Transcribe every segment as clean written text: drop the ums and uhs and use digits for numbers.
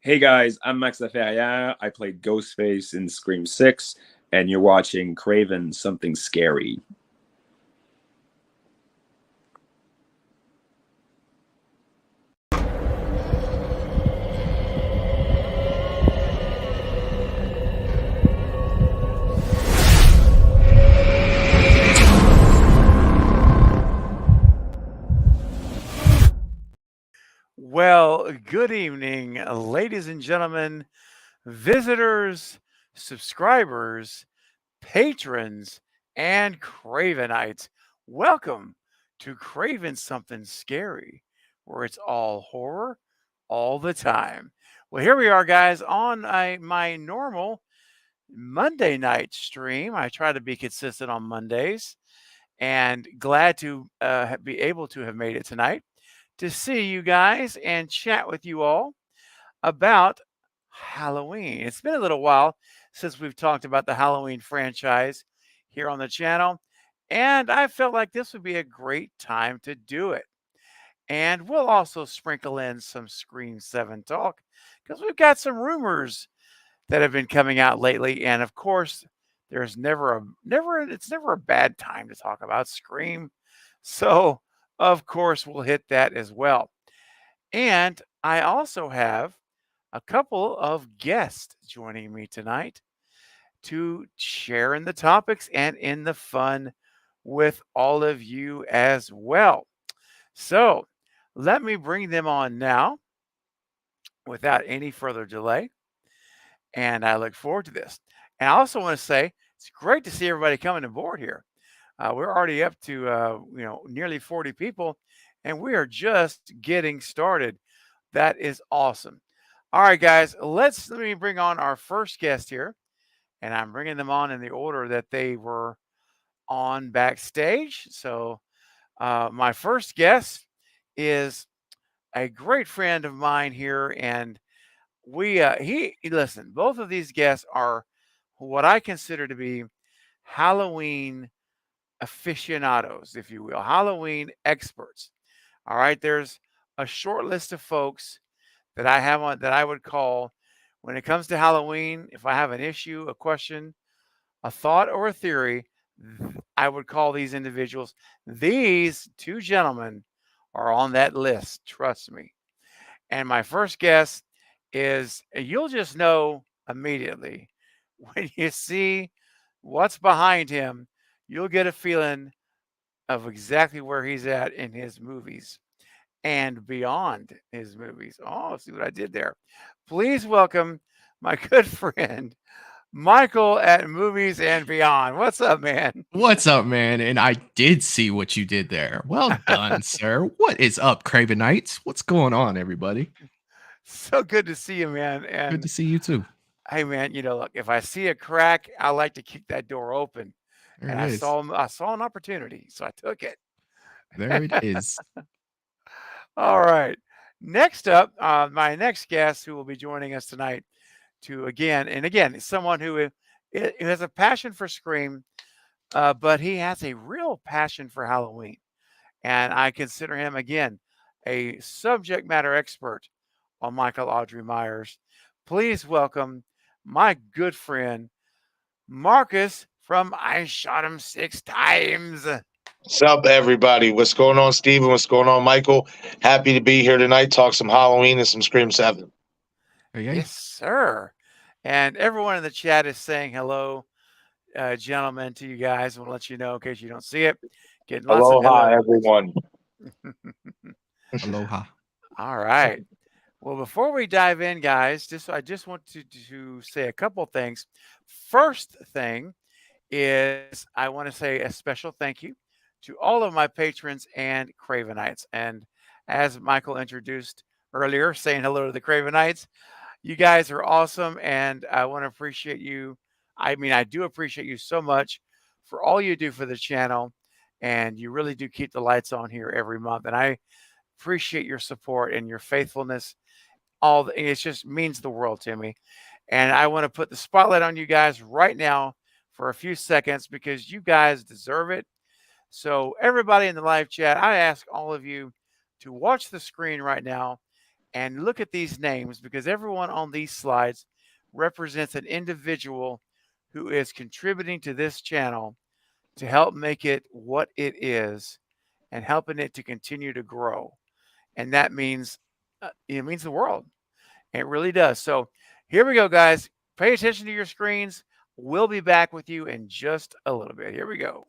Hey guys, I'm Max Laferriere. I played Ghostface in Scream 6, and you're watching Craven Something Scary. Well, good evening, ladies and gentlemen, visitors, subscribers, patrons, and Cravenites. Welcome to Craven Something Scary, where it's all horror all the time. Well, here we are, guys, on my normal Monday night stream. I try to be consistent on Mondays, and glad to be able to have made it tonight to see you guys and chat with you all about Halloween. It's been a little while since we've talked about the Halloween franchise here on the channel, and I felt like this would be a great time to do it. And we'll also sprinkle in some Scream 7 talk because we've got some rumors that have been coming out lately. And of course, there's it's never a bad time to talk about Scream. So, of course, we'll hit that as well. And I also have a couple of guests joining me tonight to share in the topics and in the fun with all of you as well. So, let me bring them on now without any further delay. And I look forward to this. And I also want to say it's great to see everybody coming aboard here. We're already up to nearly 40 people, and we are just getting started. That is awesome. All right, guys, let me bring on our first guest here, and I'm bringing them on in the order that they were on backstage. So my first guest is a great friend of mine here, and listen. Both of these guests are what I consider to be Halloween aficionados, if you will, Halloween experts. All right, there's a short list of folks that I have on that I would call when it comes to Halloween. If I have an issue, a question, a thought, or a theory, I would call these individuals. These two gentlemen are on that list. Trust me. And my first guess is you'll just know immediately when you see what's behind him, you'll get a feeling of exactly where he's at in his movies and beyond his movies. Oh, see what I did there. Please welcome my good friend, Michael at Movies and Beyond. What's up, man? What's up, man? And I did see what you did there. Well done, sir. What is up, Craven Knights? What's going on, everybody? So good to see you, man. Good And to see you too. hey, man, look, if I see a crack, I like to kick that door open. There And it is. I saw an opportunity, so I took it. There it is. All right. Next up, my next guest who will be joining us tonight to again, is someone who has a passion for Scream, but he has a real passion for Halloween. And I consider him, again, a subject matter expert on Michael Audrey Myers. Please welcome my good friend, Marcus from I Shot Him Six Times. What's up, everybody? What's going on, Steven? What's going on, Michael? Happy to be here tonight. Talk some Halloween and some Scream 7. Yes, sir. And everyone in the chat is saying hello, gentlemen, to you guys. I want to let you know in case you don't see it. Getting lots of Aloha, hellos. everyone. Aloha. All right. Well, before we dive in, guys, I just want to say a couple things. First thing is I want to say a special thank you to all of my patrons and Cravenites. And as Michael introduced earlier, saying hello to the Cravenites, you guys are awesome, and I want to appreciate you. I mean, I do appreciate you so much for all you do for the channel, and you really do keep the lights on here every month. And I appreciate your support and your faithfulness. It just means the world to me. And I want to put the spotlight on you guys right now for a few seconds because you guys deserve it. So everybody in the live chat, I ask all of you to watch the screen right now and look at these names, because everyone on these slides represents an individual who is contributing to this channel to help make it what it is and helping it to continue to grow. And that means it means the world. It really does. So here we go, guys. Pay attention to your screens. We'll be back with you in just a little bit. Here we go.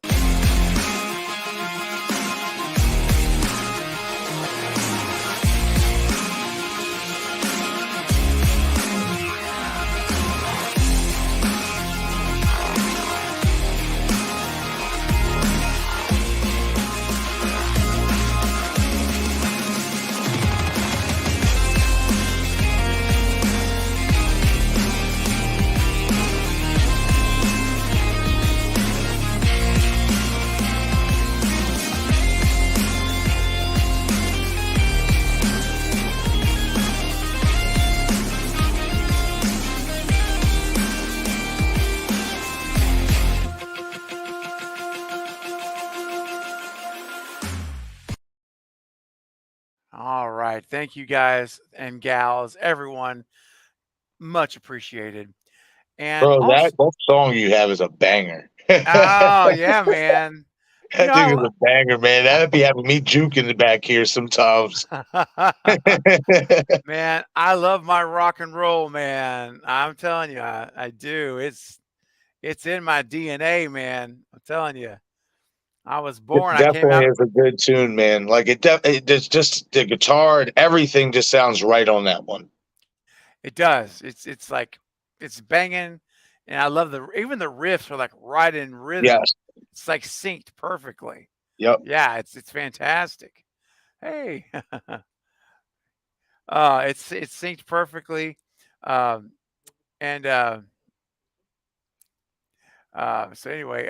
All right. Thank you, guys and gals, everyone. Much appreciated. And Bro, also, that song you have is a banger. oh yeah, man. You That thing is know, a banger, man. That'd be having me juke in the back here sometimes. man, I love my rock and roll, man. I'm telling you, I do. It's in my DNA, man. I'm telling you. I was It born. I came definitely out. is a good tune, man. Like just the guitar and everything just sounds right on that one. It does. It's like it's banging, and I love even the riffs are like right in rhythm. Yes. It's like synced perfectly. Yep. Yeah, it's fantastic. Hey, it's synced perfectly, um, and so anyway,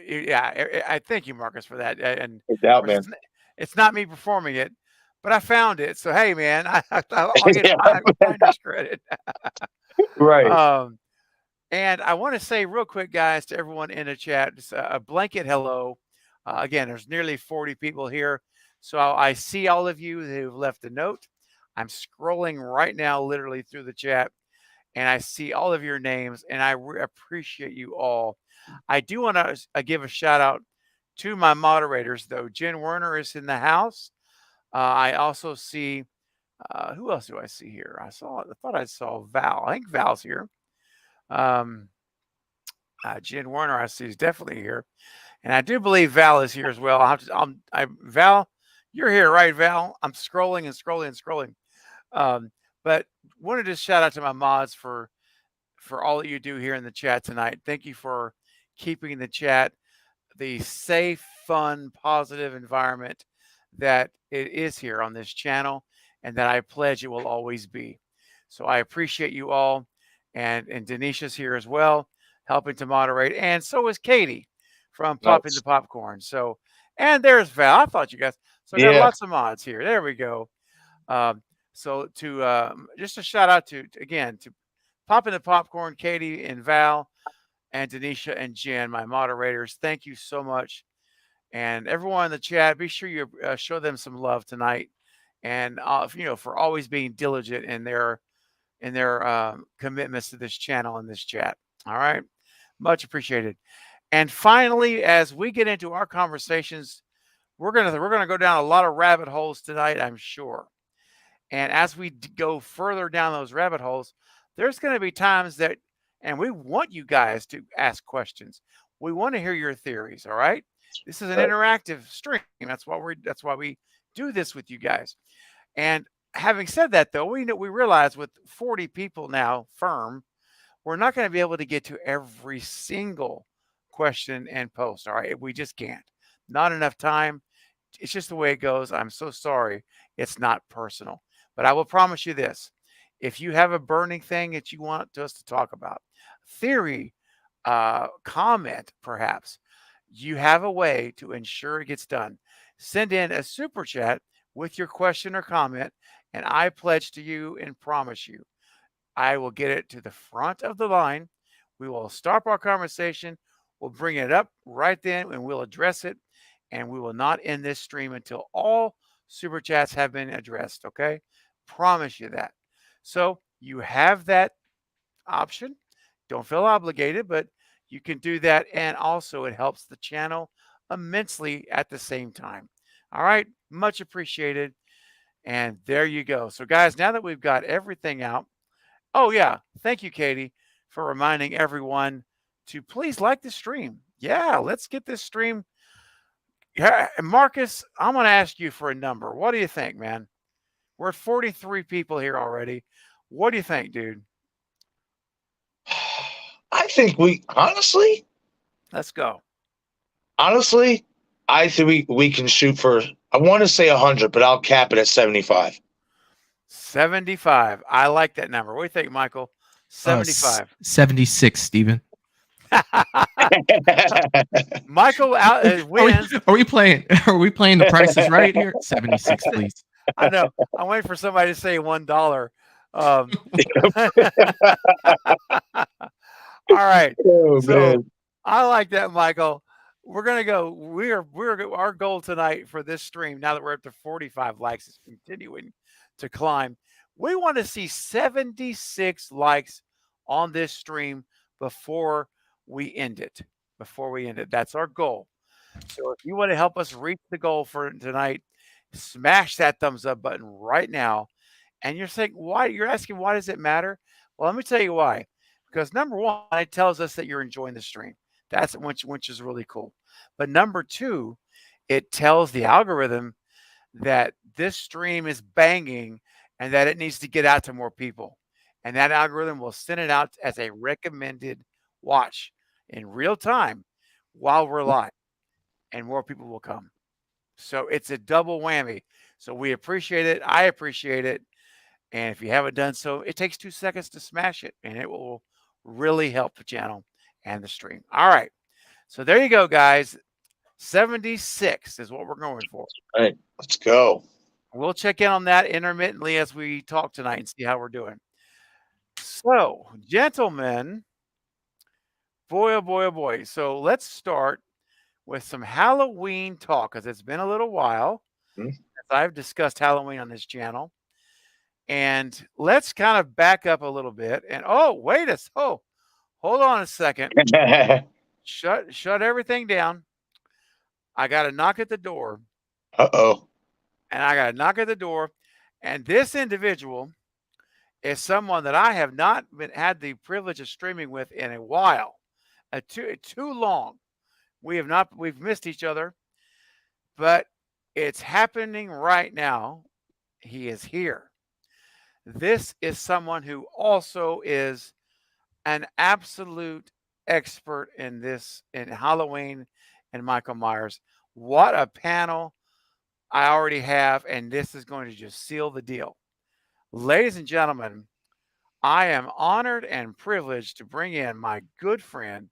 yeah, I thank you, Marcus, for that. And No of doubt, course, man. it's not me performing it, but I found it. So hey, man, I'll get Yeah. finder's credit. Right. Um, And I want to say real quick, guys, to everyone in the chat, just a blanket hello. Again, there's nearly 40 people here. So I see all of you who've left a note. I'm scrolling right now, literally through the chat, and I see all of your names, and I appreciate you all. I do want to give a shout out to my moderators, though. Jen Werner is in the house. I also see, who else do I see here? I thought I saw Val. I think Val's here. Jen Werner, I see, is definitely here, and I do believe Val is here as well. Val, you're here, right, Val? I'm scrolling and scrolling and scrolling, but wanted to shout out to my mods for all that you do here in the chat tonight. Thank you for keeping the chat the safe, fun, positive environment that it is here on this channel, and that I pledge it will always be. So I appreciate you all, and Denisha's here as well, helping to moderate, and so is Katie from Popping the Popcorn. So, and there's Val. I thought you guys. So I got lots of mods here. There we go. So to just a shout out to again to Popping the Popcorn, Katie and Val, and Denisha and Jen, my moderators. Thank you so much. And everyone in the chat, be sure you show them some love tonight, and for always being diligent in their commitments to this channel and this chat. All right, much appreciated. And finally, as we get into our conversations, we're gonna go down a lot of rabbit holes tonight, I'm sure. And as we go further down those rabbit holes, there's going to be times that, and we want you guys to ask questions. We want to hear your theories. All right. This is an interactive stream. That's why we do this with you guys. And having said that, though, we realize with 40 people now firm, we're not going to be able to get to every single question and post. All right. We just can't. Not enough time. It's just the way it goes. I'm so sorry. It's not personal. But I will promise you this. If you have a burning thing that you want us to talk about, theory, comment, perhaps, you have a way to ensure it gets done. Send in a super chat with your question or comment, and I pledge to you and promise you, I will get it to the front of the line. We will stop our conversation. We'll bring it up right then, and we'll address it. And we will not end this stream until all super chats have been addressed. Okay. promise you that. So you have that option. Don't feel obligated, but you can do that. And also, it helps the channel immensely at the same time. All right. Much appreciated. And there you go. So, guys, now that we've got everything out, oh, yeah. Thank you, Katie, for reminding everyone to please like the stream. Yeah, let's get this stream. Yeah, Marcus, I'm going to ask you for a number. What do you think, man? We're at 43 people here already. What do you think, dude? I think honestly, Let's go. I think we can shoot for, I want to say 100, but I'll cap it at 75. 75. I like that number. What do you think, Michael? 75. 76, Steven. Michael wins. Are we playing the prices right here? 76, please. I know. I'm waiting for somebody to say $1. All right. Oh, So man. I like that, Michael. We're gonna go. We're our goal tonight for this stream. Now that we're up to 45 likes, is continuing to climb. We want to see 76 likes on this stream before we end it. That's our goal. So if you want to help us reach the goal for tonight, smash that thumbs up button right now. And you're saying, why? You're asking, why does it matter? Well, let me tell you why. Because number one, it tells us that you're enjoying the stream. That's which is really cool. But number two, it tells the algorithm that this stream is banging and that it needs to get out to more people. And that algorithm will send it out as a recommended watch in real time while we're live, and more people will come. So it's a double whammy. So we appreciate it. I appreciate it. And if you haven't done so, it takes 2 seconds to smash it, and it will really help the channel and the stream. All right. So there you go, guys. 76 is what we're going for. All right, let's go. We'll check in on that intermittently as we talk tonight and see how we're doing. So, gentlemen, boy, oh boy, oh boy. So let's start with some Halloween talk, because it's been a little while since I've discussed Halloween on this channel. And let's kind of back up a little bit. And hold on a second. Shut everything down. I got to knock at the door. Uh-oh. And I got to knock at the door. And this individual is someone that I have not had the privilege of streaming with in a while. Too long. We've missed each other. But it's happening right now. He is here. This is someone who also is an absolute expert in Halloween and Michael Myers. What a panel I already have, and this is going to just seal the deal. Ladies and gentlemen, I am honored and privileged to bring in my good friend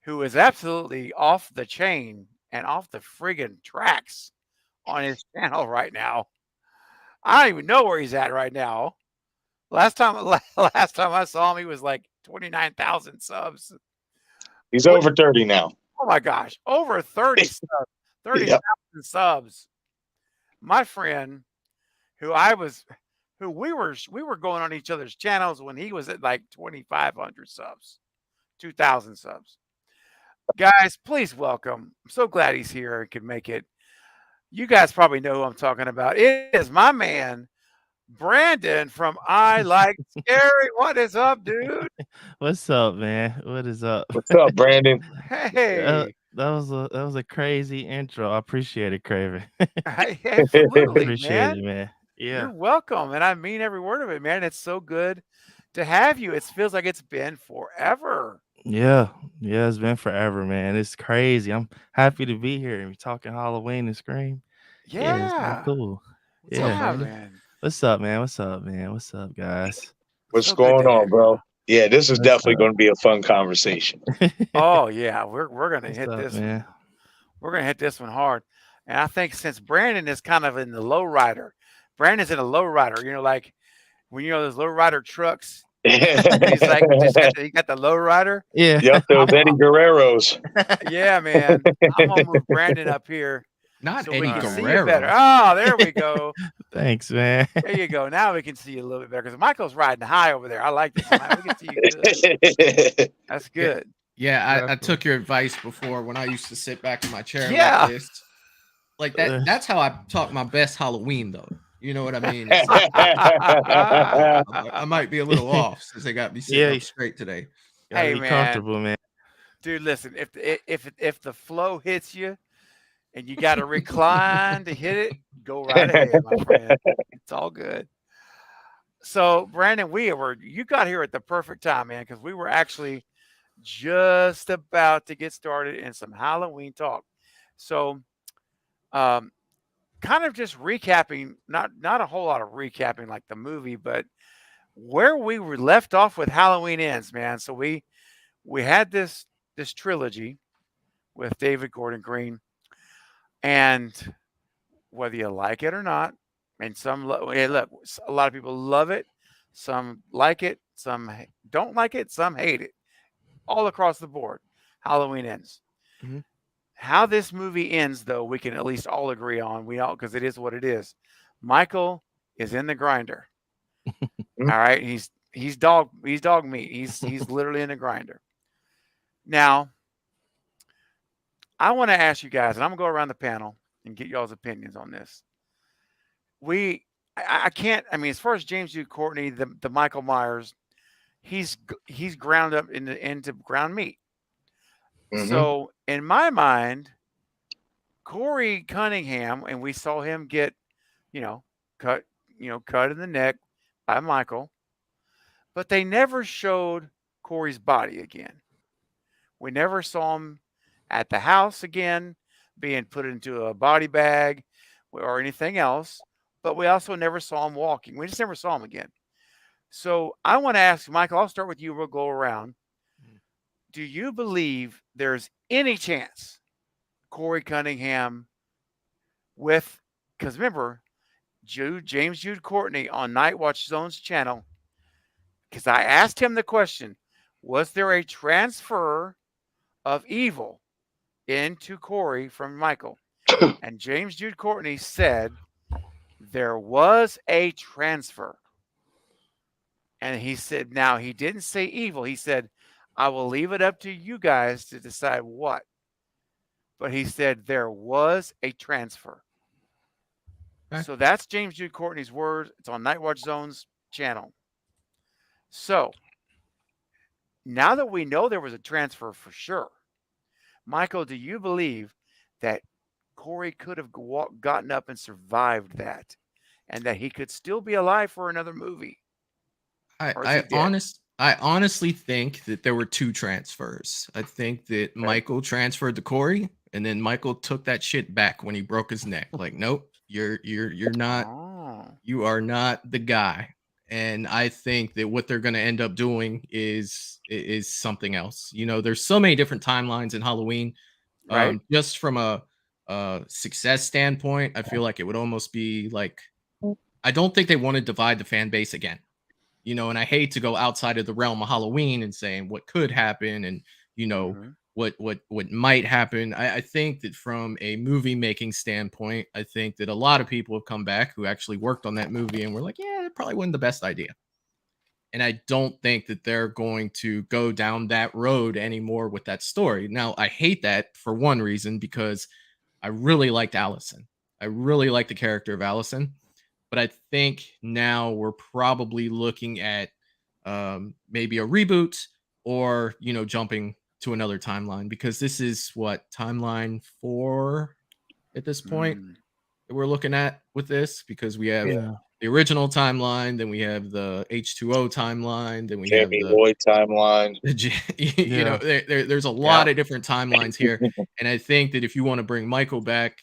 who is absolutely off the chain and off the friggin' tracks on his channel right now. I don't even know where he's at right now. Last time I saw him, he was like 29,000 subs. He's over 30 now. Oh my gosh, over 30 subs, 30,000 subs. My friend, who we were going on each other's channels when he was at like 2,500 subs, 2,000 subs. Guys, please welcome. I'm so glad he's here and can make it. You guys probably know who I'm talking about. It is my man, Brandon from I Like Scary. What is up, dude? What's up, man? What is up? What's up, Brandon? Hey. That was a crazy intro. I appreciate it, Craven. Absolutely, Appreciate it, man. Yeah. You're welcome. And I mean every word of it, man. It's so good to have you. It feels like it's been forever. Yeah. Yeah, it's been forever, man. It's crazy. I'm happy to be here and be talking Halloween and Scream. Yeah. It's been cool. Yeah, man. What's up, man? What's up, man? What's up, guys? What's So good going to on, hear bro? Yeah, this is What's definitely up? going to be a fun conversation. Oh yeah, we're gonna What's hit up, this man? one. We're gonna hit this one hard. And I think since Brandon is kind of in the low rider, Brandon's in a low rider, like when those low rider trucks. He's like he got the low rider. Yeah. Yep, those Eddie Guerreros. Yeah, man. I'm gonna move Brandon up here Not so Eddie we can see you better. Guerrero. Oh, there we go. Thanks, man. There you go. Now we can see you a little bit better because Michael's riding high over there. I like this. We can see you good. That's Yeah, good. yeah. I Definitely. took your advice before when I used to sit back in my chair Yeah. like this. Like that. That's how I talk my best Halloween, though. You know what I mean? It's like, I might be a little off since they got me sitting Yeah. up straight today. Gotta Hey, be man. comfortable, man. Dude, listen. If the flow hits you and you got to recline to hit it, go right ahead, my friend. It's all good. So, Brandon, you got here at the perfect time, man, because we were actually just about to get started in some Halloween talk. So, kind of just recapping, not a whole lot of recapping like the movie, but where we were left off with Halloween Ends, man. So we had this trilogy with David Gordon Green, and whether you like it or not, and hey, look, a lot of people love it, some like it, some don't like it, some hate it, all across the board. Halloween Ends. Mhm. How this movie ends, though, we can at least all agree on. We all, because it is what it is. Michael is in the grinder. All right, he's dog meat. He's literally in the grinder. Now, I want to ask you guys, and I'm gonna go around the panel and get y'all's opinions on this. I can't. I mean, as far as James Jude Courtney, the Michael Myers, he's ground up into ground meat. So in my mind, Corey Cunningham, and we saw him get, cut in the neck by Michael, but they never showed Corey's body again. We never saw him at the house again, being put into a body bag or anything else, but we also never saw him walking. We just never saw him again. So I want to ask Michael, I'll start with you. We'll go around. Do you believe there's any chance Corey Cunningham because remember, James Jude Courtney on Night Watch Zone's channel, because I asked him the question, was there a transfer of evil into Corey from Michael? And James Jude Courtney said there was a transfer. And he said, now he didn't say evil. He said, I will leave it up to you guys to decide what. But he said there was a transfer. Okay. So that's James Jude Courtney's word. It's on Night Watch Zone's channel. So now that we know there was a transfer for sure, Michael, do you believe that Corey could have gotten up and survived that, and that he could still be alive for another movie? I honestly think that there were two transfers. I think that Michael transferred to Corey, and then Michael took that shit back when he broke his neck. Like, nope, you're not. Oh. You are not the guy. And I think that what they're going to end up doing is something else. There's so many different timelines in Halloween. Right. Just from a success standpoint, I feel like it would almost be like, I don't think they want to divide the fan base again. And I hate to go outside of the realm of Halloween and saying what could happen and, what might happen. I think that from a movie making standpoint, I think that a lot of people have come back who actually worked on that movie and were like, yeah, it probably wasn't the best idea. And I don't think that they're going to go down that road anymore with that story. Now, I hate that for one reason, because I really liked Allison. I really like the character of Allison. But I think now we're probably looking at maybe a reboot or, jumping to another timeline, because this is what, timeline 4 at this point that we're looking at with this, because we have the original timeline, then we have the H2O timeline, then we have the Lloyd timeline. There's a lot of different timelines here. And I think that if you want to bring Michael back,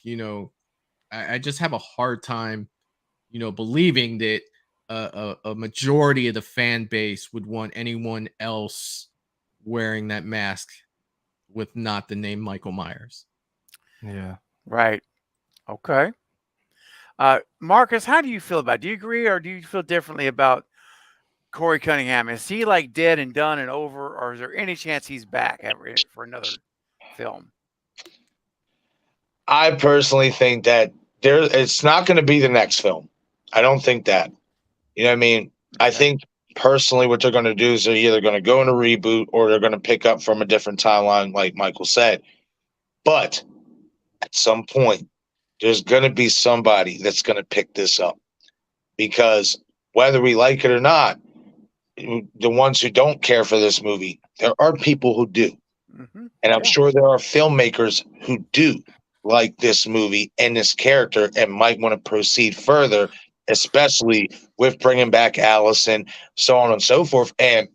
I just have a hard time believing that a majority of the fan base would want anyone else wearing that mask with not the name Michael Myers. Yeah. Right. Okay. Marcus, how do you feel about it? Do you agree, or do you feel differently about Corey Cunningham? Is he like dead and done and over, or is there any chance he's back for another film? I personally think that it's not going to be the next film. I don't think that. You know what I mean? I Okay. think personally what they're going to do is they're either going to go in a reboot or they're going to pick up from a different timeline, like Michael said. But at some point, there's going to be somebody that's going to pick this up because whether we like it or not, the ones who don't care for this movie, there are people who do. Mm-hmm. And I'm Yeah. sure there are filmmakers who do like this movie and this character and might want to proceed further, especially with bringing back Allison, so on and so forth. And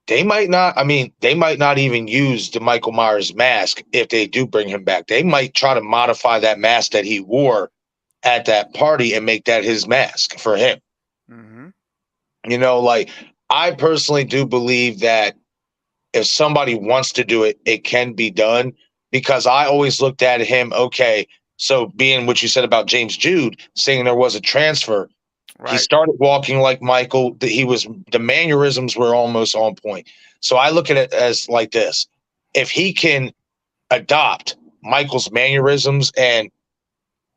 they might not, I mean, they might not even use the Michael Myers mask if they do bring him back. They might try to modify that mask that he wore at that party and make that his mask for him. Mm-hmm. You know, like I personally do believe that if somebody wants to do it, it can be done because I always looked at him, okay, so being what you said about James Jude, saying there was a transfer, he Right. started walking like Michael. The mannerisms were almost on point. So I look at it as like this. If he can adopt Michael's mannerisms and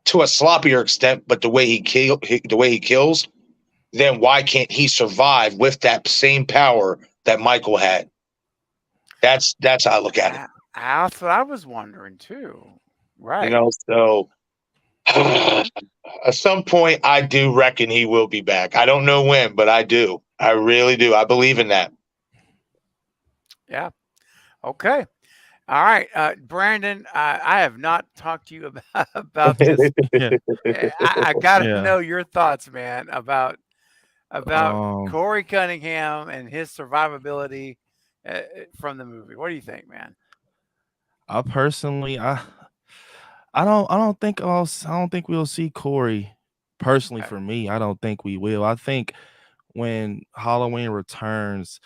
to a sloppier extent, but the way he kills, then why can't he survive with that same power that Michael had? That's how I look at it. That's what I was wondering too. Right. You know, so Okay. at some point I do reckon he will be back. I don't know when, but I do. I really do. I believe in that. Yeah. Okay. All right, Brandon. I have not talked to you about this. Yeah. I got to Yeah. know your thoughts, man, about Um, Corey Cunningham and his survivability from the movie. What do you think, man? I personally, I don't think we'll see Corey. Personally, Okay. for me, I don't think we will. I think when Halloween returns,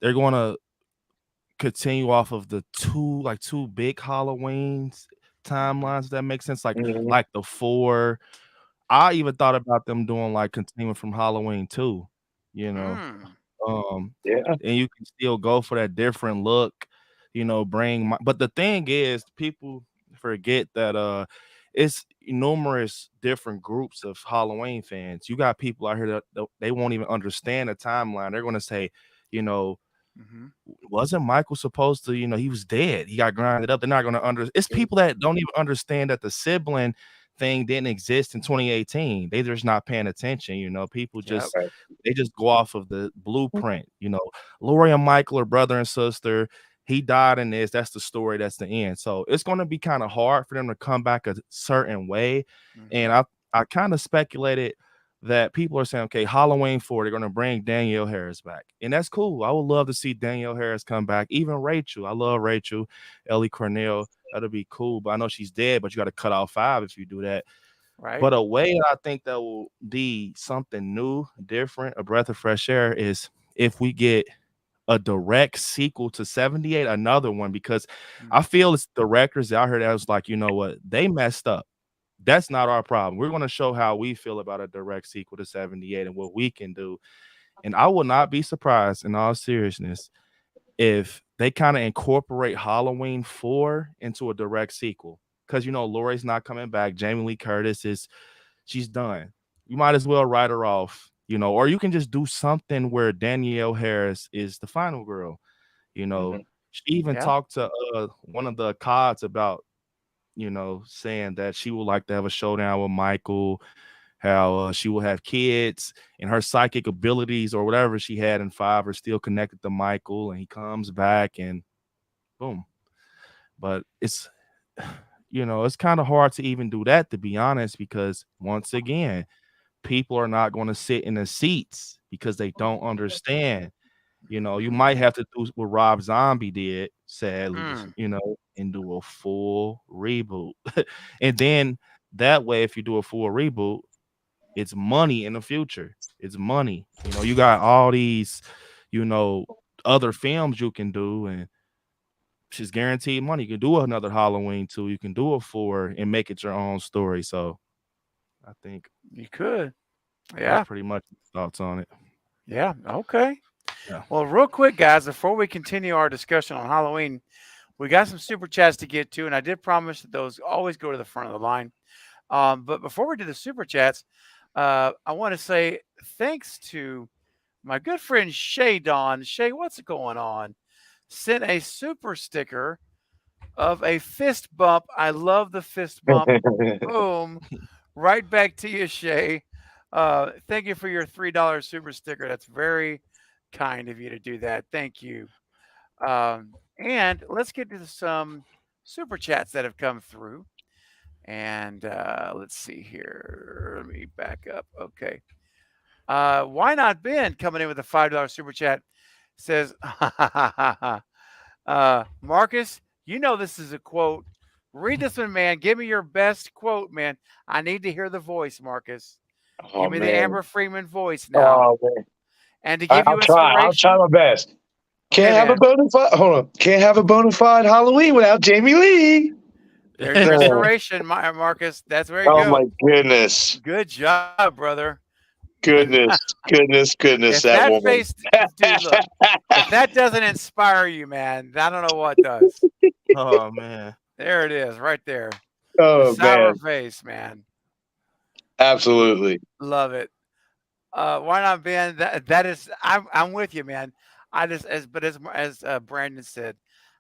they're going to continue off of the two big Halloweens timelines. If that makes sense. Mhm. Like the four. I even thought about them doing like continuing from Halloween 2, you know. Mm, Yeah. And you can still go for that different look, but the thing is people forget that it's numerous different groups of Halloween fans. You got people out here that they won't even understand the timeline. They're gonna say, you know, hmm wasn't Michael supposed to, he was dead. He got grinded up. They're not gonna it's people that don't even understand that the sibling thing didn't exist in 2018. They just not paying attention. People Yep. just they just go off of the blueprint. Lori and Michael are brother and sister. He died in this. That's the story. That's the end. So it's going to be kind of hard for them to come back a certain way. hmm And I kind of speculated that people are saying, okay, Halloween 4, they're going to bring Danielle Harris back. And that's cool. I would love to see Danielle Harris come back. Even Rachel. I love Rachel, Ellie Cornell. That'll be cool. But I know she's dead, but you got to cut off 5 if you do that. Right. But a way that I think that will be something new, different, a breath of fresh air is if we get a direct sequel to 78, another one, because I Mm, feel it's directors out here that was like, you know what, they messed up. That's not our problem. We're going to show how we feel about a direct sequel to 78 and what we can do. And I will not be surprised, in all seriousness, if they kind of incorporate Halloween 4 into a direct sequel. Because Lori's not coming back. Jamie Lee Curtis she's done. You might as well write her off, or you can just do something where Danielle Harris is the final girl. Mhm. She even yeah. talked to one of the Cods about, saying that she would like to have a showdown with Michael, how she will have kids and her psychic abilities or whatever she had in 5 are still connected to Michael, and he comes back and boom. But it's kind of hard to even do that, to be honest, because once again, people are not going to sit in the seats because they don't understand. You hmm might have to do what Rob Zombie did, sadly, Mm, and do a full reboot. And then that way, if you do a full reboot, it's money in the future. It's money. You got all these, you know, other films you can do, and she's guaranteed money. You can do another Halloween 2. You can do a 4 and make it your own story. So I think you could. that's Yeah. pretty much thoughts on it. Yeah. Okay. Yeah. Well, real quick, guys, before we continue our discussion on Halloween, We got some super chats to get to, and I did promise that those always go to the front of the line. But before we do the super chats, I want to say thanks to my good friend Shay Don. Shay, what's going on? Sent a super sticker of a fist bump. I love the fist bump. Boom. Right back to you, Shay. Thank you for your $3 super sticker. That's very kind of you to do that. Thank you. And let's get to some super chats that have come through. And let's see here. Let me back up. Okay. Why not Ben coming in with a $5 super chat says, Marcus, you know this is a quote. Read this one, man. Give me your best quote, man. I need to hear the voice, Marcus. Oh, Give me the man. Amber Freeman voice now. Oh, man. And to give you I'll try. I'll try inspiration, my best. Can't Okay, have a man. bona fide. Hold on. Can't have a bona fide Halloween without Jamie Lee. There's your inspiration, Marcus. That's where you Oh go. my goodness. Good job, brother. Goodness. If That that woman. face, dude, look, if that doesn't inspire you, man, I don't know what does. Oh man. There it is, right there. Oh The sour man. face, man. Absolutely. Love it. Why not, Ben? That is, I'm with you, man. I just as Brandon said,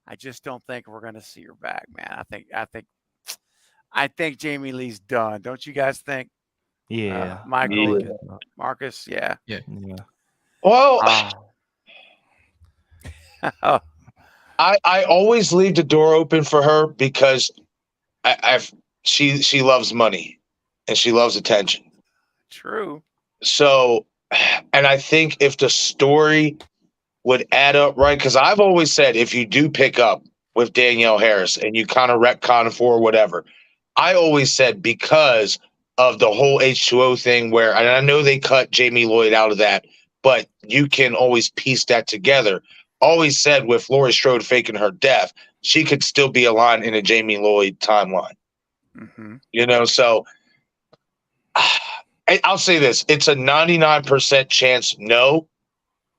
I just don't think we're gonna see her back, man. I think Jamie Lee's done. Don't you guys think? Yeah. Michael, Yeah. Marcus, yeah. Yeah. Well, Oh, I always leave the door open for her because she loves money and she loves attention. true. So, and I think if the story would add up right, because I've always said if you do pick up with Danielle Harris and you kind of retcon for whatever, I always said because of the whole H2O thing where, and I know they cut Jamie Lloyd out of that, but you can always piece that together. Always said with Laurie Strode faking her death, she could still be aligned in a Jamie Lloyd timeline. Mm-hmm. You know, so I'll say this: it's a 99% chance no.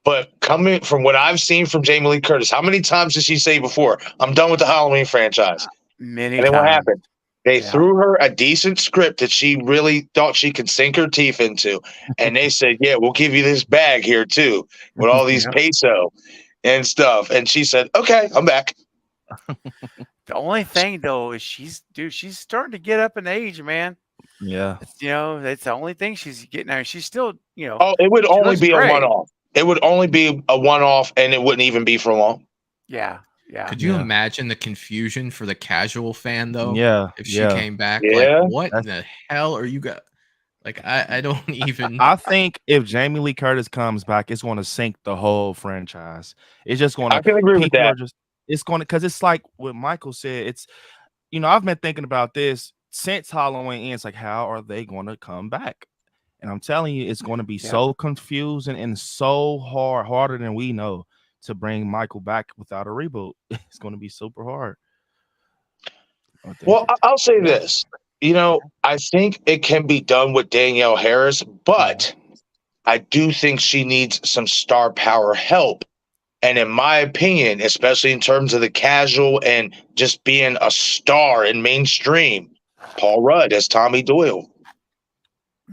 But coming from what I've seen from Jamie Lee Curtis, how many times did she say before, "I'm done with the Halloween franchise"? Many And then what times. happened? They Yeah. threw her a decent script that she really thought she could sink her teeth into, and they said, "Yeah, we'll give you this bag here too, with all these Yeah. peso and stuff." And she said, "Okay, I'm back." The only thing though is she's starting to get up in age, man. Yeah. That's the only thing she's getting there. She's still, Oh, it would she only looks be a great. one-off. It would only be a one-off, and it wouldn't even be for long. Yeah. Yeah. Could you Yeah. imagine the confusion for the casual fan though? Yeah. If she Yeah. came back, Yeah. like what in the hell are you got? Like I don't even. I think if Jamie Lee Curtis comes back, it's going to sink the whole franchise. It's just going to. I can agree with that. It's going to, because it's like what Michael said. It's, I've been thinking about this since Halloween ends. Like, how are they going to come back? And I'm telling you, it's going to be so confusing and so harder than we know to bring Michael back without a reboot. It's going to be super hard. Well, I'll say this. I think it can be done with Danielle Harris, but I do think she needs some star power help. And in my opinion, especially in terms of the casual and just being a star in mainstream, Paul Rudd as Tommy Doyle.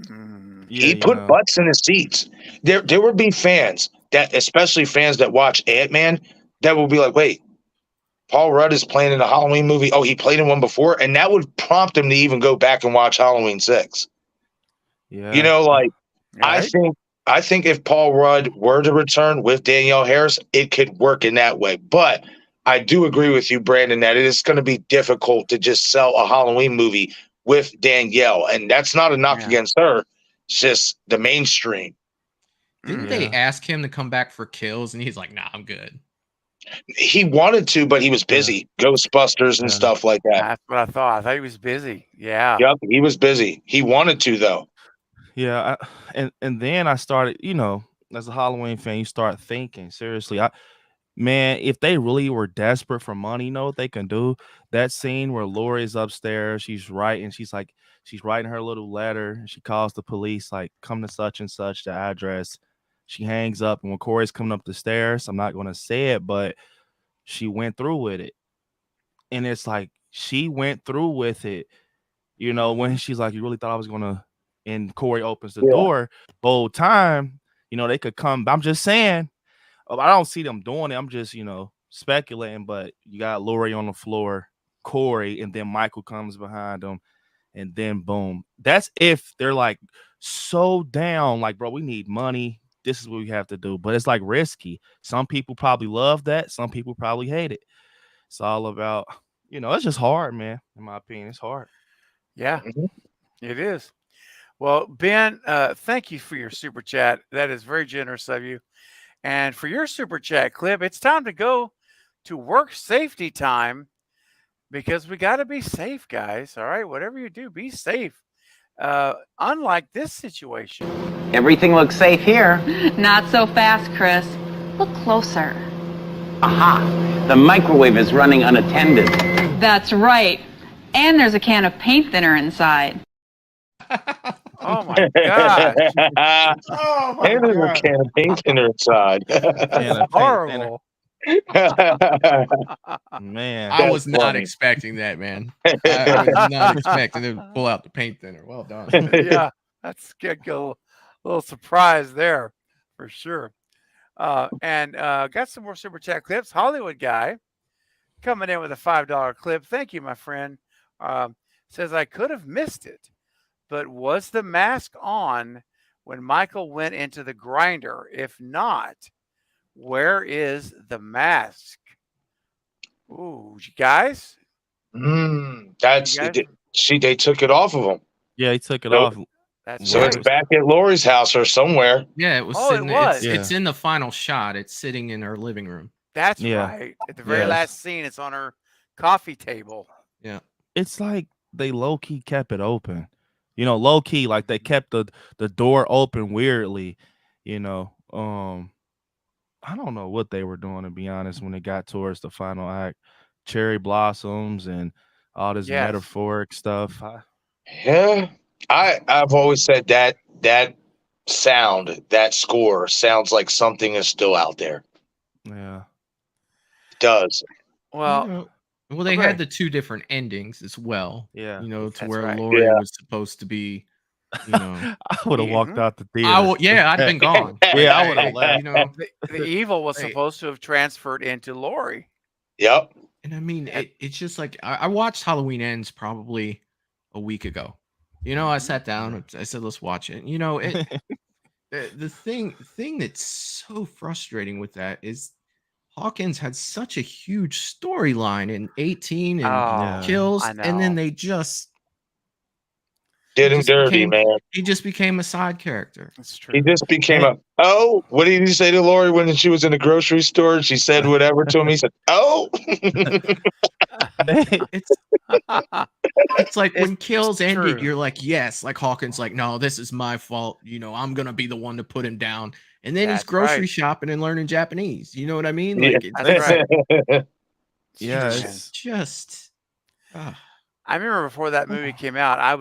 Yeah, He put butts in the seats. There would be fans especially fans that watch Ant-Man, that will be like, wait, Paul Rudd is playing in a Halloween movie. Oh, he played in one before, and that would prompt him to even go back and watch Halloween 6. Yeah. I think if Paul Rudd were to return with Danielle Harris, it could work in that way. But I do agree with you, Brandon, that it is going to be difficult to just sell a Halloween movie with Danielle, and that's not a knock against her. It's just the mainstream. Didn't they ask him to come back for Kills, and he's like, "Nah, I'm good." He wanted to, but he was busy. Ghostbusters and stuff like that. That's what I thought. I thought he was busy. Yeah. Yep, he was busy. He wanted to, though. Yeah, and then I started, as a Halloween fan, you start thinking seriously. Man, if they really were desperate for money, you know what they can do? That scene where Lori's upstairs, she's writing her little letter, and she calls the police, like, come to such and such, the address. She hangs up, and when Corey's coming up the stairs, I'm not going to say it, but she went through with it. and it's like she went through with it. You know, when she's like, "You really thought I was gonna?" And Corey opens the door. Whole time, you know, they could come. I'm just saying, I don't see them doing it. I'm just, speculating. But you got Lori on the floor, Corey, and then Michael comes behind them, and then boom. That's if they're like so down, like, bro, we need money. This is what we have to do. But it's like risky. Some people probably love that. Some people probably hate it. It's all about, it's just hard, man. In my opinion, it's hard. Yeah, it is. Well, Ben, thank you for your super chat. That is very generous of you. And for your super chat clip, it's time to go to work safety time because we got to be safe, guys. All right, whatever you do, be safe. Unlike this situation. Everything looks safe here. Not so fast, Chris. Look closer. Aha! The microwave is running unattended. That's right. And there's a can of paint thinner inside. Oh my gosh. Oh my God. There's a can of paint thinner inside. That's horrible. Man, I was not expecting that, man. I was not expecting them to pull out the paint thinner. Well done. Yeah, that's a little surprise there for sure. And got some more super chat clips. Hollywood guy coming in with a $5 clip. Thank you, my friend. Says I could have missed it, but was the mask on when Michael went into the grinder? If not, where is the mask? Ooh, you guys? They took it off of him. Yeah, he took it off. So it's back at Lori's house or somewhere. Yeah, it was. It's in the final shot. It's sitting in her living room. That's right. At the very last scene, it's on her coffee table. Yeah. It's like they low-key kept it open. Low-key, like they kept the door open weirdly, I don't know what they were doing, to be honest, when it got towards the final act. Cherry blossoms and all this metaphoric stuff. Yeah. I've always said that sound, that score sounds like something is still out there. Yeah. It does. Well, they had the two different endings as well. Yeah. To where Lori was supposed to be, I would have walked out the theater. I'd been gone. Yeah, I would have left. The evil was supposed to have transferred into Lori. Yep. And I mean, it's just like I watched Halloween Ends probably a week ago. I sat down. I said, "Let's watch it." The thing that's so frustrating with that is Hawkins had such a huge storyline in 18 and kills, and then they just did him dirty, man. He just became a side character. That's true. He just became what did he say to Lori when she was in the grocery store? She said whatever to him. He said, "Oh." It's like when kills ended, you're like, yes, like Hawkins, like, no, this is my fault. I'm gonna be the one to put him down. And then he's grocery shopping and learning Japanese. You know what I mean? Like, that's right. It's just. I remember before that movie came out, I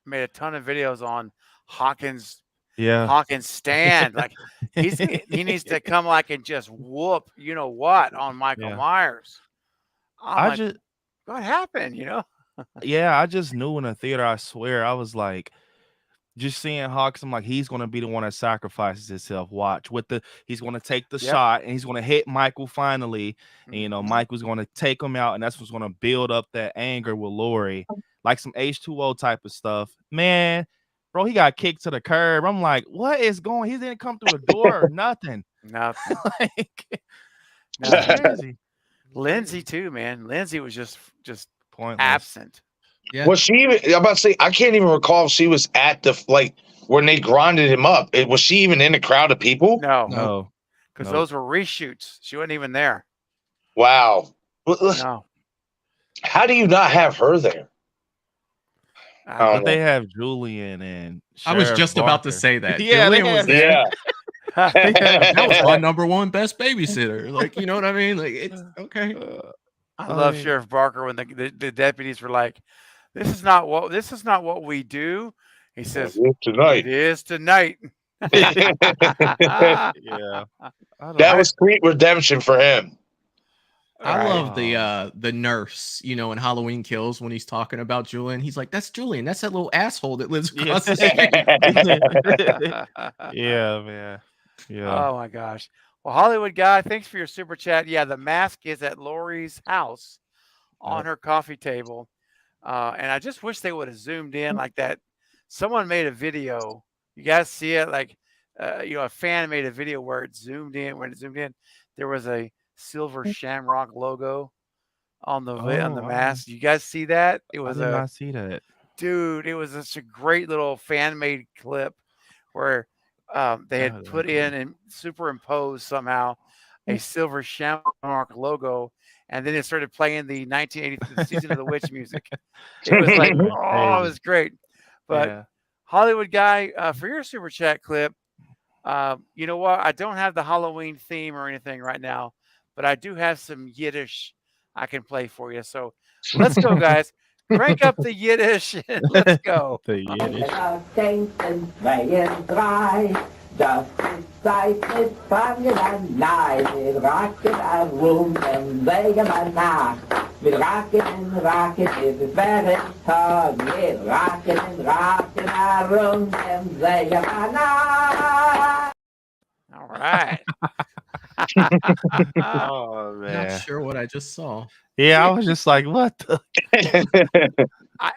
made a ton of videos on Hawkins. Yeah, Hawkins stand like he needs to come like and just whoop what on Michael Myers. What happened? Yeah, I just knew in the theater. I swear, I was like, just seeing Hawks. I'm like, he's gonna be the one that sacrifices himself. Watch he's gonna take the shot and he's gonna hit Michael finally. And Michael's gonna take him out, and that's what's gonna build up that anger with Lori, like some H2O type of stuff. Man, bro, he got kicked to the curb. I'm like, what is going? He didn't come through the door or nothing. Nothing. Crazy. Lindsay too, man. Lindsay was just pointless. Absent. Yeah. Was she even? I'm about to say, I can't even recall if she was at when they grinded him up. Was she even in a crowd of people? No. Because those were reshoots. She wasn't even there. Wow. No. How do you not have her there? But they have Julian and Sheriff I was just Barker. About to say that. Yeah, Julian was there. Yeah. That was my number one best babysitter. Like, you know what I mean? Like, it's okay. I love Sheriff Barker when the deputies were like, "This is not what we do." He says, "Tonight. It is tonight." Yeah, that was sweet redemption for him. I Right. love the nurse, in Halloween Kills when he's talking about Julian. He's like, "That's Julian. That's that little asshole that lives Yeah. across the street." Yeah, man. Yeah. Oh my gosh. Well, Hollywood guy, thanks for your super chat. Yeah, the mask is at Lori's house on Yep. her coffee table. And I just wish they would have zoomed in like that. Someone made a video. You guys see it? Like, a fan made a video where it zoomed in. When it zoomed in, there was a silver shamrock logo on the Oh, mask. You guys see that? It I was did not see that. dude. It was such a great little fan made clip where they had That is put in and superimposed somehow a silver shamrock logo, and then it started playing the 1980 the Season of the Witch music. It was like, oh, it was great. But Yeah. Hollywood guy, for your super chat clip, you know what? I don't have the Halloween theme or anything right now, but I do have some Yiddish I can play for you. So let's go, guys. Crank up the Yiddish and let's go. The Yiddish. Denken 2 und 3, das ist Zeit mit Fangen an Nein. Wir racken herum und sägen mal nach. Wir racken und racken, es ist während Tag. Wir racken und racken herum und sägen mal nach. All right. Oh man. Not sure what I just saw. Yeah, I was just like, what the?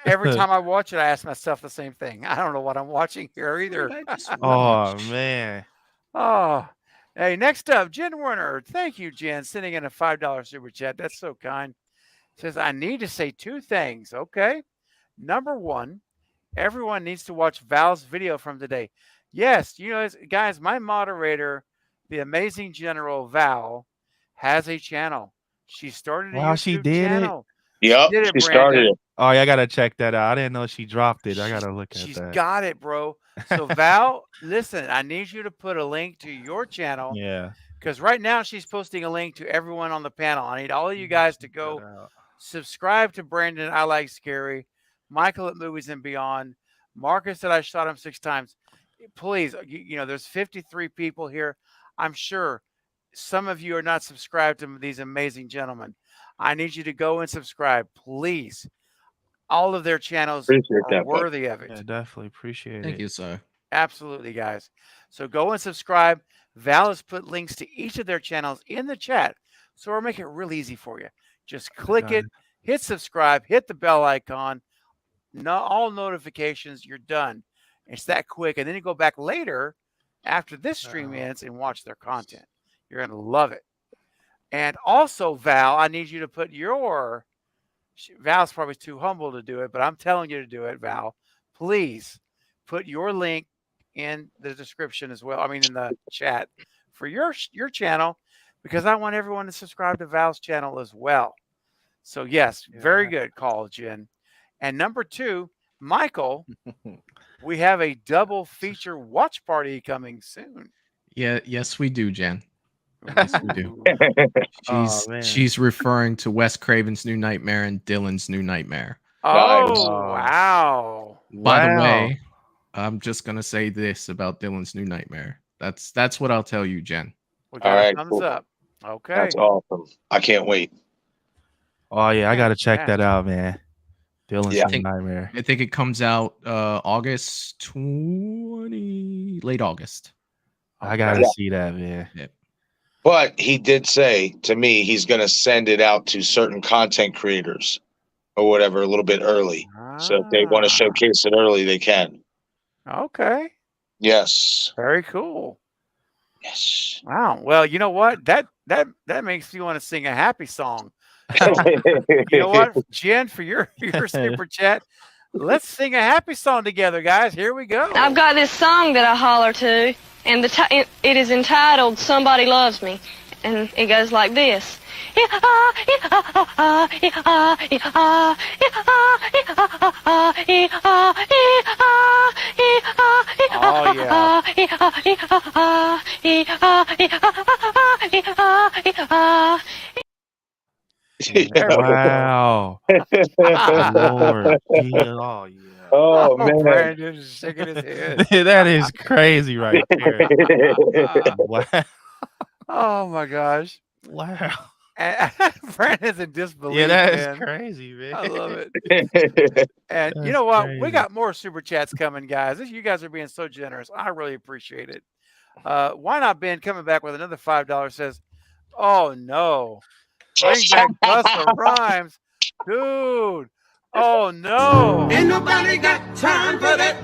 Every time I watch it, I ask myself the same thing. I don't know what I'm watching here either. What did I just Oh watch? man. Oh, hey, next up, Jen Werner. Thank you, Jen, sending in a $5 super chat. That's so kind. Says, I need to say 2 things. Okay. Number 1, everyone needs to watch Val's video from today. Yes, guys, my moderator, the amazing General Val, has a channel. She started a Wow, YouTube she did it? channel. Yep, Did it, she started Brandon. it. Oh, yeah, I gotta check that out. I didn't know she dropped it. I gotta look at She's that. got it, bro. So Val, listen, I need you to put a link to your channel Yeah. because right now she's posting a link to everyone on the panel. I need all of you guys to Check go that out. subscribe to Brandon, I Like Scary, Michael at Movies and Beyond, Marcus that I shot him 6 times. Please, there's 53 people here. I'm sure some of you are not subscribed to these amazing gentlemen. I need you to go and subscribe, please. All of their channels Appreciate are that, bud. worthy of it. Yeah, definitely appreciate Thank it. you, sir. Absolutely, guys. So go and subscribe. Val has put links to each of their channels in the chat. So we'll make it real easy for you. Just click it, hit subscribe, hit the bell icon, all notifications, you're done. It's that quick. And then you go back later after this stream ends and watch their content. You're going to love it. And also, Val, I need you to put Val's probably too humble to do it, but I'm telling you to do it, Val. Please put your link in the description as well. I mean, in the chat for your channel, because I want everyone to subscribe to Val's channel as well. So yes, very good call, Jen. And number 2, Michael, we have a double feature watch party coming soon. Yeah, yes, we do, Jen. Yes, we do. Oh, man. She's referring to Wes Craven's New Nightmare and Dylan's New Nightmare. Oh, wow. By the way, I'm just gonna say this about Dylan's New Nightmare. That's what I'll tell you, Jen. We got All right, a thumbs cool. up. Okay. That's awesome. I can't wait. Oh yeah, I gotta check Yeah. that out, man. Dylan's Yeah. New Nightmare. I think it comes out August 20, late August. I gotta see that, man. But he did say to me he's going to send it out to certain content creators or whatever a little bit early. So if they want to showcase it early, they can. Okay. Yes. Very cool. Yes. Wow. Well, you know what? That makes me want to sing a happy song. So, you know what, Jen, for your super chat, let's sing a happy song together, guys. Here we go. I've got this song that I holler to, and it is entitled "Somebody Loves Me," and it goes like this. Oh yeah. Wow. Lord. Yeah, oh yeah. Oh, man. Brandon is shaking his head. That is crazy right there. Wow. Oh my gosh. Wow. And Brandon's in disbelief. Yeah, that is man. crazy, man. I love it. And you That's know what? We crazy. got more super chats coming, guys. You guys are being so generous. I really appreciate it. Why not Ben coming back with another $5 says, "Oh no, bring back Busta Rhymes, dude. Oh no." Ain't nobody got time for that.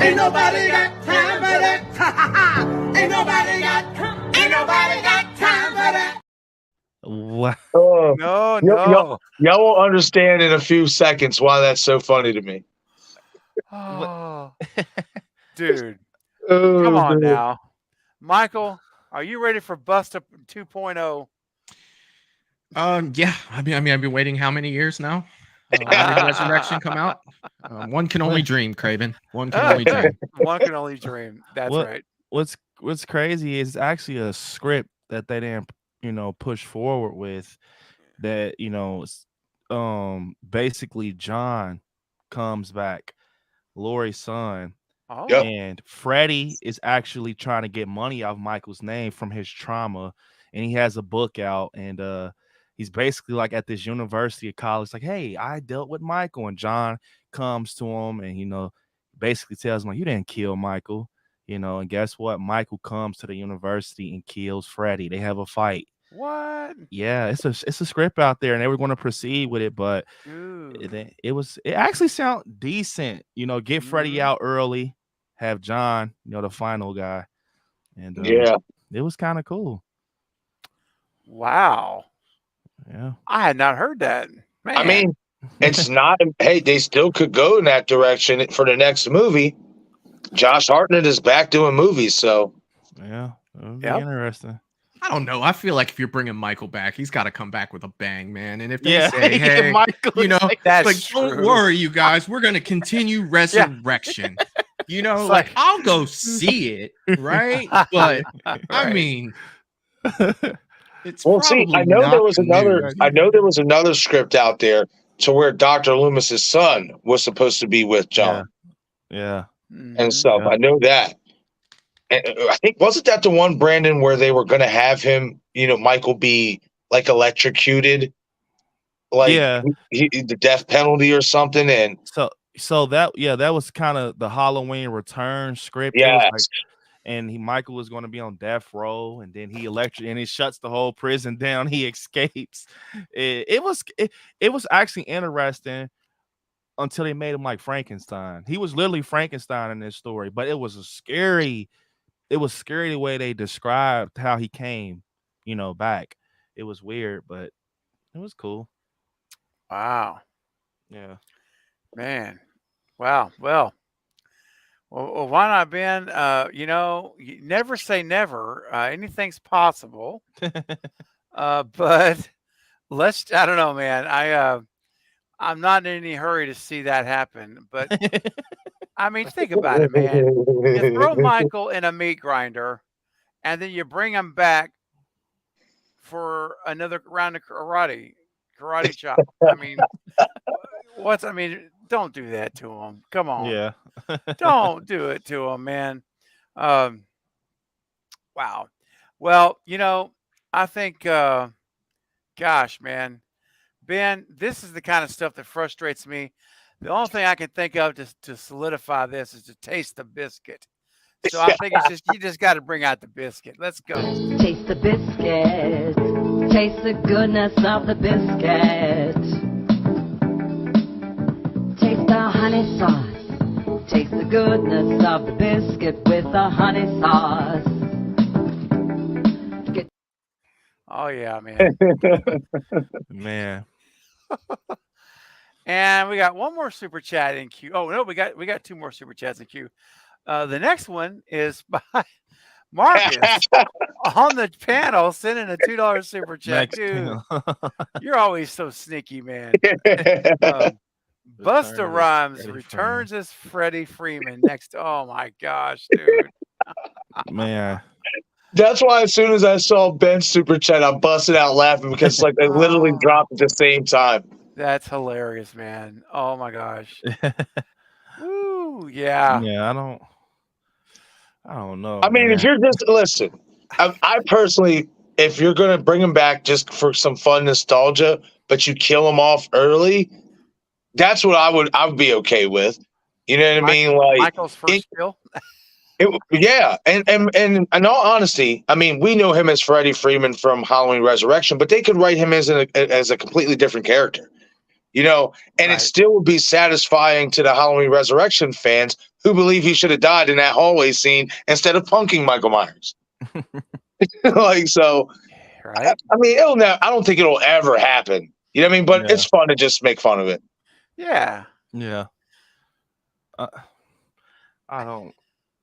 Ain't nobody got time for that. Ain't nobody got time for that. Wow. Oh, No. y'all will understand in a few seconds why that's so funny to me. Oh, dude. Oh, Come on dude. now. Michael, are you ready for Busta 2.0? Yeah. I mean, I've been waiting how many years now? When did Resurrection come out? One can only dream, Craven. One can only dream. One can only dream. That's right. What's crazy is actually a script that they didn't, push forward with. That basically John comes back, Lori's son, Oh, Yep. and Freddie is actually trying to get money off Michael's name from his trauma, and he has a book out, and he's basically like at this university or college, like, hey, I dealt with Michael, and John comes to him and basically tells him like, you didn't kill Michael, and guess what? Michael comes to the university and kills Freddie. They have a fight. what? Yeah, it's a script out there, and they were going to proceed with it, but Dude. it actually sound decent. Get Freddie out early, have John, the final guy, and Yeah. it was kind of cool. Wow. Yeah, I had not heard that. Man. I mean, it's not. Hey, they still could go in that direction for the next movie. Josh Hartnett is back doing movies, so yeah, it'll be Yep. interesting. I don't know. I feel like if you're bringing Michael back, he's got to come back with a bang, man. And if they Yeah, say, hey, Michael, That's like, don't true. worry, you guys, we're going to continue Resurrection. It's Like, I'll go see it, right? But I Right. mean, it's well. See, probably I know not there was the another. news. I know there was another script out there to where Dr. Loomis's son was supposed to be with John Yeah, and stuff. Yeah. I know that. And I think wasn't that the one, Brandon, where they were going to have him, Michael be like electrocuted, like Yeah. the death penalty or something, and So that was kind of the Halloween Return script. It was yes, like, and Michael was going to be on death row, and then he shuts the whole prison down. He escapes. It was actually interesting until they made him like Frankenstein. He was literally Frankenstein in this story, but it was scary the way they described how he came, back. It was weird, but it was cool. Wow. Yeah. Man. Wow. Well, why not, Ben? You never say never. Anything's possible. But I don't know, man. I'm not in any hurry to see that happen. But I mean, think about it, man. You throw Michael in a meat grinder, and then you bring him back for another round of karate chop. I mean, don't do that to him. Come on. Yeah. Don't do it to him, man. Wow. Well, I think, gosh, man, Ben, this is the kind of stuff that frustrates me. The only thing I can think of to solidify this is to taste the biscuit. So I think you just got to bring out the biscuit. Let's go. Taste the biscuit. Taste the goodness of the biscuit. Taste the honey sauce. Taste the goodness of the biscuit with the honey sauce. Oh yeah, man. Man. And we got one more super chat in queue. Oh no, we got two more super chats in queue. The next one is by Marcus on the panel sending a $2 super chat. Dude, you're always so sneaky, man. Busta Rhymes returns as Freddie Freeman next. Oh my gosh, dude. Man. That's why as soon as I saw Ben's super chat, I busted out laughing because like they literally dropped at the same time. That's hilarious, man. Oh my gosh. Woo, yeah. Yeah, I don't know. I mean, man. if you're just listen, I personally, if you're gonna bring him back just for some fun nostalgia, but you kill him off early, that's what I would be okay with. You know what I mean? Like Michael's first kill. yeah, and in all honesty, I mean, we know him as Freddie Freeman from Halloween Resurrection, but they could write him as a completely different character, you know, and it still would be satisfying to the Halloween Resurrection fans who believe he should have died in that hallway scene instead of punking Michael Myers. Like so, right? I mean, I don't think it'll ever happen. You know what I mean? But it's fun to just make fun of it. Yeah. Yeah. I don't.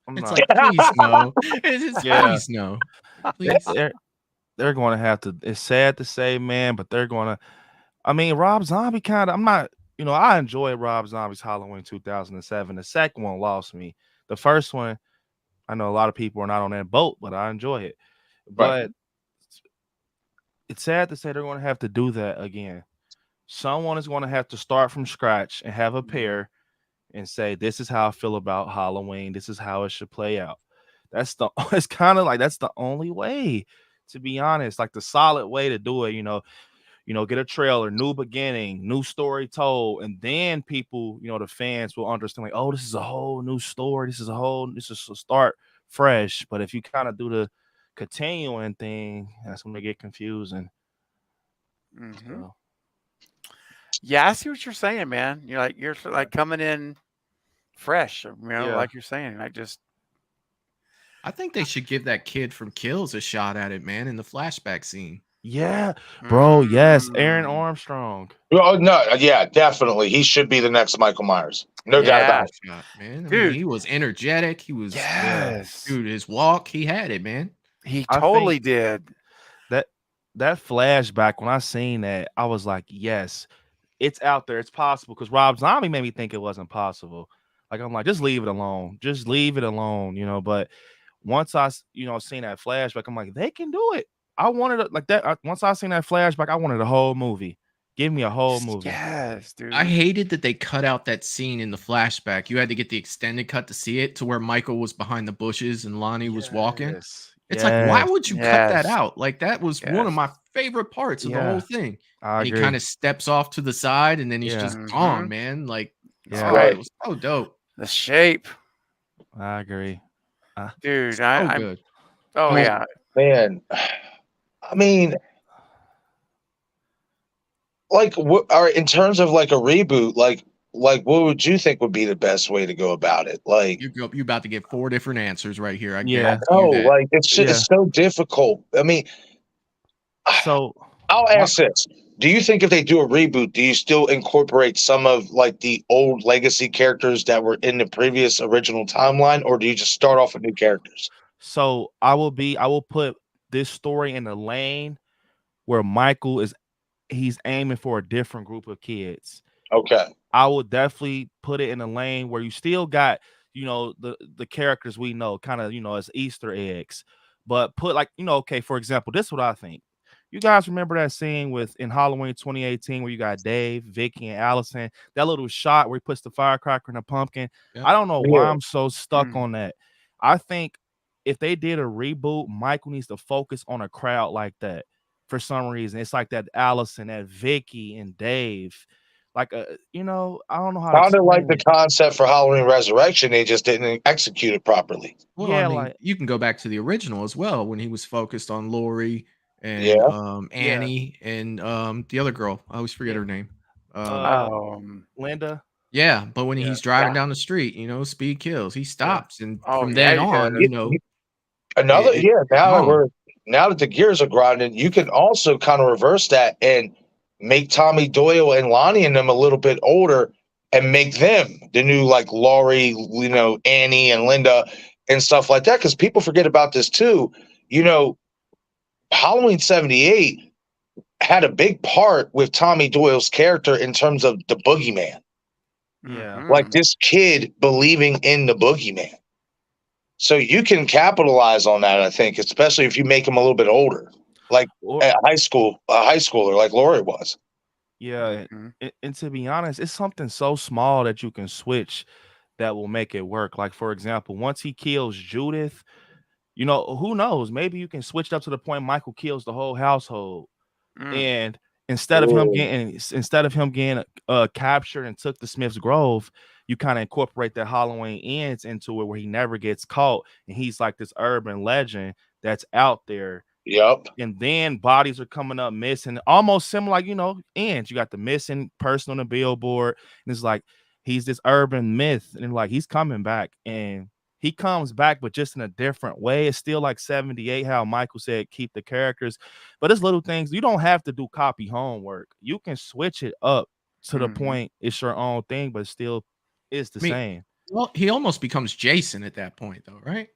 I'm It's not. like, please no. It's just, please no. Please. They're going to have to. It's sad to say, man, but they're going to. I mean, Rob Zombie kind of. I'm not. You know, I enjoy Rob Zombie's Halloween 2007. The second one lost me. The first one, I know a lot of people are not on that boat, but I enjoy it. But it's sad to say they're going to have to do that again. Someone is going to have to start from scratch and have a pair and say, this is how I feel about Halloween. This is how it should play out. It's kind of like that's the only way, to be honest, like the solid way to do it, you know, get a trailer, new beginning, new story told, and then people, you know, the fans will understand like, oh, this is a whole new story. This is a start fresh. But if you kind of do the continuing thing, that's when they get confusing. So. Yeah, I see what you're saying, man. You're like coming in fresh, you know, like you're saying. I think they should give that kid from Kills a shot at it, man, in the flashback scene. Yeah, bro. Yes, Aaron Armstrong. Oh no, yeah, definitely. He should be the next Michael Myers. No doubt about it. Man. I mean, he was energetic. He was dude, his walk, he had it, man. He totally did. That flashback, when I seen that, I was like, yes, it's out there. It's possible. Because Rob Zombie made me think it wasn't possible. Like, I'm like, just leave it alone. Just leave it alone, you know. But once I, you know, seen that flashback, I'm like, they can do it. I wanted it like that. Once I seen that flashback, I wanted a whole movie. Give me a whole movie. Yes, dude. I hated that they cut out that scene in the flashback. You had to get the extended cut to see it, to where Michael was behind the bushes and Lonnie was walking. It's like, why would you cut that out? Like, that was one of my favorite parts of the whole thing. And he kind of steps off to the side, and then he's just gone, man. Like, it was so dope. The shape. I agree. Dude, so good. Oh, yeah. Man, I mean, like, in terms of like a reboot, like what would you think would be the best way to go about it? Like, you're about to get 4 different answers right here. Like it's so difficult. I mean, so I'll ask this: do you think if they do a reboot, do you still incorporate some of like the old legacy characters that were in the previous original timeline, or do you just start off with new characters? So I will put this story in a lane where Michael he's aiming for a different group of kids. Okay. I would definitely put it in a lane where you still got, you know, the characters we know, kind of, you know, as Easter eggs, but put like, you know, okay, for example, this is what I think. You guys remember that scene in Halloween 2018 where you got Dave, Vicky, and Allison, that little shot where he puts the firecracker in a pumpkin? I don't know why I'm so stuck on that. I think if they did a reboot, Michael needs to focus on a crowd like that. For some reason, it's like that Allison, that Vicky, and Dave. Like, you know, I don't know how. Sounded like the concept for Halloween Resurrection. They just didn't execute it properly. Well, I mean, you can go back to the original as well, when he was focused on Lori and Annie and the other girl. I always forget her name. Linda. Yeah, but when he's driving down the street, you know, speed kills. He stops, and from then on, you know, now that the gears are grinding, you can also kind of reverse that and make Tommy Doyle and Lonnie and them a little bit older and make them the new, like, Laurie, you know, Annie and Linda and stuff like that. Because people forget about this too. You know, Halloween 78 had a big part with Tommy Doyle's character in terms of the boogeyman. Yeah. Like this kid believing in the boogeyman. So you can capitalize on that, I think, especially if you make him a little bit older. Like a high schooler, like Lori was. Yeah, and to be honest, it's something so small that you can switch that will make it work. Like, for example, once he kills Judith, you know, who knows? Maybe you can switch it up to the point Michael kills the whole household, and instead of him getting captured and took to Smith's Grove, you kind of incorporate that Halloween ends into it where he never gets caught, and he's like this urban legend that's out there. Yep. And then bodies are coming up missing, almost similar, like, you know, ends. You got the missing person on the billboard, and it's like he's this urban myth, and like he's coming back, and he comes back, but just in a different way. It's still like 78, how Michael said, keep the characters, but it's little things. You don't have to do copy homework. You can switch it up to the point it's your own thing, but still is the same. Well, he almost becomes Jason at that point, though, right?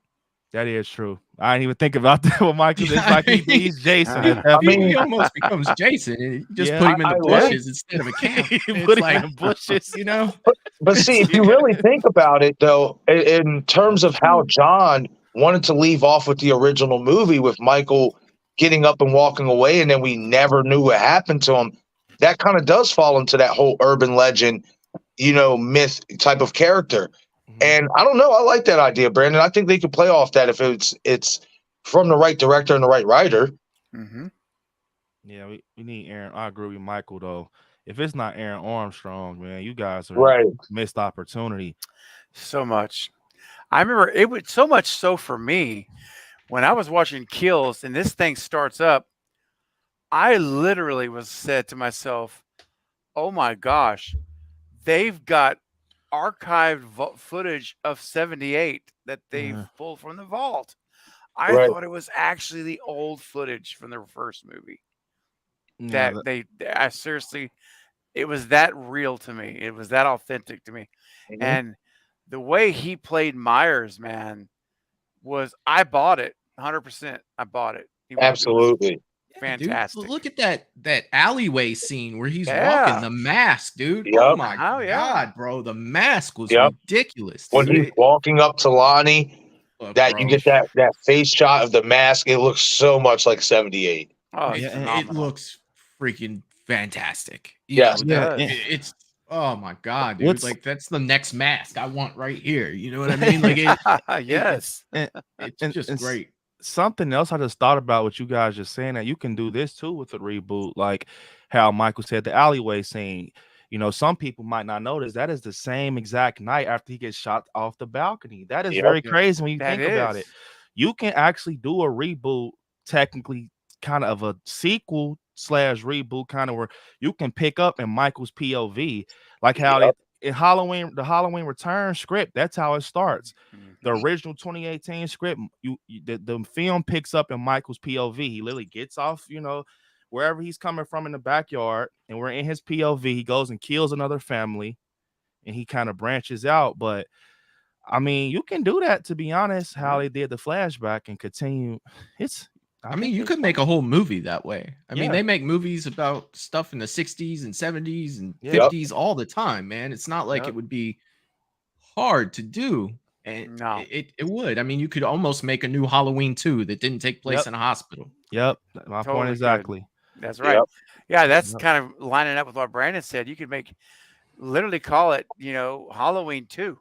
That is true. I didn't even think about that with Michael. It's like he's Jason. He almost becomes Jason, and you just put him in the bushes instead of a camp. Put him in the bushes, you know. But see, if you really think about it, though, in terms of how John wanted to leave off with the original movie with Michael getting up and walking away, and then we never knew what happened to him, that kind of does fall into that whole urban legend, you know, myth type of character. And I don't know. I like that idea, Brandon. I think they could play off that if it's from the right director and the right writer. Yeah, we need Aaron. I agree with Michael, though. If it's not Aaron Armstrong, man, you guys are missed opportunity. So much. I remember it was so much so for me when I was watching Kills and this thing starts up, I literally said to myself, oh my gosh, they've got archived footage of 78 that they've pulled from the vault. I thought it was actually the old footage from the first movie. I seriously, it was that real to me. It was that authentic to me. And the way he played Myers, man, I bought it 100%. I bought it. Absolutely. Fantastic. Dude, look at that alleyway scene where he's walking the mask, dude. Oh my God, bro. The mask was ridiculous. When he's walking up to Lonnie, you get that face shot of the mask. It looks so much like 78. Oh, it looks freaking fantastic. Yes. It's oh my God, dude. Like that's the next mask I want right here. You know what I mean? Like yes. It's just great. Something else I just thought about what you guys just saying, that you can do this too with a reboot, like how Michael said the alleyway scene. You know, some people might not notice that is the same exact night after he gets shot off the balcony. That is very crazy when you think about it. You can actually do a reboot, technically kind of a sequel / reboot, kind of where you can pick up in Michael's POV, like how in the Halloween Return script, that's how it starts. The original 2018 script, the film picks up in Michael's POV. He literally gets off, you know, wherever he's coming from in the backyard, and we're in his POV. He goes and kills another family, and he kind of branches out. But I mean, you can do that, to be honest, how they did the flashback and continue. I mean, you could make a whole movie that way. I mean, they make movies about stuff in the 60s and 70s and 50s all the time, man. It's not like it would be hard to do. And it would. I mean, you could almost make a new Halloween 2 that didn't take place in a hospital. Yep. My point exactly. That's right. Yeah, that's kind of lining up with what Brandon said. You could literally call it, you know, Halloween 2.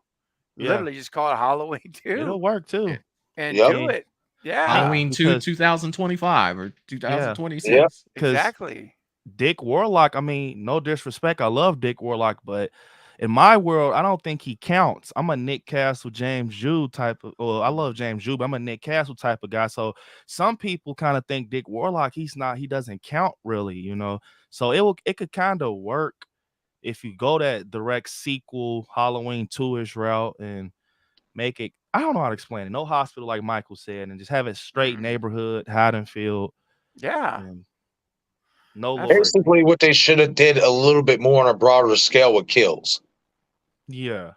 Literally just call it Halloween 2. It'll work too. And do it. Yeah. Halloween 2 2025 or 2026. Exactly. Dick Warlock, I mean, no disrespect. I love Dick Warlock, but in my world, I don't think he counts. I'm a Nick Castle, James Jude type of. Well, I love James Jude, but I'm a Nick Castle type of guy. So some people kind of think Dick Warlock, he doesn't count really, you know. So it could kind of work if you go that direct sequel Halloween 2-ish route and make it. I don't know how to explain it. No hospital, like Michael said, and just have it straight neighborhood, Haddonfield. Yeah. Basically, what they should have did a little bit more on a broader scale with Kills. Yeah,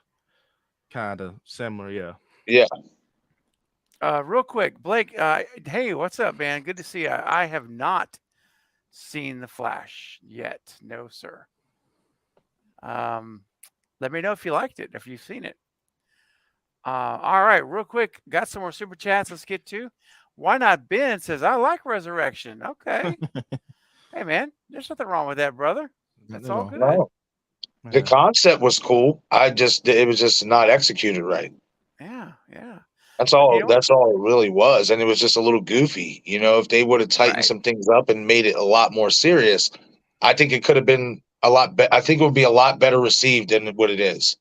kind of similar. Yeah. Real quick, Blake. Hey, what's up, man? Good to see you. I have not seen The Flash yet. No, sir. Let me know if you liked it, if you've seen it. All right, real quick. Got some more super chats. Let's get to. Why not? Ben says, I like Resurrection. Okay. Hey, man, there's nothing wrong with that, brother. That's all good. No. The concept was cool. It was just not executed right. Yeah. That's all. You know? That's all it really was, and it was just a little goofy. If they would have tightened Right. some things up and made it a lot more serious, I think it could have been a lot. I think it would be a lot better received than what it is.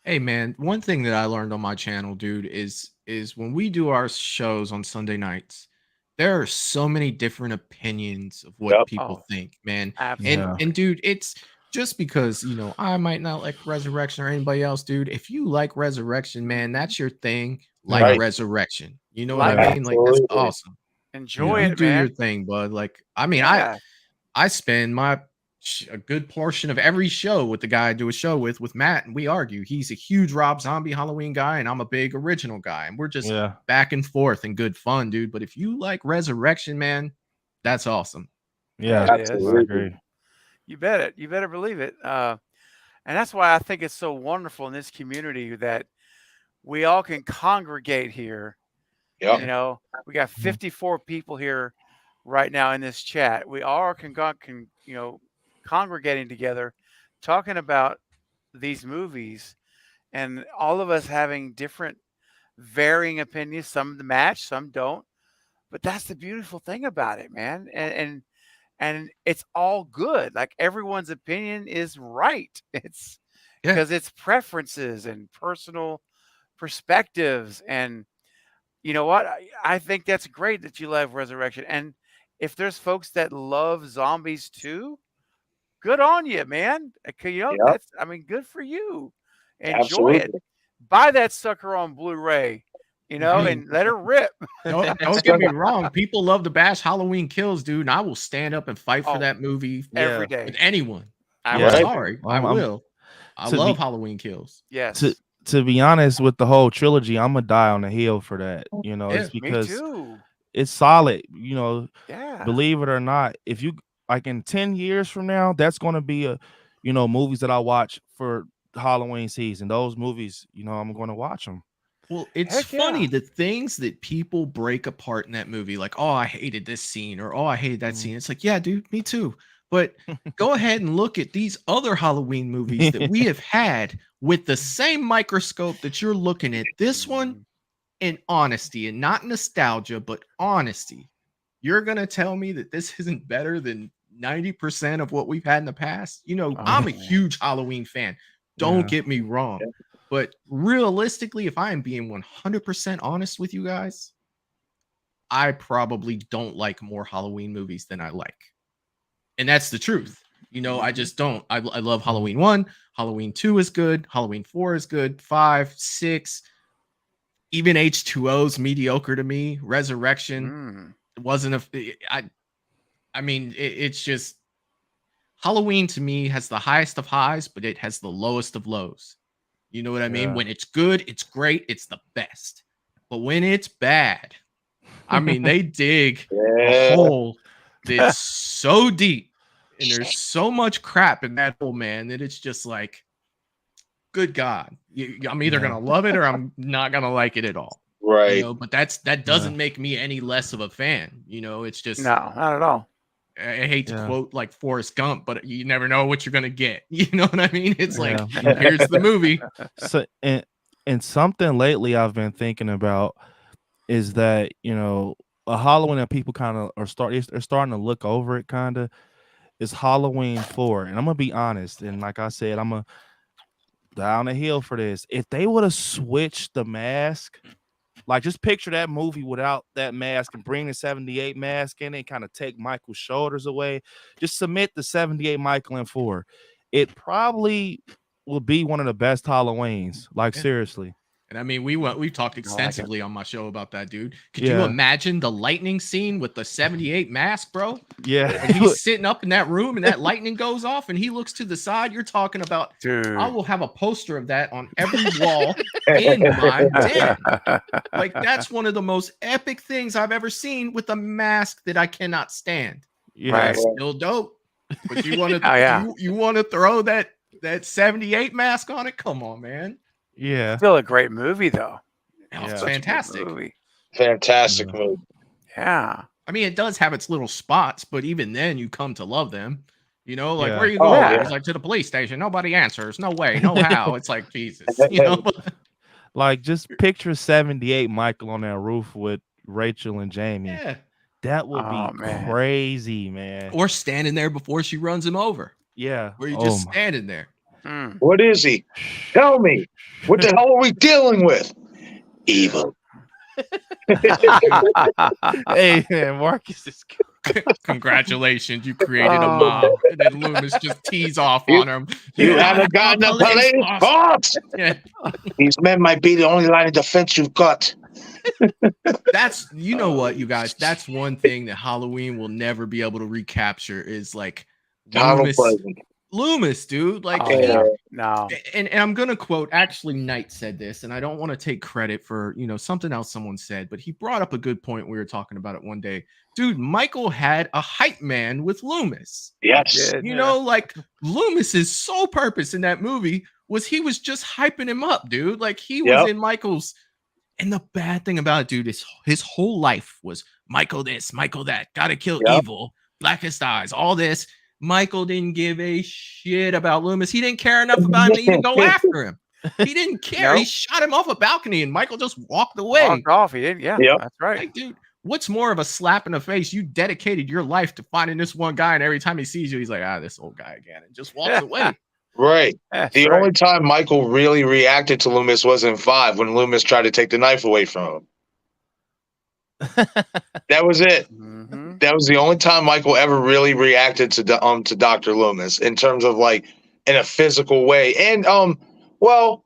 Hey man, one thing that I learned on my channel, dude, is when we do our shows on Sunday nights, there are so many different opinions of what Yep. people Oh, think, man. absolutely. Yeah. And dude, it's just because I might not like Resurrection or anybody else, dude. If you like Resurrection, man, that's your thing. Like Right. Resurrection, you know what Like I it. mean? Like that's Absolutely. awesome. Enjoy You it, do your man. thing, bud. Like I mean, Yeah. I spend a good portion of every show with the guy I do a show with Matt, and we argue. He's a huge Rob Zombie Halloween guy, and I'm a big original guy, and we're just Yeah. back and forth and good fun, dude. But if you like Resurrection, man, that's awesome. Yeah. It is. I Absolutely. agree. You bet it. You better believe it. And that's why I think it's so wonderful in this community that we all can congregate here. Yep. You know, we got Mhm. 54 people here right now in this chat. We all are congregating together, talking about these movies, and all of us having different, varying opinions. Some match, some don't. But that's the beautiful thing about it, man. And it's all good. Like everyone's opinion is right. It's Yeah. because it's preferences and personal perspectives. And you know what? I think that's great that you love Resurrection. And if there's folks that love zombies too, good on you, man. Yep. That's good for you. Enjoy Absolutely. it. Buy that sucker on Blu-ray, I mean, and let her rip. don't get me wrong. People love to bash Halloween Kills, dude. And I will stand up and fight for Oh, that movie every Yeah. day. with anyone. I I'm Yeah. will. sorry. I I'm- will. I to love be- Halloween Kills. Yes. To be honest with the whole trilogy, I'm gonna die on the hill for that. Yeah, It's Me because too. it's solid. Yeah. Believe it or not, if you like in 10 years from now, that's gonna be movies that I watch for Halloween season. Those movies, I'm gonna watch them. Well, it's Heck funny yeah. the things that people break apart in that movie, like, oh, I hated this scene, or oh, I hated that Mhm. scene. It's like, yeah, dude, me too. But go ahead and look at these other Halloween movies that we have had with the same microscope that you're looking at. This one, in honesty, and not nostalgia, but honesty. You're gonna tell me that this isn't better than 90% of what we've had in the past? I'm a man. huge Halloween fan. Don't Yeah. get me wrong. But realistically, if I am being 100% honest with you guys, I probably don't like more Halloween movies than I like. And that's the truth. I just don't. I love Halloween 1. Halloween 2 is good. Halloween 4 is good. 5, 6. Even H2O's mediocre to me. Resurrection wasn't it's just Halloween to me has the highest of highs, but it has the lowest of lows. You know what I mean? Yeah. When it's good, it's great, it's the best. But when it's bad, they dig a Yeah. hole that's so deep, and there's so much crap in that hole, man, that it's just like, good God, I'm either gonna love it or I'm not gonna like it at all. Right. But that doesn't make me any less of a fan. It's just No, not at all. I hate to Yeah. quote like Forrest Gump, but you never know what you're gonna get. You know what I mean? It's like, Yeah. here's the movie. So and something lately I've been thinking about is that a Halloween that people kind of are starting to look over it kind of is Halloween 4. And I'm gonna be honest, and like I said, I'm gonna die on the hill for this. If they would have switched the mask, like just picture that movie without that mask and bring the 78 mask in it, kind of take Michael's shoulders away, just submit the 78 Michael in 4. It probably will be one of the best Halloweens. Like, Yeah. seriously. And we've talked extensively on my show about that, dude. Could Yeah. you imagine the lightning scene with the 78 mask, bro? Yeah. And he's sitting up in that room and that lightning goes off and he looks to the side. You're talking about, Dude. I will have a poster of that on every wall in my den. Like, that's one of the most epic things I've ever seen with a mask that I cannot stand. Yeah. Right. Still dope. But you want to Oh, yeah. you want to throw that 78 mask on it? Come on, man. Yeah. Still a great movie, though. Oh, it's Yeah. Such a good fantastic. movie. Fantastic Yeah. movie. Yeah. It does have its little spots, but even then you come to love them. Yeah. Where you Oh, going? yeah. It's like, to the police station. Nobody answers. No way. No how. It's like, Jesus. Like, just picture 78 Michael on that roof with Rachel and Jamie. Yeah. That would be Oh, man. crazy, man. Or standing there before she runs him over. Yeah. Where you're Oh just my. standing there. Mm. What is he? Tell me. What the hell are we dealing with? Evil. Hey, man, Marcus is Congratulations, you created a mob. And then Loomis just tees off on him. You gotta haven't have gotten a the police boss. force. Yeah. These men might be the only line of defense you've got. That's, you know what, you guys, that's one thing that Halloween will never be able to recapture is like Donald Pleasant. Loomis, dude. Like, Oh, yeah. No. and I'm gonna quote, actually, Knight said this, and I don't want to take credit for, you know, something else someone said, but he brought up a good point. We were talking about it one day. Dude, Michael had a hype man with Loomis. Yes. You know, like Loomis's sole purpose in that movie was he was just hyping him up, dude. Like he was in Michael's. And the bad thing about it, dude, is his whole life was Michael this, Michael that, gotta kill evil, blackest eyes, all this. Michael didn't give a shit about Loomis. He didn't care enough about him to even go after him. He didn't care. Nope. He shot him off a balcony and Michael just walked away. Walked off. He didn't. Yeah, that's right. Like, dude, what's more of a slap in the face? You dedicated your life to finding this one guy, and every time he sees you, he's like, this old guy again, and just walks away. Right. The only time Michael really reacted to Loomis was in 5 when Loomis tried to take the knife away from him. That was it. Mm-hmm. That was the only time Michael ever really reacted to Dr. Loomis in terms of like in a physical way. And well,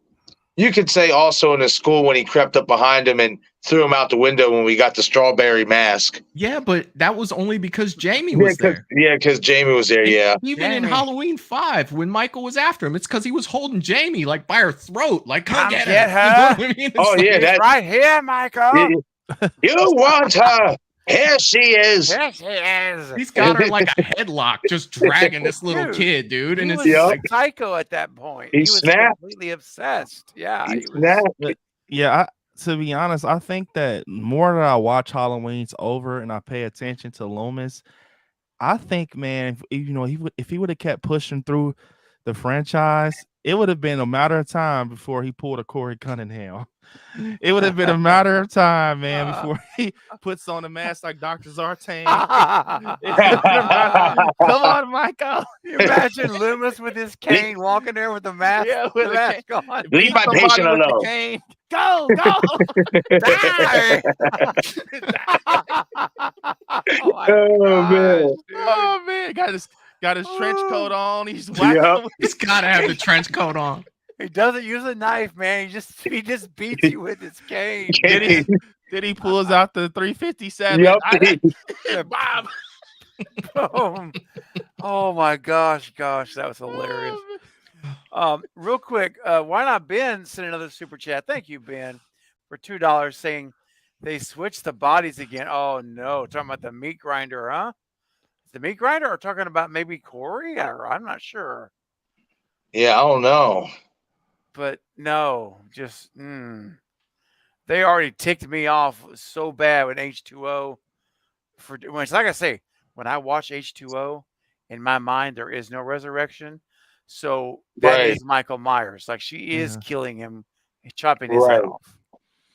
you could say also in the school when he crept up behind him and threw him out the window when we got the strawberry mask. Yeah, but that was only because Jamie was there. Yeah, because Jamie was there. Even in Halloween 5, when Michael was after him, it's because he was holding Jamie like by her throat, like come get her. her. You know what I mean? Oh yeah, that's right here, Michael. You want her? Here she is. Here she is. He's got her like a headlock, just dragging this little kid, dude. And He it's was like, psycho at that point. He was snapped. completely obsessed. Yeah, He snapped. Yeah, to be honest, I think that more that I watch Halloween's over and I pay attention to Loomis, I think, man, if he would have kept pushing through the franchise, it would have been a matter of time before he pulled a Corey Cunningham. It would have been a matter of time, man, before he puts on a mask like Dr. Zartan. Come on, Michael. You imagine Loomis with his cane walking there with the mask, with the a mask on. Leave my patient alone. Go, go. Die! Oh man. Got his trench coat on. He's whacking. he's got to have the trench coat on. He doesn't use a knife, man. He just beats you with his cane. Then he pulls out the 357. Bob. Boom. Oh my gosh, that was hilarious. Real quick, why not Ben send another super chat? Thank you, Ben, for $2 saying they switched the bodies again. Oh no, talking about the meat grinder, huh? The meat grinder, or talking about maybe Corey? I'm not sure. Yeah, I don't know. But no, just they already ticked me off so bad with H2O. Like I say, when I watch H2O, in my mind there is no resurrection. So that is Michael Myers. Like she is killing him, chopping his head off.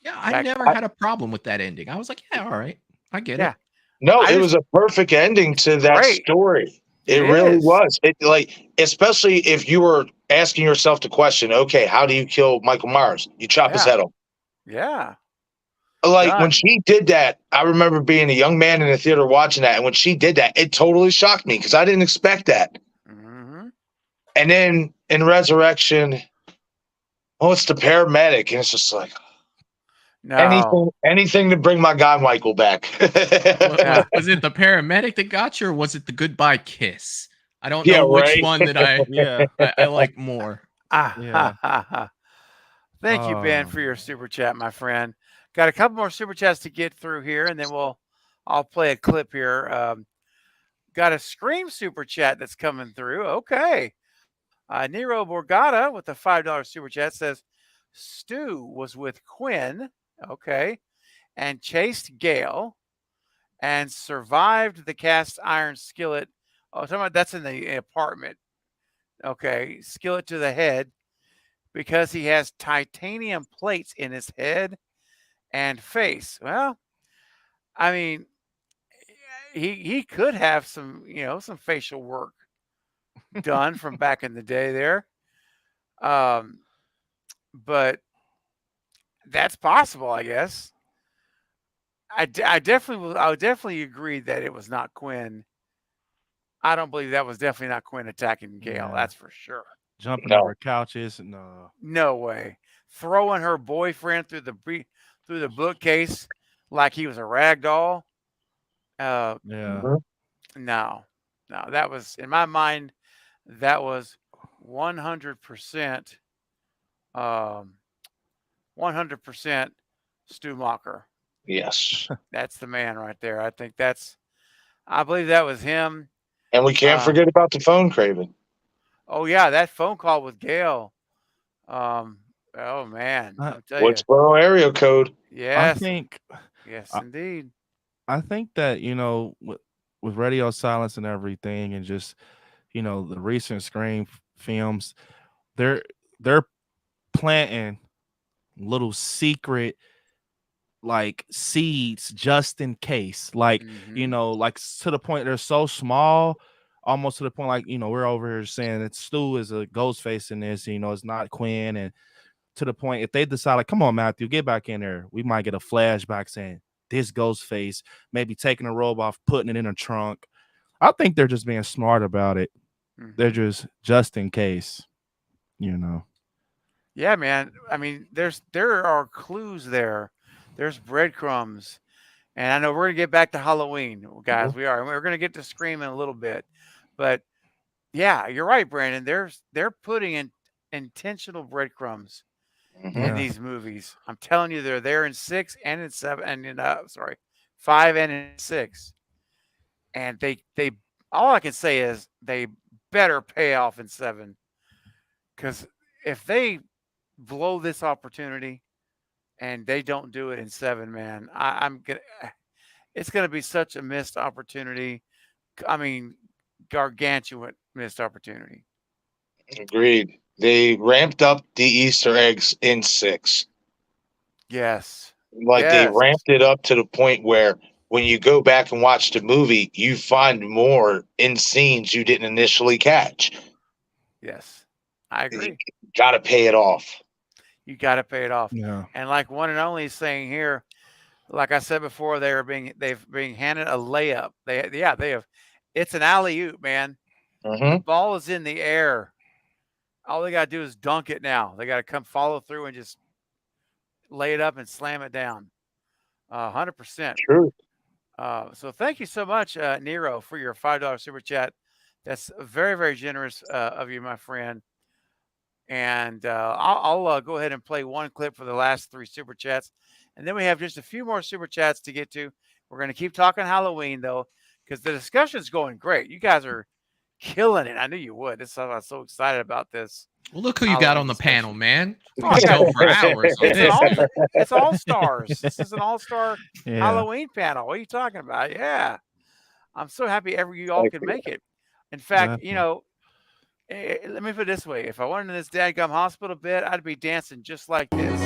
Yeah, I never had a problem with that ending. I was like, yeah, all right, I get it. No, it was a perfect ending to that story. It really was. It like, especially if you were asking yourself the question, okay, how do you kill Michael Myers? You chop his head off. Yeah. Like when she did that, I remember being a young man in the theater watching that, and when she did that, it totally shocked me because I didn't expect that. Mm-hmm. And then in Resurrection, it's the paramedic, and it's just like anything to bring my guy Michael back. Was it the paramedic that got you, or was it the goodbye kiss? I don't know which one that I like more. Thank you, Ben, for your super chat, my friend. Got a couple more super chats to get through here, and then I'll play a clip here. Got a Scream super chat that's coming through. Okay. Nero Borgata with the $5 super chat says Stu was with Quinn, okay, and chased Gail and survived the cast iron skillet. Oh, talking about that's in the apartment. Okay, skillet to the head. because he has titanium plates in his head and face. Well, I mean, he could have some, some facial work done from back in the day there. But that's possible, I guess. I would definitely agree that it was not Quinn. I don't believe that was definitely not Quinn attacking Gail. Yeah. That's for sure. Jumping No. over couches. No. No way. Throwing her boyfriend through the bookcase like he was a rag doll. Yeah. No, that was, in my mind, that was 100%, 100% Stumacher. Yes. That's the man right there. I believe that was him. And we can't forget about the phone, Craven. Oh yeah, that phone call with Gail. Oh man, I'll tell you. Woodsboro area code. Yes. Yes, indeed. I think that with radio silence and everything, and just the recent Scream films, they're planting little secret like seeds just in case, like like to the point they're so small, almost to the point like we're over here saying that Stu is a ghost face in this, it's not Quinn, and to the point if they decide like, come on Matthew, get back in there, we might get a flashback saying this ghost face, maybe taking a robe off, putting it in a trunk. I think they're just being smart about it. They're just in case, Yeah, man. I mean, there are clues there. There's breadcrumbs. And I know we're gonna get back to Halloween, guys. We are. We're gonna get to Scream in a little bit. But yeah, you're right, Brandon. They're putting in intentional breadcrumbs in these movies. I'm telling you, they're there in 6 and in 7 and in 5 and in 6. And they all I can say is they better pay off in 7. Because if they blow this opportunity and they don't do it in 7, man, it's gonna be such a missed opportunity. I mean, gargantuan missed opportunity. Agreed. They ramped up the Easter eggs in 6. Yes. Like they ramped it up to the point where when you go back and watch the movie, you find more in scenes you didn't initially catch. Yes, I agree. You got to pay it off. You got to pay it off. Yeah. And like One and Only is saying here, like I said before, they've been handed a layup. They have. It's an alley-oop, man. The ball is in the air. All they got to do is dunk it now. They got to come follow through and just lay it up and slam it down. 100%. True. So thank you so much, Nero, for your $5 super chat. That's very, very generous of you, my friend. And I'll go ahead and play one clip for the last 3 super chats. And then we have just a few more super chats to get to. We're going to keep talking Halloween, though, because the discussion's going great. You guys are killing it. I knew you would. I'm so excited about this. Well, look who you got on the panel, man. We can go for hours on this. It's all stars. This is an all-star Halloween panel. What are you talking about? Yeah. I'm so happy you all could make it. In fact, let me put it this way. If I went in this dadgum hospital bed, I'd be dancing just like this.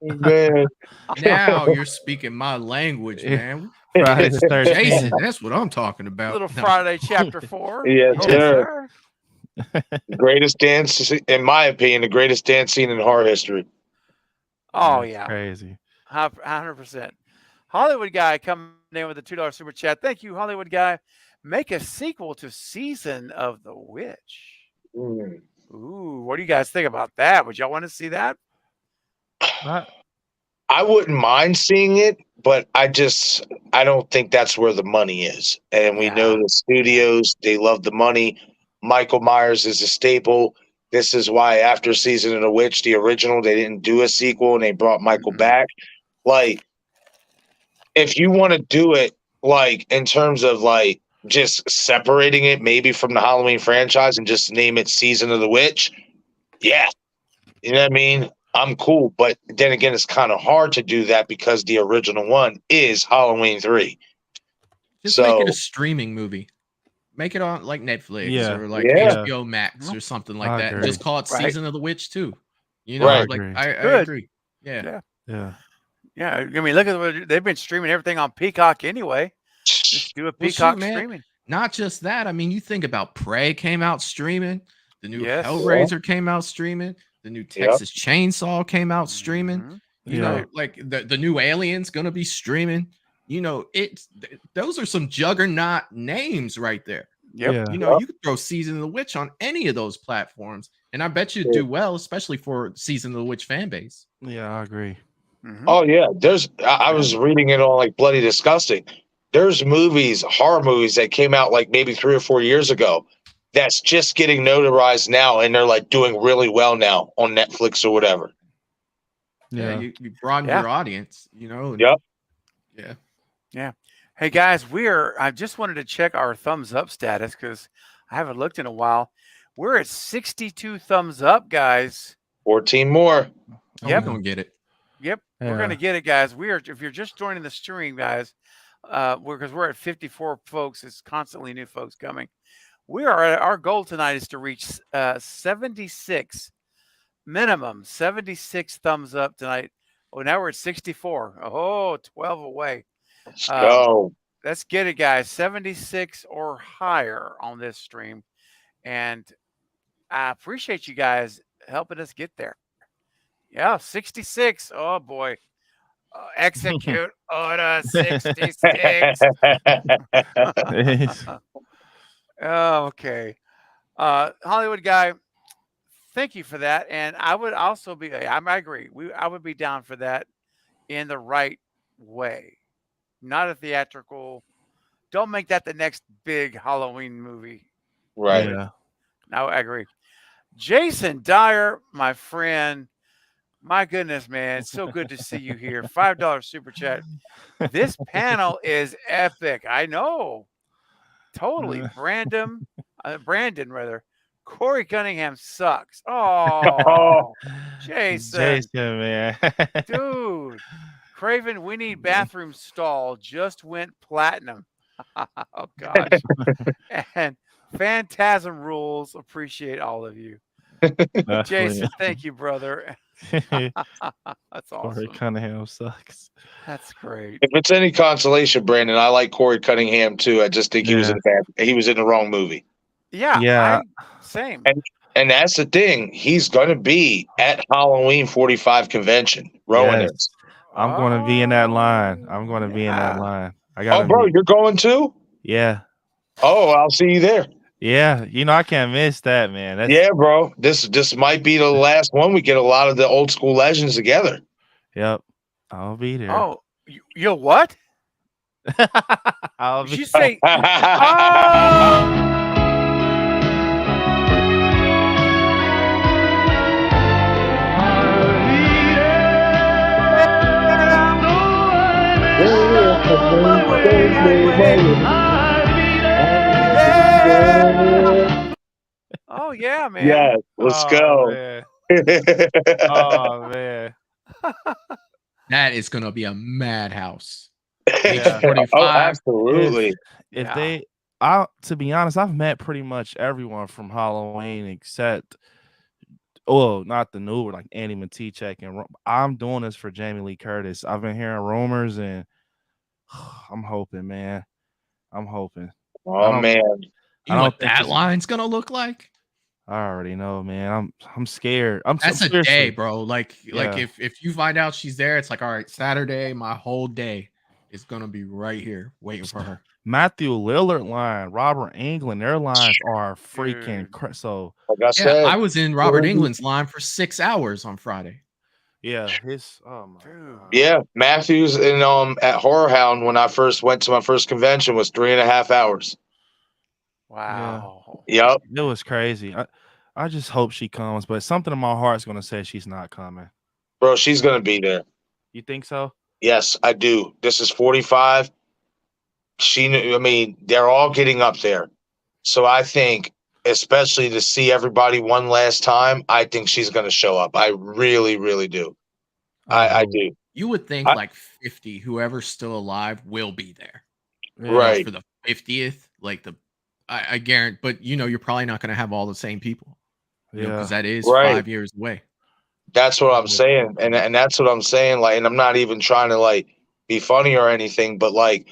Man. Now you're speaking my language, man. Friday the 13th. Jason, that's what I'm talking about. Little Friday chapter 4. Yes, sir. Greatest dance, in my opinion, the greatest dance scene in horror history. Oh, That's yeah. crazy. 100%. Hollywood Guy coming in with a $2 super chat. Thank you, Hollywood Guy. Make a sequel to Season of the Witch. Ooh, what do you guys think about that? Would y'all want to see that? I wouldn't mind seeing it, but I don't think that's where the money is. And we know the studios, they love the money. Michael Myers is a staple. This is why after Season of the Witch, the original, they didn't do a sequel and they brought Michael back. Like, if you want to do it like in terms of like just separating it maybe from the Halloween franchise and just name it Season of the Witch, yeah, you know what I mean? I'm cool, but then again, it's kind of hard to do that because the original one is Halloween 3. Just make it a So streaming movie. Make it on like Netflix Yeah. or like Yeah. HBO Max or something like I that. And agree. just call it Right. Season of the Witch too. You know, Right. like Agree. I Good. agree. Yeah. Yeah. Yeah, I mean, look at what they've been streaming everything on Peacock anyway. Just do a Well, Peacock shoot, man. streaming. Not just that. I mean, you think about Prey came out streaming. The new Yes. Hellraiser came out streaming. The new Texas Chainsaw came out streaming. Mhm. You know, like the new Alien's gonna be streaming. You know, those are some juggernaut names right there. Yep. Yeah. You know, you could throw Season of the Witch on any of those platforms, and I bet you'd do well, especially for Season of the Witch fan base. Yeah, I agree. Mhm. Oh yeah, I was reading it on like Bloody Disgusting. There's movies, horror movies that came out like maybe 3 or 4 years ago that's just getting notarized now, and they're like doing really well now on Netflix or whatever. Yeah, you broaden Yeah. your audience. You know. Yep. Yeah. Yeah. Hey guys, I just wanted to check our thumbs up status because I haven't looked in a while. We're at 62 thumbs up, guys. 14 more. Oh, Yep. we're gonna get it. Yep. We're Yeah. gonna get it, guys. If you're just joining the stream, guys, because we're at 54 folks, it's constantly new folks coming. Our goal tonight is to reach 76 minimum, 76 thumbs up tonight. Oh, now we're at 64. Oh, 12 away. Let's go. Let's get it, guys. 76 or higher on this stream. And I appreciate you guys helping us get there. Yeah, 66. Oh, boy. Execute order 66. Oh, okay. Hollywood guy, thank you for that. And I would also be, I agree. I would be down for that in the right way. Not a theatrical. Don't make that the next big Halloween movie. Right. Yeah. No, I agree. Jason Dyer, my friend. My goodness, man. It's so good to see you here. $5 super chat. This panel is epic. I know. Totally. Brandon, rather. Corey Cunningham sucks. Oh, Jason. man. Dude. Craven, we need bathroom stall. Just went platinum. Oh, gosh. And Phantasm rules. Appreciate all of you. Jason, thank you, brother. That's awesome. Corey Cunningham sucks. That's great. If it's any consolation, Brandon, I like Corey Cunningham too. I just think he was in the wrong movie. Yeah. Same. And that's the thing. He's going to be at Halloween 45 convention. Rowan is. I'm going to be in that line. I got. Oh, bro, you're going too? Yeah. Oh, I'll see you there. Yeah, I can't miss that, man. Yeah, bro. This might be the last one. We get a lot of the old school legends together. Yep, I'll be there. Oh, you what? I'll Did be. you say? Oh yeah, man. Yeah, let's go. Man. Oh man. That is gonna be a madhouse. Yeah. Oh, absolutely. To be honest, I've met pretty much everyone from Halloween except, not the new, like Andy Matichek, and I'm doing this for Jamie Lee Curtis. I've been hearing rumors, and I'm hoping, man. I'm hoping. Oh man, you know what that line's gonna look like? I already know, man. I'm scared. That's a day, bro. Like if you find out she's there, it's like, all right, Saturday, my whole day is gonna be right here waiting for her. Matthew Lillard line, Robert Englund, their lines are freaking so. Like I said, I was in Robert Englund's line for 6 hours on Friday. Yeah, yeah, Matthews in at Horror Hound when I first went to my first convention was 3.5 hours. Wow. Yeah. Yep. It was crazy. I just hope she comes, but something in my heart's gonna say she's not coming. Bro, she's gonna be there. You think so? Yes, I do. This is 45. I mean, they're all getting up there. So I think, especially to see everybody one last time, I think she's going to show up. I really, really do. I do. You would think like 50, whoever's still alive will be there. Right. For the 50th, like I guarantee, but you're probably not going to have all the same people. Because that is 5 years away. That's what I'm saying. And that's what I'm saying. Like, and I'm not even trying to like be funny or anything, but like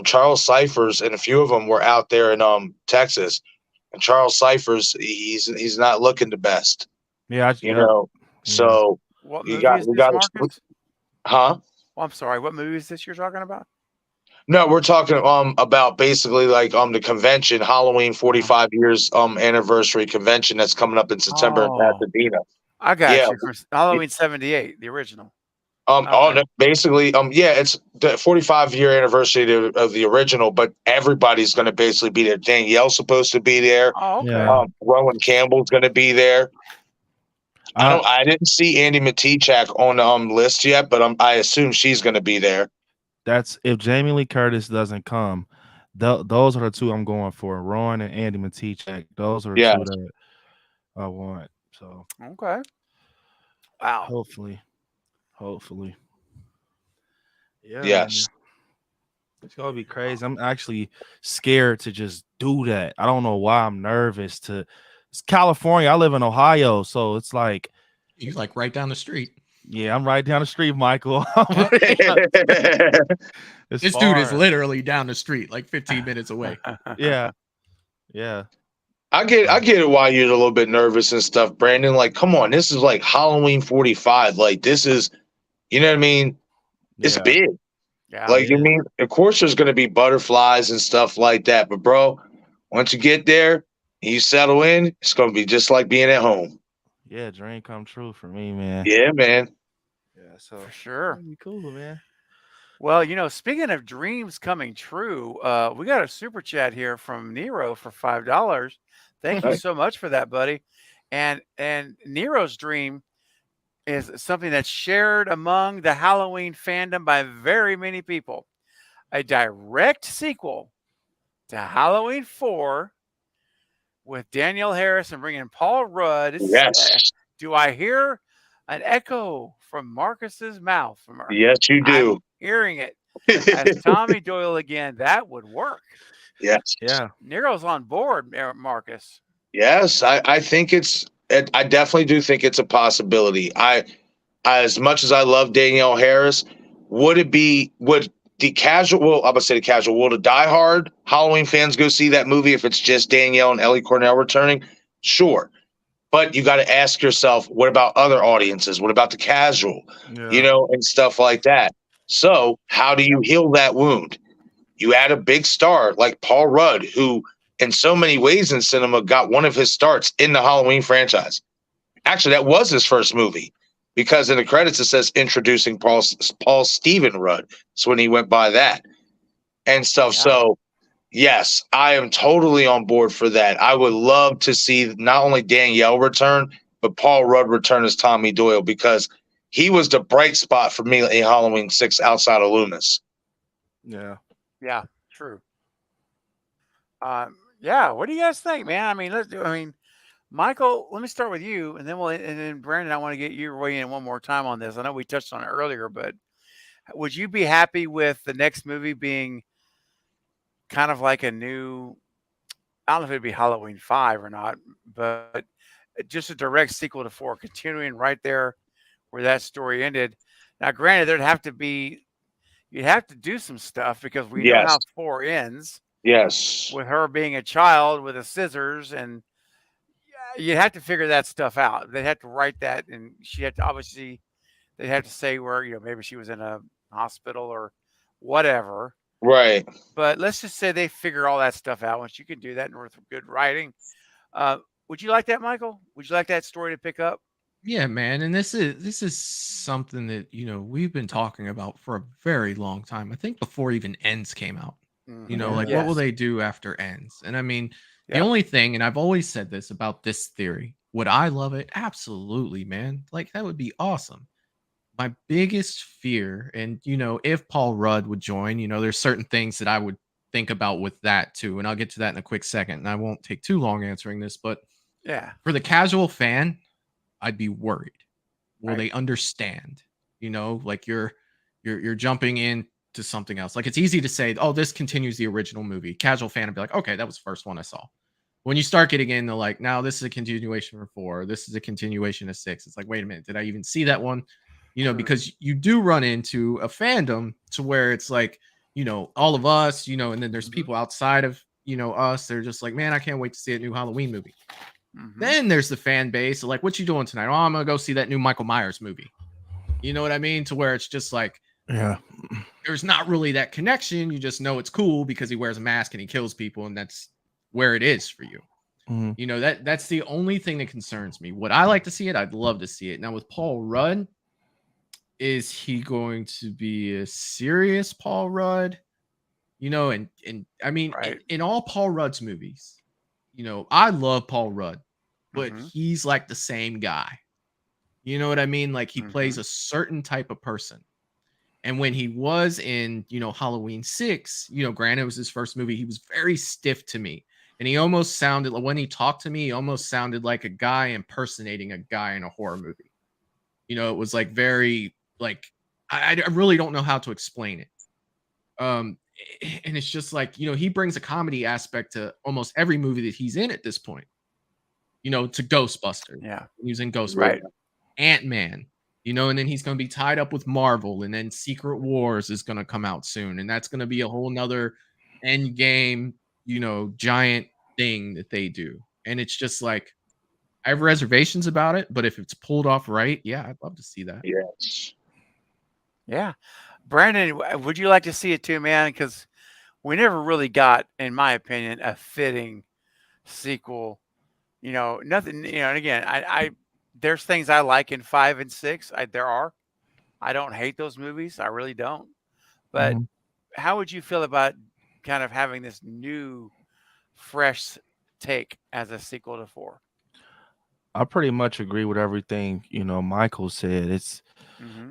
Charles Cyphers and a few of them were out there in Texas. And Charles Cyphers, he's not looking the best. Yeah, So what you movie got is we this, got Marcus? Huh? Oh, I'm sorry. What movie is this you're talking about? No, we're talking about basically like the convention, Halloween 45 years anniversary convention that's coming up in September in Pasadena. I got you. For Halloween 78, the original. Basically, it's the 45-year anniversary of the original, but everybody's going to basically be there. Danielle's supposed to be there. Oh, okay. Rowan Campbell's going to be there. I didn't see Andy Matichak on the list yet, but I assume she's going to be there. That's if Jamie Lee Curtis doesn't come. Those are the two I'm going for. Rowan and Andy Matichak. Those are the two that I want. So okay. Wow. Hopefully. Yeah. Yes. Man. It's gonna be crazy. I'm actually scared to just do that. I don't know why I'm nervous to. It's California. I live in Ohio, so it's like you're like right down the street. Yeah, I'm right down the street, Michael. This dude is literally down the street, like 15 minutes away. Yeah. I get it why you're a little bit nervous and stuff, Brandon. Like, come on, this is like Halloween 45. Like, this is, you know what I mean? It's big. Yeah. Like, I mean, of course there's gonna be butterflies and stuff like that. But bro, once you get there and you settle in, it's gonna be just like being at home. Yeah, dream come true for me, man. Yeah, man. Yeah, so for sure. That'd be cool, man. Well, speaking of dreams coming true, we got a super chat here from Nero for $5. Thank you so much for that, buddy. And Nero's dream is something that's shared among the Halloween fandom by very many people. A direct sequel to Halloween 4 with Danielle Harris and bringing Paul Rudd. Yes. Do I hear an echo from Marcus's mouth? Yes, you do. I'm hearing it. As Tommy Doyle again, that would work. Yes. Yeah. Nero's on board, Marcus. Yes, I think I definitely do think it's a possibility. As much as I love Danielle Harris, would the casual, I'm gonna say the casual, will the diehard Halloween fans go see that movie if it's just Danielle and Ellie Cornell returning? Sure. But you got to ask yourself, what about other audiences? What about the casual, and stuff like that? So how do you heal that wound? You add a big star like Paul Rudd, who in so many ways in cinema got one of his starts in the Halloween franchise. Actually, that was his first movie because in the credits it says introducing Paul Stephen Rudd. So when he went by that and stuff. Yeah. So yes, I am totally on board for that. I would love to see not only Danielle return, but Paul Rudd return as Tommy Doyle because he was the bright spot for me in Halloween 6 outside of Loomis. Yeah. Yeah, true. Yeah, what do you guys think, man? I mean, Michael, let me start with you, and then Brandon, I want to get you weigh in one more time on this. I know we touched on it earlier, but would you be happy with the next movie being kind of like a new, I don't know if it'd be Halloween 5 or not, but just a direct sequel to 4, continuing right there where that story ended. Now, granted, you'd have to do some stuff because we know how 4 ends. Yes. With her being a child with the scissors, and you'd have to figure that stuff out. They'd have to write that, and she had to they'd have to say where, maybe she was in a hospital or whatever. Right. But let's just say they figure all that stuff out. Once you can do that with good writing. Would you like that, Michael? Would you like that story to pick up? Yeah, man. And this is something that, we've been talking about for a very long time. I think before even Ends came out. What will they do after Ends? And I mean, the only thing, and I've always said this about this theory, would I love it? Absolutely, man. Like, that would be awesome. My biggest fear, and if Paul Rudd would join, there's certain things that I would think about with that too, and I'll get to that in a quick second, and I won't take too long answering this, but Yeah. for the casual fan, I'd be worried. Will Right. they understand? Like you're jumping in to something else. Like it's easy to say, oh, this continues the original movie. Casual fan would be like, okay, that was the first one I saw. When you start getting into like, now this is a continuation for 4, this is a continuation of 6. It's like, wait a minute, did I even see that one? Because you do run into a fandom to where it's like, all of us, and then there's people outside of, us. They're just like, man, I can't wait to see a new Halloween movie. Then there's the fan base like, what you doing tonight? Oh, I'm gonna go see that new Michael Myers movie. You know what I mean? To where it's just like, yeah, there's not really that connection. You just know it's cool because he wears a mask and he kills people, and that's where it is for you. That's the only thing that concerns me. Would I like to see it? I'd love to see it. Now with Paul Rudd, is he going to be a serious Paul Rudd? And I mean, in all Paul Rudd's movies, I love Paul Rudd, but he's like the same guy. You know what I mean? Like he plays a certain type of person. And when he was in, Halloween 6, granted it was his first movie, he was very stiff to me. And he almost sounded like, when he talked to me, he almost sounded like a guy impersonating a guy in a horror movie. It was like very, like, I really don't know how to explain it. And it's just like, he brings a comedy aspect to almost every movie that he's in at this point. To Ghostbusters. Yeah. He was in Ghostbusters. Right. Ant-Man. And then he's going to be tied up with Marvel, and then Secret Wars is going to come out soon, and that's going to be a whole nother end game, giant thing that they do. And it's just like, I have reservations about it, but if it's pulled off right, yeah, I'd love to see that. Yes. Yeah. Brandon, would you like to see it too, man? Because we never really got, in my opinion, a fitting sequel. Nothing, and again, I there's things I like in 5 and 6. There are. I don't hate those movies. I really don't. But how would you feel about kind of having this new, fresh take as a sequel to 4? I pretty much agree with everything Michael said.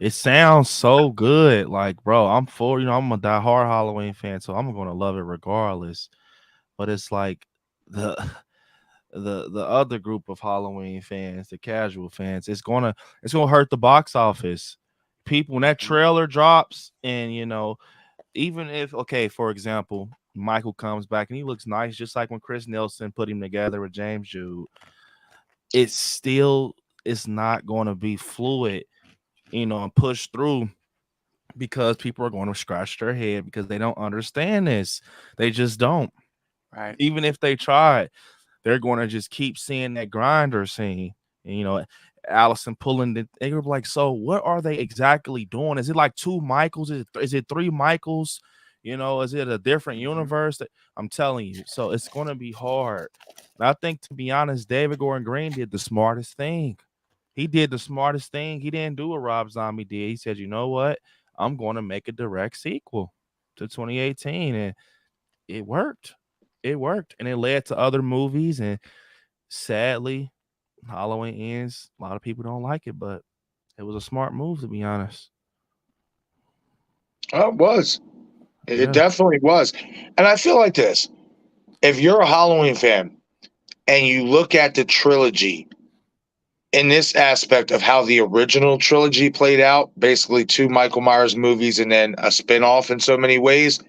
It sounds so good. Like, bro, I'm I'm a diehard Halloween fan, so I'm gonna love it regardless. But it's like the other group of Halloween fans, the casual fans, it's gonna hurt the box office. People, when that trailer drops, and even if, okay, for example, Michael comes back and he looks nice, just like when Chris Nelson put him together with James Jude, it's not going to be fluid, and push through, because people are going to scratch their head because they don't understand this. They just don't. Right. Even if they try, they're going to just keep seeing that grinder scene. And, Allison pulling the, they were like, so what are they exactly doing? Is it like 2 Michaels? Is it 3 Michaels? Is it a different universe? I'm telling you. So it's going to be hard. And I think, to be honest, David Gordon Green did the smartest thing. He did the smartest thing. He didn't do what Rob Zombie did. He said, you know what? I'm going to make a direct sequel to 2018. And it worked. It worked. And it led to other movies. And sadly, Halloween Ends, a lot of people don't like it, but it was a smart move, to be honest. Oh, it was. It definitely was. And I feel like this. If you're a Halloween fan and you look at the trilogy in this aspect of how the original trilogy played out, basically 2 Michael Myers movies and then a spinoff in so many ways,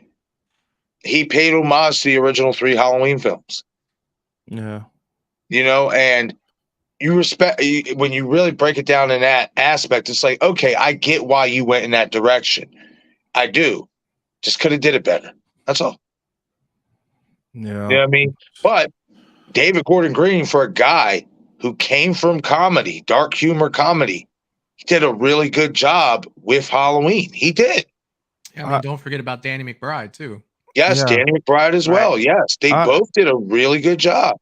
he paid homage to the original 3 Halloween films. Yeah. And you respect, when you really break it down in that aspect, it's like, okay, I get why you went in that direction. I do. Just could have did it better. That's all. Yeah. You know what I mean? But David Gordon Green, for a guy who came from comedy, dark humor comedy, he did a really good job with Halloween. He did. Yeah, I mean, don't forget about Danny McBride too. Yes, Danny McBride as well. Yes, they both did a really good job.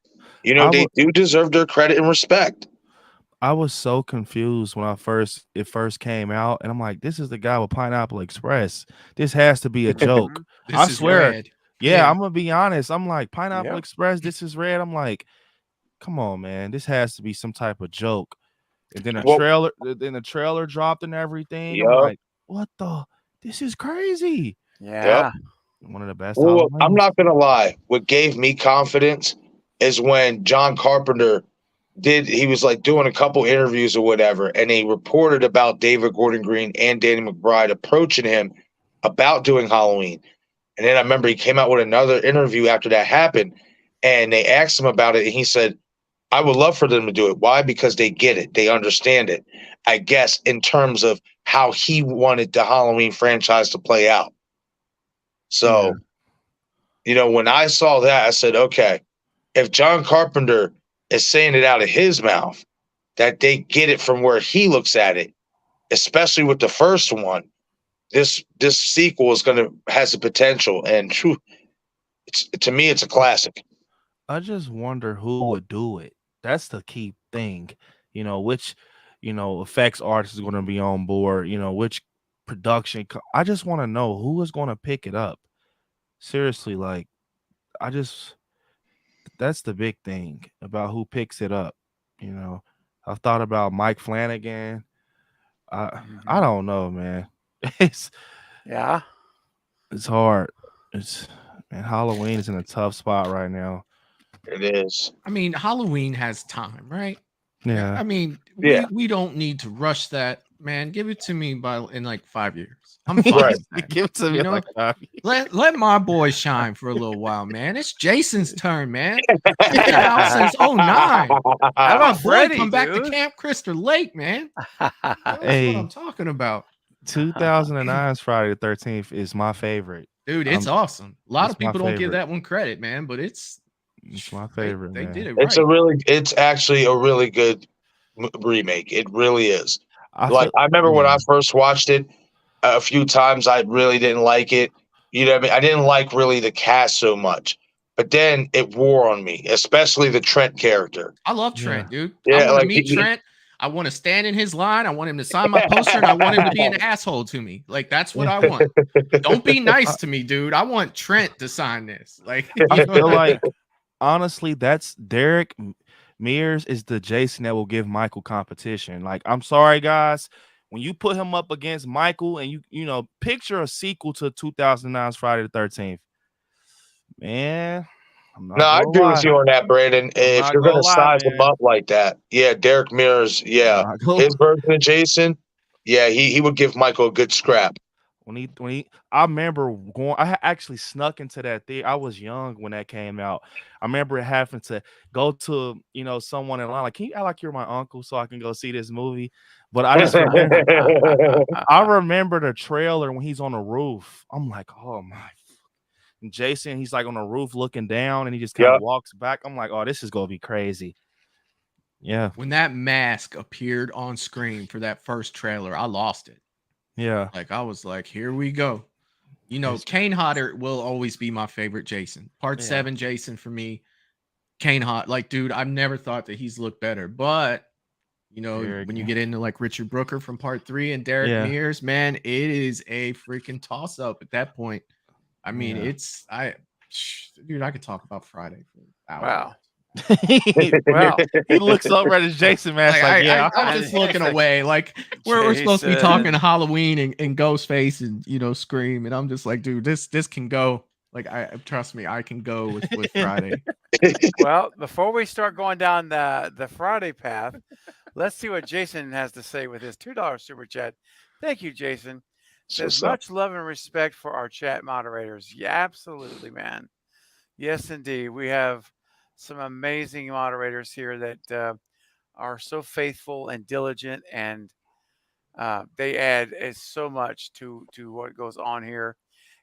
They do deserve their credit and respect. I was so confused when it first came out, and I'm like, this is the guy with Pineapple Express. This has to be a joke. I swear. Red. Yeah, I'm gonna be honest. I'm like, Pineapple Express, this is red. I'm like, come on, man. This has to be some type of joke. And then Well- the trailer dropped and everything. Yup. I'm like, what the? This is crazy. Yeah. One of the best. Well, I'm Halloweens. not gonna lie. What gave me confidence is when John Carpenter he was like doing a couple interviews or whatever, and he reported about David Gordon Green and Danny McBride approaching him about doing Halloween. And then I remember he came out with another interview after that happened, and they asked him about it, and he said, I would love for them to do it. Why? Because they get it. They understand it. I guess in terms of how he wanted the Halloween franchise to play out. So, when I saw that, I said, okay, if John Carpenter is saying it out of his mouth, that they get it from where he looks at it, especially with the first one, this sequel has the potential, and to me, it's a classic. I just wonder who would do it. That's the key thing. Which, effects artist is going to be on board. Which production. I just want to know who is going to pick it up. Seriously, like, that's the big thing about who picks it up. I've thought about Mike Flanagan. I don't know, man. It's hard. Man, Halloween is in a tough spot right now. It is. I mean, Halloween has time, right? Yeah. I mean, we don't need to rush that, man. Give it to me in like 5 years. I'm fine. Right. with that. Give it to me. Like 5 years. Let my boy shine for a little while, man. It's Jason's turn, man. He's been out since 09. How about Boy, Freddy, come back to dude? Camp Crystal Lake, man. That's Hey. what I'm talking about. 2009's Friday the 13th is my favorite. Dude, it's awesome. A lot it's of people my don't give favorite. that one credit, man, but it's my favorite. They man. did it right. It's actually a really good remake. It really is. I remember when yeah. I first watched it a few times, I really didn't like it. You know what I mean? I didn't like really the cast so much, but then it wore on me, especially the Trent character. I love Trent, dude. Yeah, I want like to meet Trent. I want to stand in his line. I want him to sign my poster, and I want him to be an asshole to me. Like, that's what I want. Don't be nice to me, dude. I want Trent to sign this. Like, I feel like, honestly, that's Derek Mears is the Jason that will give Michael competition. Like, I'm sorry, guys. When you put him up against Michael and you picture a sequel to 2009's Friday the 13th, man. No, I agree with you on that, Brandon. If you're going to size him up like that, Derek Mears, his version of Jason, he would give Michael a good scrap. I remember I actually snuck into that theater. I was young when that came out. I remember having to go to, someone in line, like, can you act like you're my uncle so I can go see this movie? But I just remember, I remember the trailer when he's on the roof. I'm like, oh my. And Jason, he's like on the roof looking down and he just kind of walks back. I'm like, oh, this is going to be crazy. Yeah. When that mask appeared on screen for that first trailer, I lost it. Yeah. Like, I was like, here we go. Kane Hodder will always be my favorite Jason. Part 7 Jason for me. Kane Hodder. Like, dude, I've never thought that he's looked better. But, when you get into like Richard Brooker from Part 3 and Derek Mears, man, it is a freaking toss-up at that point. I mean, dude, I could talk about Friday for hours. Wow. Well, he looks over at his Jason mask. I'm just looking away. Like, we're supposed to be talking Halloween and Ghostface and Scream, and I'm just like, dude, this can go. Like, trust me, I can go with Friday. Well, before we start going down the Friday path, let's see what Jason has to say with his $2 super chat. Thank you, Jason. Says much love and respect for our chat moderators. Yeah, absolutely, man. Yes, indeed. We have some amazing moderators here that are so faithful and diligent, and they add so much to what goes on here.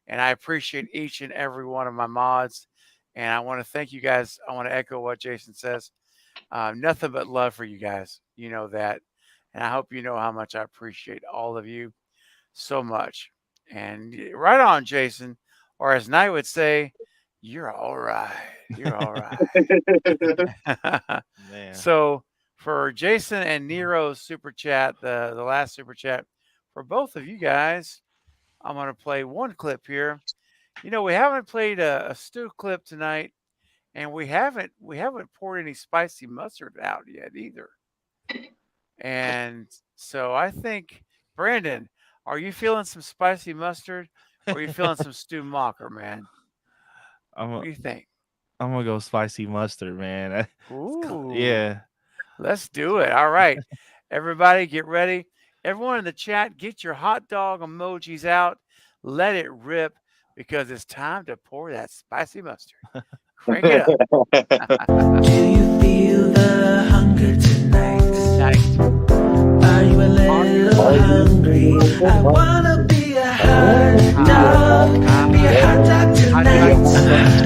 And I appreciate each and every one of my mods. And I want to thank you guys. I want to echo what Jason says. Nothing but love for you guys. You know that. And I hope you know how much I appreciate all of you so much. And right on, Jason. Or as Knight would say, you're all right. You're all right. Man. So for Jason and Nero's super chat, the last super chat, for both of you guys, I'm going to play one clip here. We haven't played a Stu clip tonight, and we haven't poured any spicy mustard out yet either. And so I think, Brandon, are you feeling some spicy mustard or are you feeling some Stu Mocker, man? What do you think? I'm gonna go spicy mustard, man. Ooh. Yeah. Let's do it. All right. Everybody get ready. Everyone in the chat, get your hot dog emojis out. Let it rip because it's time to pour that spicy mustard. Crank it up. Do you feel the hunger tonight? Are you a little hungry? I wanna be a hot dog. Be a hot dog tonight.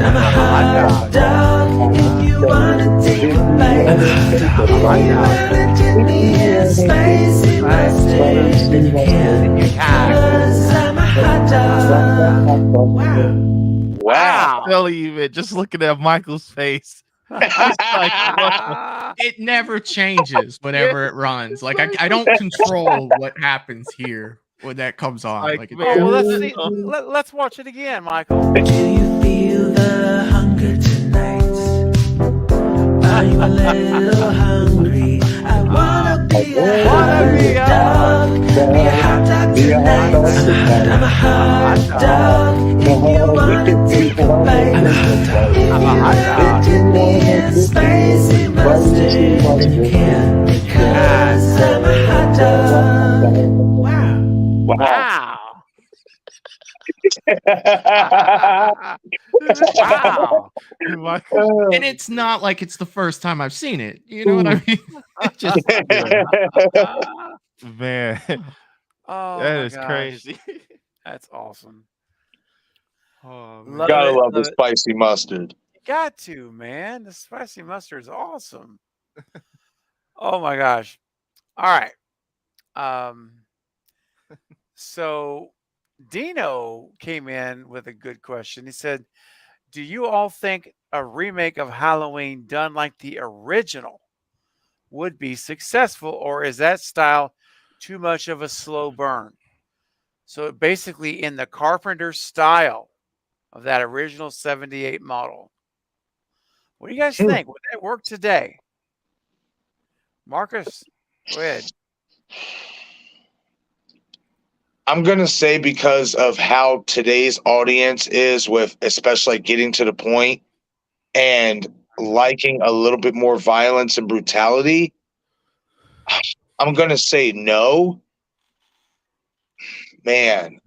I'm a hot dog. If you wanna take a bite, all you wanna give me is spicy mustard. And you can, 'cause I'm a hot dog. Wow. Wow. I'm telling you, man, just looking at Michael's face. It's like, what? It never changes whenever it runs. Like I don't control what happens here when that comes on. Like, well, let's see. Let's watch it again, Michael. Do you feel the hunger tonight? Are you a little hungry? I wanna be a hot dog. Be a hot dog tonight. I'm a hot dog. If you wanna take a bite, I'm a hot dog. Give me a spicy mustard, and you can, because I'm a hot dog. Wow. Wow. Wow. And it's not like it's the first time I've seen it. You know what I mean? It just man. Oh, That my is gosh. crazy. That's awesome. Oh, Love Gotta it, love the love it. spicy mustard. You got to, man. The spicy mustard is awesome. Oh my gosh. All right. So Dino came in with a good question. He said, do you all think a remake of Halloween done like the original would be successful, or is that style too much of a slow burn? So basically in the Carpenter style of that original 78 model. What do you guys think? Would that work today? Marcus, go ahead. I'm gonna say because of how today's audience is with especially like getting to the point and liking a little bit more violence and brutality, I'm gonna say no. Man,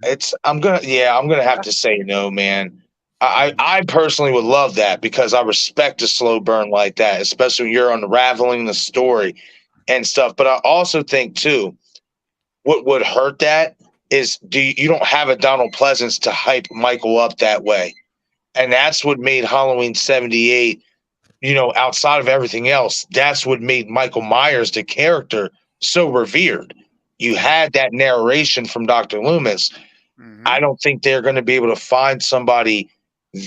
I'm gonna have to say no, man. I personally would love that because I respect a slow burn like that, especially when you're unraveling the story and stuff. But I also think too, what would hurt that is you don't have a Donald Pleasance to hype Michael up that way. And that's what made Halloween 78, outside of everything else, that's what made Michael Myers, the character, so revered. You had that narration from Dr. Loomis. I don't think they're going to be able to find somebody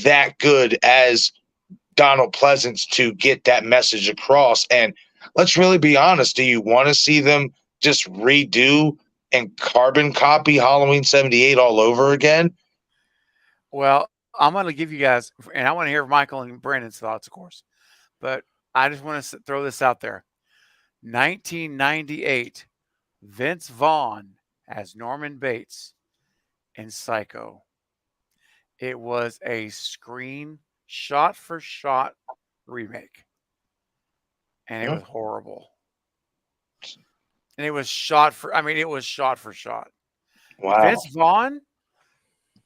that good as Donald Pleasance to get that message across. And let's really be honest. Do you want to see them just redo and carbon copy Halloween 78 all over again? Well, I'm going to give you guys, and I want to hear Michael and Brandon's thoughts, of course, but I just want to throw this out there. 1998, Vince Vaughn as Norman Bates in Psycho. It was a screen shot-for-shot remake, and it was horrible. And it was shot for shot. Wow. Vince Vaughn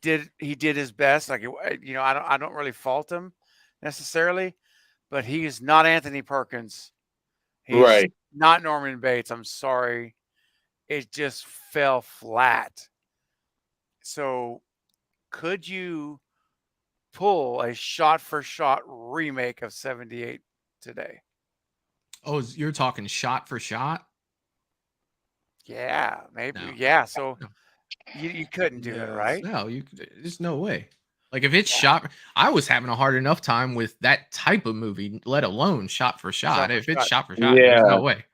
did his best. Like, I don't really fault him necessarily, but he is not Anthony Perkins. He's Right. not Norman Bates. I'm sorry. It just fell flat. So could you pull a shot-for-shot remake of 78 today? Oh, you're talking shot for shot? Yeah, maybe. No. Yeah, so you couldn't do it, right? No, there's no way. Like if it's shot, I was having a hard enough time with that type of movie, let alone shot for shot. If it's shot for shot, there's no way.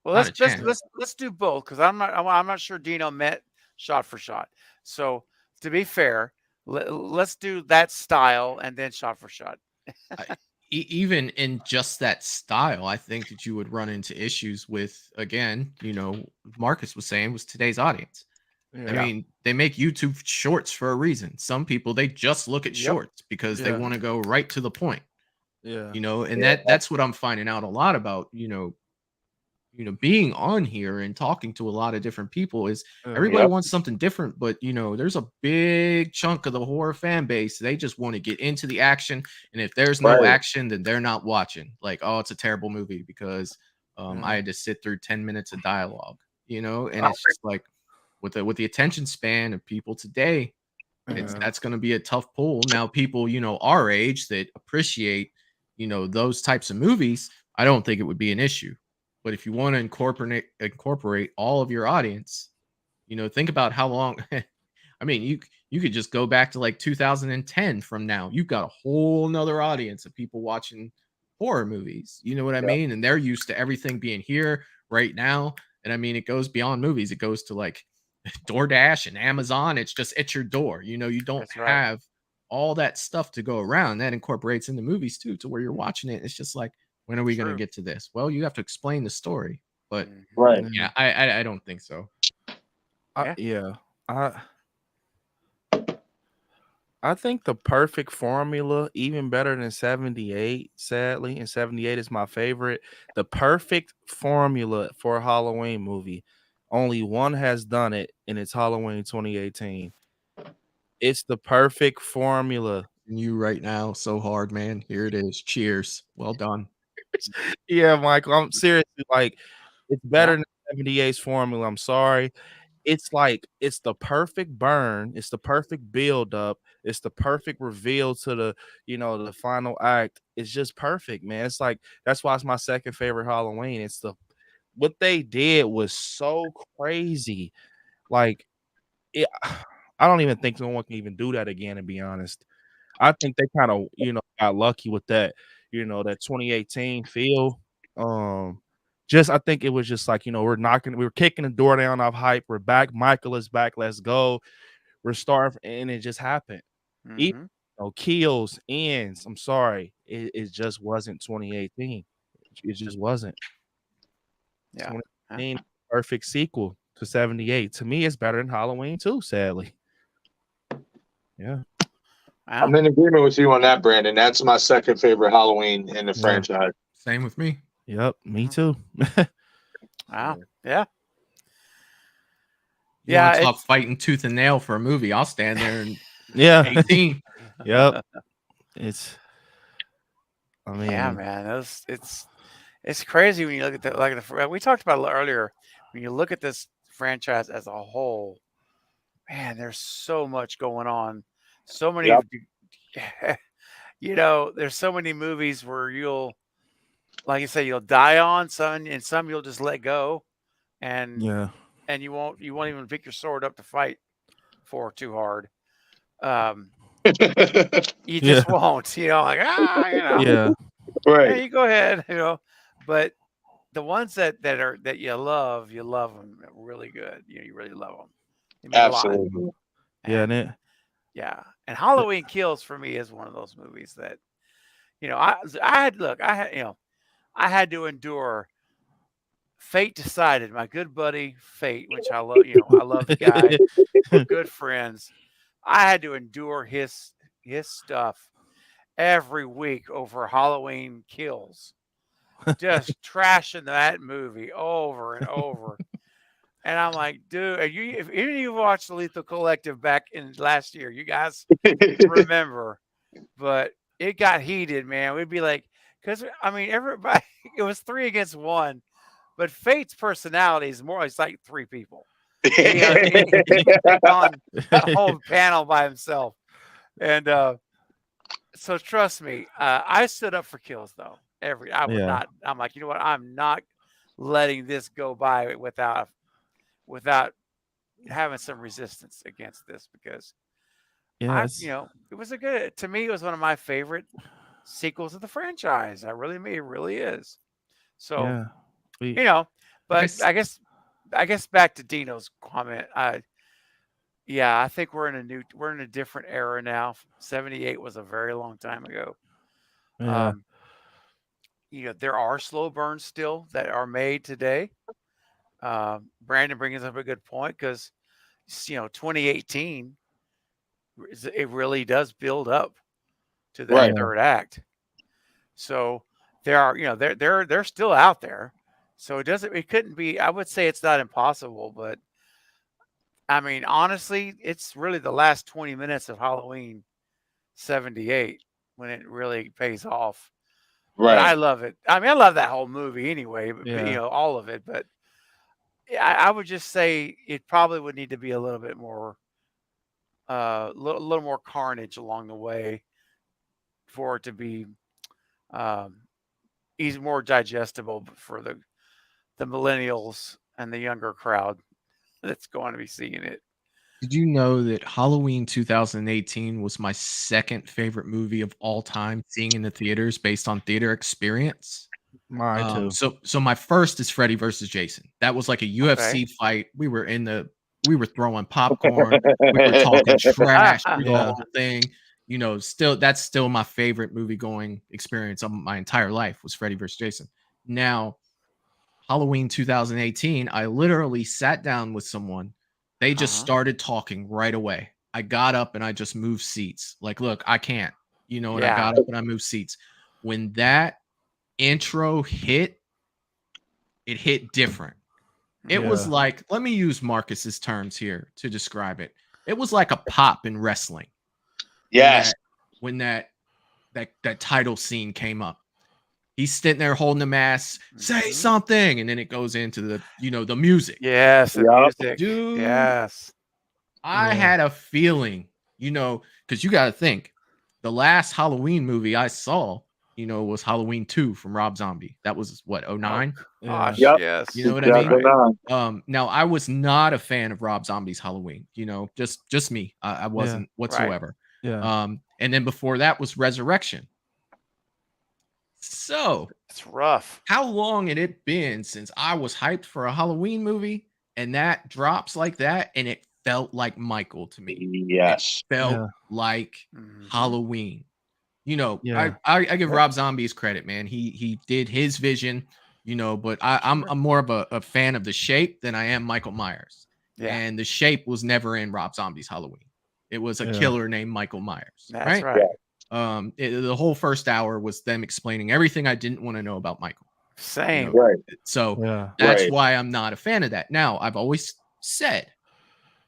Well, let's do both because I'm not sure Dino meant shot for shot. So to be fair, let's do that style and then shot for shot. even in just that style, I think that you would run into issues with, again, Marcus was saying was today's audience. I mean, they make YouTube shorts for a reason. Some people, they just look at shorts because they want to go right to the point. And that's what I'm finding out a lot about, being on here and talking to a lot of different people is everybody wants something different, but there's a big chunk of the horror fan base. They just want to get into the action. And if there's no action, then they're not watching. Like, oh, it's a terrible movie because I had to sit through 10 minutes of dialogue, and it's just like with the attention span of people today, that's going to be a tough pull. Now, people, our age that appreciate, those types of movies, I don't think it would be an issue. But if you want to incorporate all of your audience, think about how long. I mean, you could just go back to like 2010 from now. You've got a whole nother audience of people watching horror movies. You know what I mean? And they're used to everything being here right now. And I mean, it goes beyond movies. It goes to like DoorDash and Amazon. It's just at your door. You don't have all that stuff to go around. That incorporates into movies too, to where you're watching it. It's just like, when are we going to get to this? Well, you have to explain the story, but yeah, I don't think so. I think the perfect formula, even better than 78, sadly, and 78 is my favorite. The perfect formula for a Halloween movie. Only one has done it, and it's Halloween 2018. It's the perfect formula. And you right now, so hard, man. Here it is. Cheers. Well done. Yeah, Michael, I'm seriously like, it's better than 78's formula. I'm sorry. It's like, it's the perfect burn. It's the perfect build up. It's the perfect reveal to the final act. It's just perfect, man. It's like, that's why it's my second favorite Halloween. What they did was so crazy. Like, I don't even think no one can even do that again, to be honest. I think they kind of, got lucky with that, that 2018 feel. I think it was just like, we were kicking the door down off hype. We're back. Michael is back. Let's go. We're starting, and it just happened. Even, kills, ends. I'm sorry. It just wasn't 2018. It just wasn't. 2018, perfect sequel to 78. To me, it's better than Halloween too, sadly. Yeah. I'm in agreement with you on that, Brandon. That's my second favorite Halloween in the franchise. Same with me. Yep, me too. Wow. Yeah. You want to talk fighting tooth and nail for a movie? I'll stand there and 18. Yep. Yeah, man. It's crazy when you look at that. Like we talked about it earlier. When you look at this franchise as a whole, man, there's so much going on. So many, there's so many movies where you'll, like you say, you'll die on some, and some you'll just let go, and you won't even pick your sword up to fight for too hard. You just won't, right. Hey, you go ahead, but the ones that you love them really good. You really love them. They mean Absolutely. a lot. And Halloween Kills for me is one of those movies that, I had to endure Fate Decided, my good buddy Fate, which I love, I love the guy. We're good friends. I had to endure his stuff every week over Halloween Kills. Just trashing that movie over and over. And I'm like, dude, if any of you watched the Lethal Collective back in last year, you guys remember, but it got heated, man. We'd be like, because everybody, it was 3 against 1, but Fate's personality is more, it's like 3 people. He can take on a whole panel by himself. And so trust me, I stood up for Kills though. I would not. I'm like, you know what? I'm not letting this go by without having some resistance against this, because it was to me, it was one of my favorite sequels of the franchise. It really is. So, but I guess back to Dino's comment. I think we're in a different era now. 78 was a very long time ago. there are slow burns still that are made today. Brandon brings up a good point because 2018, it really does build up to that Right. third act. So there are, they're still out there. So it couldn't be. I would say it's not impossible, but I mean, honestly, it's really the last 20 minutes of Halloween '78 when it really pays off. But I Right. love it. I mean, I love that whole movie anyway, but, Yeah. all of it. But I would just say it probably would need to be a little bit more, little more carnage along the way for it to be um, more digestible for the millennials and the younger crowd that's going to be seeing it. Did you know that Halloween 2018 was my second favorite movie of all time, seeing in the theaters based on theater experience? Mine too. So my first is Freddy versus Jason. That was like a UFC fight. We were throwing popcorn, we were talking trash through the Yeah. whole thing. That's still my favorite movie going experience of my entire life was Freddy versus Jason. Now, Halloween 2018, I literally sat down with someone. They just started talking right away. I got up and I just moved seats. Like, look, I can't, and I Yeah. got up and I moved seats. When that intro hit, it hit different. It was Yeah. like, let me use Marcus's terms here to describe it. It was like a pop in wrestling. Yes. When that title scene came up. He's sitting there holding the mask, say something, and then it goes into the the music. Yes, the music. Dude, yes. I had a feeling, because you got to think, the last Halloween movie I saw, was Halloween 2 from Rob Zombie. That was what, 09? Gosh, Yep. yes. You know what Exactly. I mean? Now I was not a fan of Rob Zombie's Halloween, just me. I wasn't whatsoever. Yeah. And then before that was Resurrection. So It's rough. how long had it been since I was hyped for a Halloween movie and that drops like that and it felt like Michael to me? Yes. It felt Yeah. like Halloween. Yeah. I give Rob Zombie's credit, man. He did his vision, but I'm more of a fan of The Shape than I am Michael Myers. Yeah. And The Shape was never in Rob Zombie's Halloween. It was a killer named Michael Myers. That's right. right. The whole first hour was them explaining everything I didn't want to know about Michael. Same. Right. So that's why I'm not a fan of that. Now, I've always said,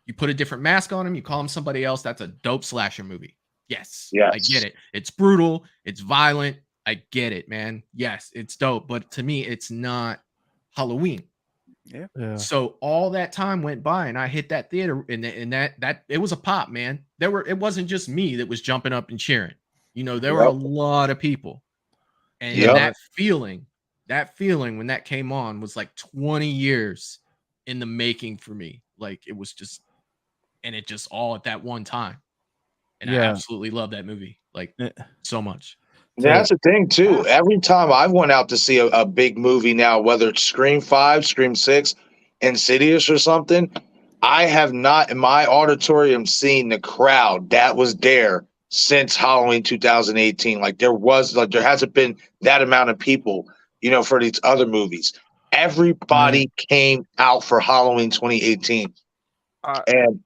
you put a different mask on him, you call him somebody else, that's a dope slasher movie. Yes. I get it. It's brutal. It's violent. I get it, man. Yes, it's dope. But to me, it's not Halloween. Yeah. So all that time went by and I hit that theater and that it was a pop, man. It wasn't just me that was jumping up and cheering. There were a lot of people. And that feeling when that came on was like 20 years in the making for me. Like it was just, and it just all at that one time. And I absolutely love that movie, like so much. Yeah, that's the thing too. Every time I went out to see a big movie now, whether it's Scream 5, Scream 6, Insidious or something, I have not in my auditorium seen the crowd that was there since Halloween 2018. Like there hasn't been that amount of people, for these other movies. Everybody came out for Halloween 2018. And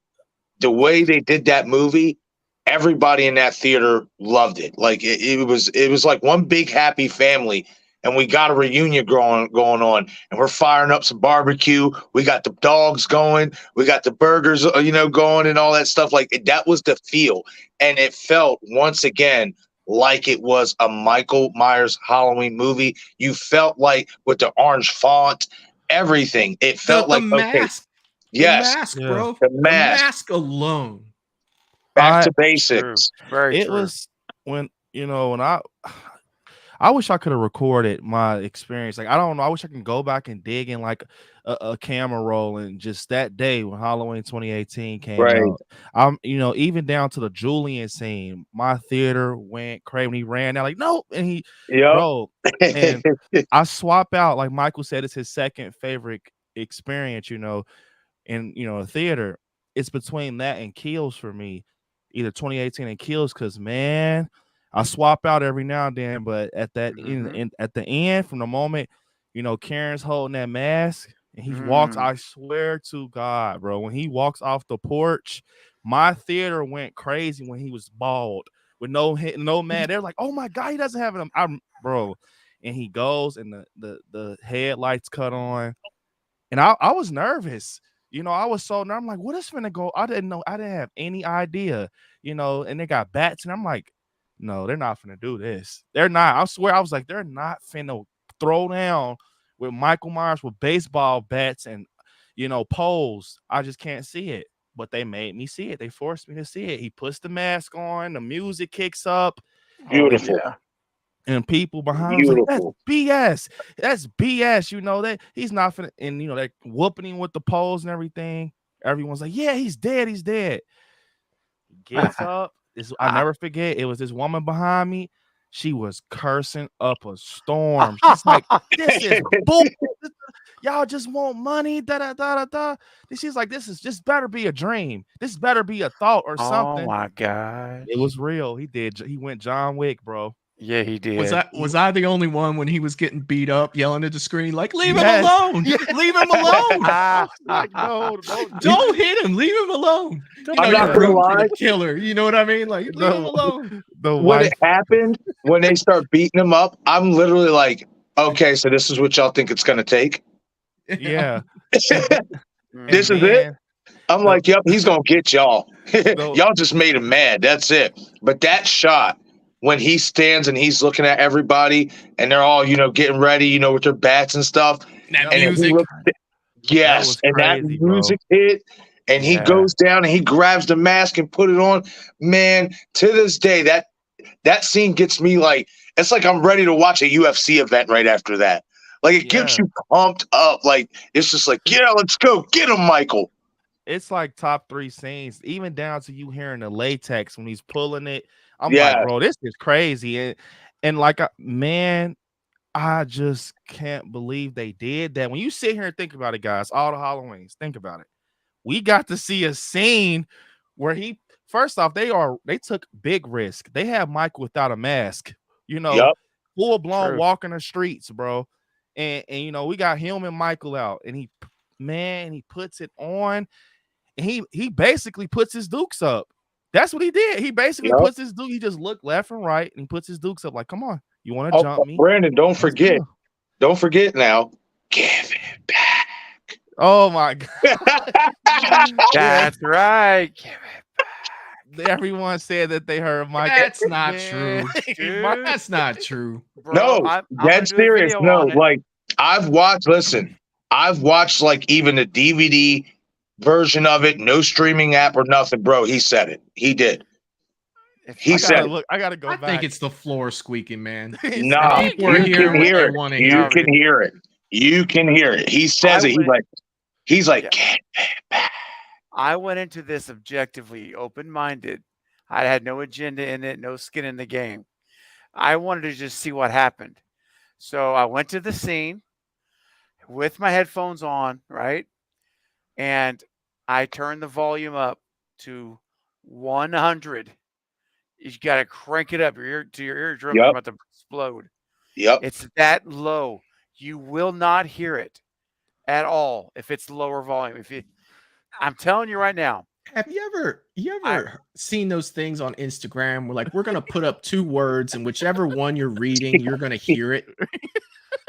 the way they did that movie, everybody in that theater loved it. Like it was like one big happy family, and we got a reunion going on, and we're firing up some barbecue. We got the dogs going, we got the burgers, going, and all that stuff. Like that was the feel, and it felt once again like it was a Michael Myers Halloween movie. You felt like with the orange font, everything. It felt like mask. Yes, the mask, bro. The The mask. mask alone. Back to basics. Very It true. was when I wish I could have recorded my experience. Like I don't know. I wish I can go back and dig in like a camera roll and just that day when Halloween 2018 came out. I'm even down to the Julian scene. My theater went crazy when he ran out like no, and bro. And I swap out like Michael said, it's his second favorite experience. In a theater. It's between that and Kills for me. Either 2018 and Kills, because man, I swap out every now and then, but at that Mhm. at the end, from the moment, you know, Karen's holding that mask and he walks, Mm. I swear to God, bro, when he walks off the porch, my theater went crazy when he was bald with no man. They're like, oh my God, he doesn't have it. I'm bro. And he goes and the headlights cut on. And I was nervous. You know, I was so nervous. I'm like, what is finna go? I didn't know. I didn't have any idea, you know, and they got bats. And I'm like, no, they're not finna do this. They're not. I swear, I was like, they're not finna throw down with Michael Myers with baseball bats and, you know, poles. I just can't see it. But they made me see it. They forced me to see it. He puts the mask on, the music kicks up. Beautiful. Oh, yeah. And people behind him was like, that's Beautiful. BS. That's BS. You know, that he's not finna, and you know, they're whooping him with the poles and everything. Everyone's like, yeah, he's dead. He's dead. He gets up. I never forget. It was this woman behind me. She was cursing up a storm. She's like, this is bull. Y'all just want money. Da da da da da. And she's like, this better be a dream. This better be a thought or Oh something. my gosh. It was real. He did. He went John Wick, bro. Yeah, he did. Was I the only one when he was getting beat up, yelling at the screen like, "Leave him Yes. alone! Leave him alone! Like, no, Don't hit him! Leave him alone!" You know, I'm you're not gonna rooting for lie. the killer. You know what I mean? Like, leave him alone. The When wife, it happened, when they start beating him up, I'm literally like, okay, so this is what y'all think it's gonna take. yeah. This is it. Man, I'm like, yep, he's gonna get y'all. No. Y'all just made him mad. That's it. But that shot when he stands and he's looking at everybody and they're all, you know, getting ready, you know, with their bats and stuff. That And music. yes, was and that crazy, bro. music hit, and he Yeah. goes down and he grabs the mask and put it on. Man, to this day, that scene gets me like, it's like I'm ready to watch a UFC event right after that. Like it gets Yeah. you pumped up. Like it's just like, yeah, let's go get him, Michael. It's like top 3 scenes, even down to you hearing the latex when he's pulling it. I'm Yeah. like, bro, this is crazy. And like, man, I just can't believe they did that. When you sit here and think about it, guys, all the Halloweens, think about it. We got to see a scene where he, first off, they took big risk. They have Michael without a mask, you know, Yep. full blown True. walking the streets, bro. And you know, we got him and Michael out, and he puts it on, and he basically puts his dukes up. That's what he did. He basically Yep. puts his duke. He just looked left and right, and he puts his dukes up. Like, come on, you want to jump me? Brandon, don't Let's forget. go. Don't forget now. Give it back. Oh my God. That's right. Everyone said that they heard Michael. That's not Man. true. Dude. That's not true. Bro, No, I'm gonna that's do a serious. video No, on it. like I've watched like even the DVD version of it, no streaming app or nothing, bro. He said it. He did. He said it. I gotta go I back. think it's the floor squeaking, man. Nah, People you are can hearing what hear they it. want to You hear. can hear it. You can hear it. He says I it. went- He's like, Yeah. "Give it back." I went into this objectively open-minded. I had no agenda in it, no skin in the game. I wanted to just see what happened. So I went to the scene with my headphones on, right? And I turned the volume up to 100. You got to crank it up. Your eardrum is Yep. about to explode. Yep. It's that low. You will not hear it at all if it's lower volume. I'm telling you right now. Have you ever seen those things on Instagram where like we're gonna put up 2 words and whichever one you're reading, you're gonna hear it?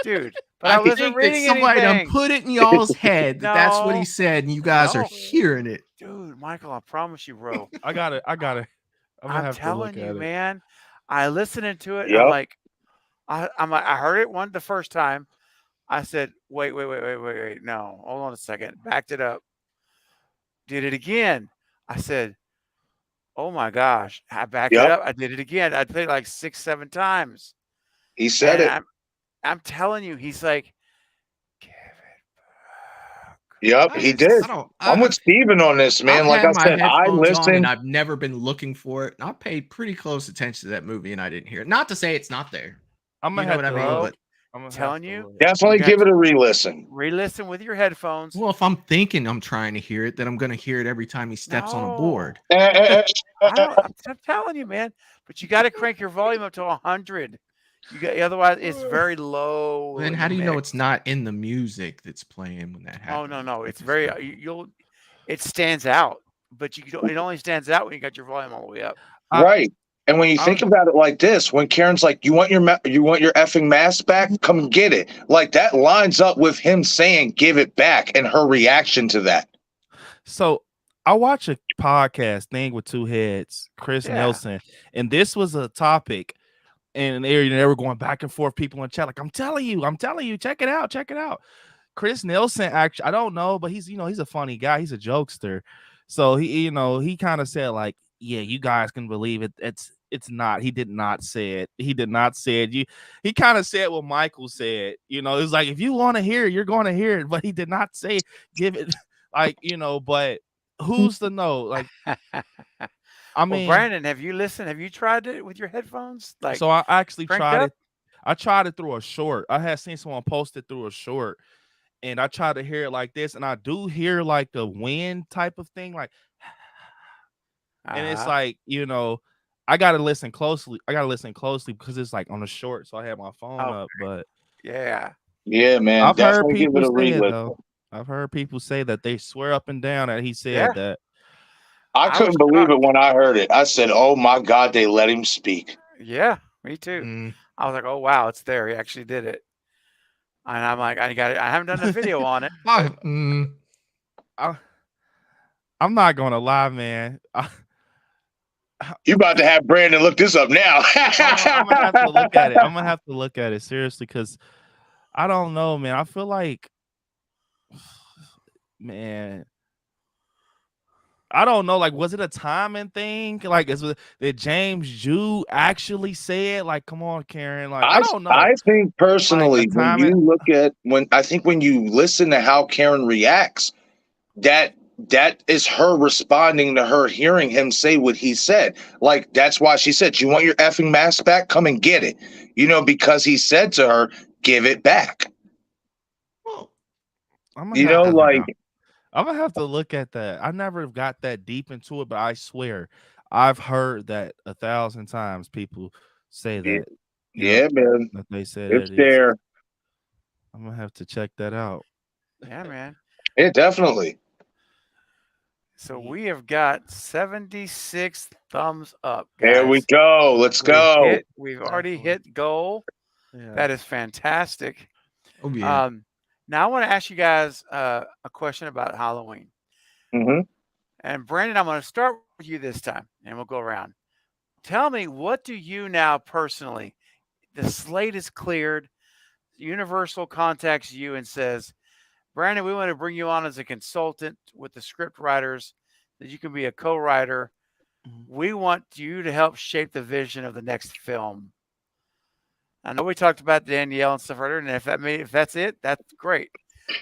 Dude, but I wasn't think that reading somebody done anything. put it in y'all's head that that's what No. he said, and you guys are No. hearing it. Dude, Michael, I promise you, bro. I got it. I'm gonna I'm have to telling look you, at it. man. I listened to it. Yep. I'm like, I heard it the first time. I said, wait. No, hold on a second. Backed it up. Did it again. I said, oh my gosh. I backed it Yep. up. I did it again. I played like 6, 7 times. He said And it. I'm telling you, he's like, give it back. Yep, he did. I'm with Steven on this, man. I've Like had I my said, I headphones on listened. and I've never been looking for it. And I paid pretty close attention to that movie and I didn't hear it. Not to say it's not there. I'm You gonna know have what I to mean? Bro, But telling you, Definitely give it a re-listen. Re-listen with your headphones. Well, if I'm thinking I'm trying to hear it, then I'm going to hear it every time he steps on a board. I'm telling you, man. But you got to crank your volume up to 100. You got, otherwise it's very low. Then how do you know it's not in the music that's playing when that happens? Oh no, it's very it stands out, but it only stands out when you got your volume all the way up. Right. And when you think about it like this, when Karen's like, you want your effing mask back? Come get it. Like that lines up with him saying, give it back, and her reaction to that. So I watch a podcast thing with two heads, Chris Nelson, and this was a topic, and they were going back and forth. People in chat like, I'm telling you, check it out. Chris Nelson, actually, I don't know, but he's a funny guy. He's a jokester. So he kind of said like, yeah, you guys can believe it. It's not. He did not say it. He kind of said what Michael said. It was like, if you want to hear it, you're going to hear it. But he did not say give it like, but who's to know? Like, I mean, Brandon, have you listened? Have you tried it with your headphones? Like, so I actually tried it. I tried it through a short. I had seen someone post it through a short, and I tried to hear it like this, and I do hear like the wind type of thing, like, and it's like, I gotta listen closely. Because it's like on the short, so I have my phone up. But yeah, man, I've heard definitely give it a people say it re-listen. though. I've heard people say that they swear up and down that he said that. I couldn't believe it when I heard it. I said, "Oh my God, they let him speak." Yeah, me too. I was like, "Oh wow, it's there. He actually did it." And I'm like, I haven't done a video on it. I'm not gonna lie, man. You about to have Brandon look this up now. I'm gonna have to look at it. I'm gonna have to look at it seriously, because I don't know, man. I feel like, man, I don't know. Like, was it a timing thing? Like, did James Jude actually say it? Like, come on, Karen. Like, I don't know. I think personally, Like, when you look at when you listen to how Karen reacts, that is her responding to her hearing him say what he said. Like, that's why she said, "You want your effing mask back? Come and get it." Because he said to her, "Give it back." I'm gonna have to look at that. I never got that deep into it, but I swear I've heard that 1,000 times. People say that. Yeah, man. That they said it's that there. I'm gonna have to check that out. Yeah, man. Yeah, definitely. So we have got 76 thumbs up, guys. There we go. Let's go. We've already hit goal. Yeah. That is fantastic. Oh, yeah. Now I want to ask you guys a question about Halloween. Mm-hmm. And Brandon, I'm going to start with you this time, and we'll go around. Tell me, what do you now personally? The slate is cleared. Universal contacts you and says, "Brandon, we want to bring you on as a consultant with the script writers, that you can be a co-writer. We want you to help shape the vision of the next film." I know we talked about Danielle and stuff earlier, and if that's it, that's great.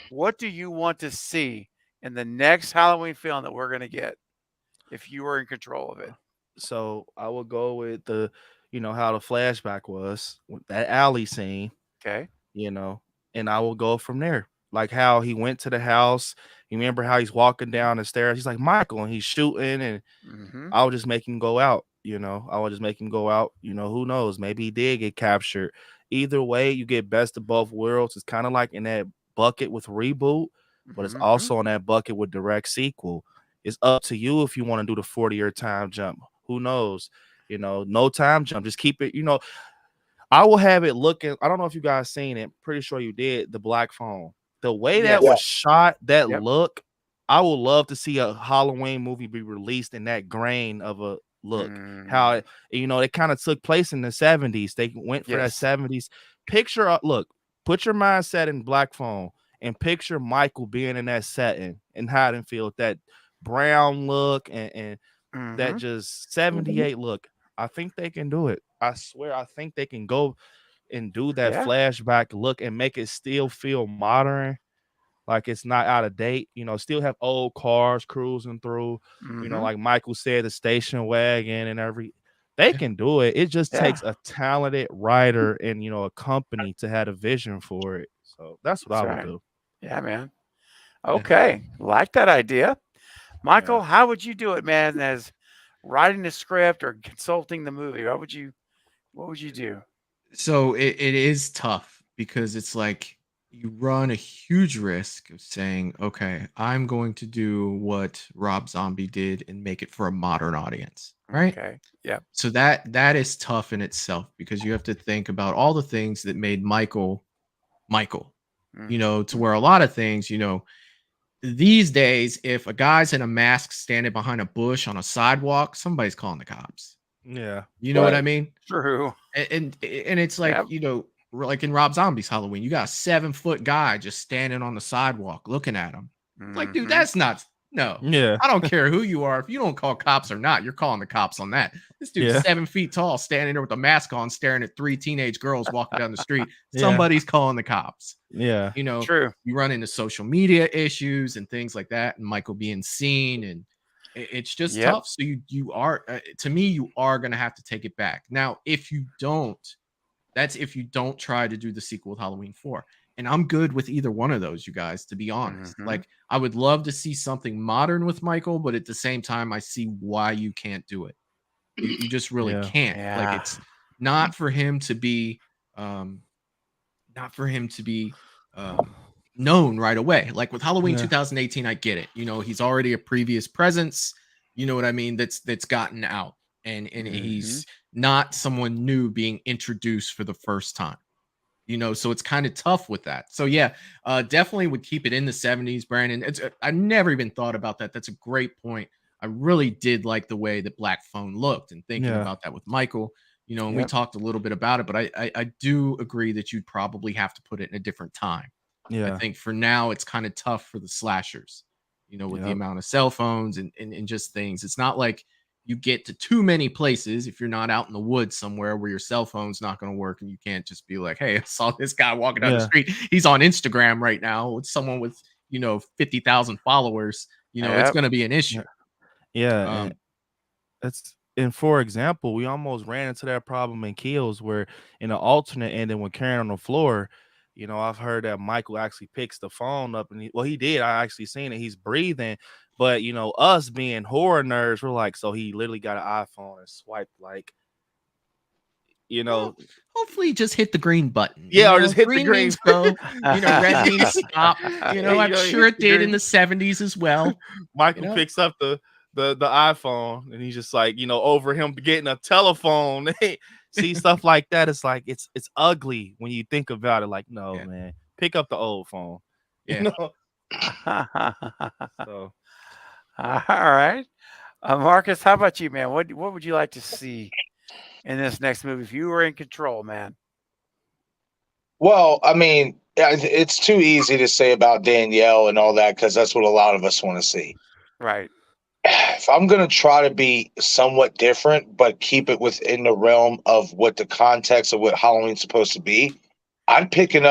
What do you want to see in the next Halloween film that we're going to get, if you were in control of it? So I will go with how the flashback was with that alley scene. Okay. And I will go from there. Like how he went to the house. You remember how he's walking down the stairs? He's like, Michael, and he's shooting, and I'll just make him go out. I will just make him go out. Who knows? Maybe he did get captured. Either way, you get best of both worlds. It's kind of like in that bucket with reboot, but it's also in that bucket with direct sequel. It's up to you if you want to do the 40-year time jump. Who knows? No time jump. Just keep it, I will have it looking. I don't know if you guys seen it. Pretty sure you did. The Black Phone. The way that was shot, that look, I would love to see a Halloween movie be released in that grain of a look. How it kind of took place in the 70s. They went for that 70s. Put your mindset in Black Phone and picture Michael being in that setting and Haddonfield, that brown look and that just 78 look. I think they can do it. I swear, I think they can go and do that flashback look and make it still feel modern, like it's not out of date. Still have old cars cruising through. Like Michael said, the station wagon and They can do it. It just Yeah. takes a talented writer and a company to have a vision for it. So that's what I would do. Yeah, man. Okay, like that idea. Michael, how would you do it, man? As writing the script or consulting the movie, what would you do? So it is tough because it's like you run a huge risk of saying, okay, I'm going to do what Rob Zombie did and make it for a modern audience, right? Okay. Yeah. So that is tough in itself because you have to think about all the things that made Michael, to where a lot of things, these days, if a guy's in a mask standing behind a bush on a sidewalk, somebody's calling the cops. Yeah. You know what I mean? True. And it's like, like in Rob Zombie's Halloween, you got a 7-foot guy just standing on the sidewalk looking at him. Like, dude, that's not no. Yeah. I don't care who you are. If you don't call cops or not, you're calling the cops on that. This dude's 7 feet tall, standing there with a mask on, staring at 3 teenage girls walking down the street. Somebody's calling the cops. Yeah. True. You run into social media issues and things like that, and Michael being seen, and it's just tough. So you are, to me, you are going to have to take it back. Now, if you don't try to do the sequel with Halloween 4. And I'm good with either one of those, you guys, to be honest. Like, I would love to see something modern with Michael, but at the same time, I see why you can't do it. You just really can't. Like, it's not for him to be known right away. Like with Halloween 2018, I get it. He's already a previous presence. You know what I mean? That's gotten out. And he's not someone new being introduced for the first time. So it's kind of tough with that. So definitely would keep it in the 70s, Brandon. I never even thought about that. That's a great point. I really did like the way that Black Phone looked, and thinking about that with Michael, and we talked a little bit about it, but I do agree that you'd probably have to put it in a different time. I think for now it's kind of tough for the slashers, with the amount of cell phones and just things. It's not like you get to too many places if you're not out in the woods somewhere where your cell phone's not going to work, and you can't just be like, hey, I saw this guy walking down the street. He's on Instagram right now with someone with, 50,000 followers. It's going to be an issue. Yeah. And for example, we almost ran into that problem in Kills where in the alternate ending when Karen on the floor, I've heard that Michael actually picks the phone up and he did. I actually seen it. He's breathing. But us being horror nerds, we're like, so he literally got an iPhone and swiped well, hopefully just hit the green button. Or just hit green the green means go. Red means stop. I'm sure it did in the 70s as well. Michael picks up the iPhone and he's just like, over him getting a telephone. See stuff like that. It's like it's ugly when you think about it. Like, no, man, pick up the old phone. So. All right. Marcus, how about you, man? What would you like to see in this next movie if you were in control, man? Well, I mean, it's too easy to say about Danielle and all that because that's what a lot of us want to see. Right. If I'm going to try to be somewhat different, but keep it within the realm of what the context of what Halloween's supposed to be, I would pick it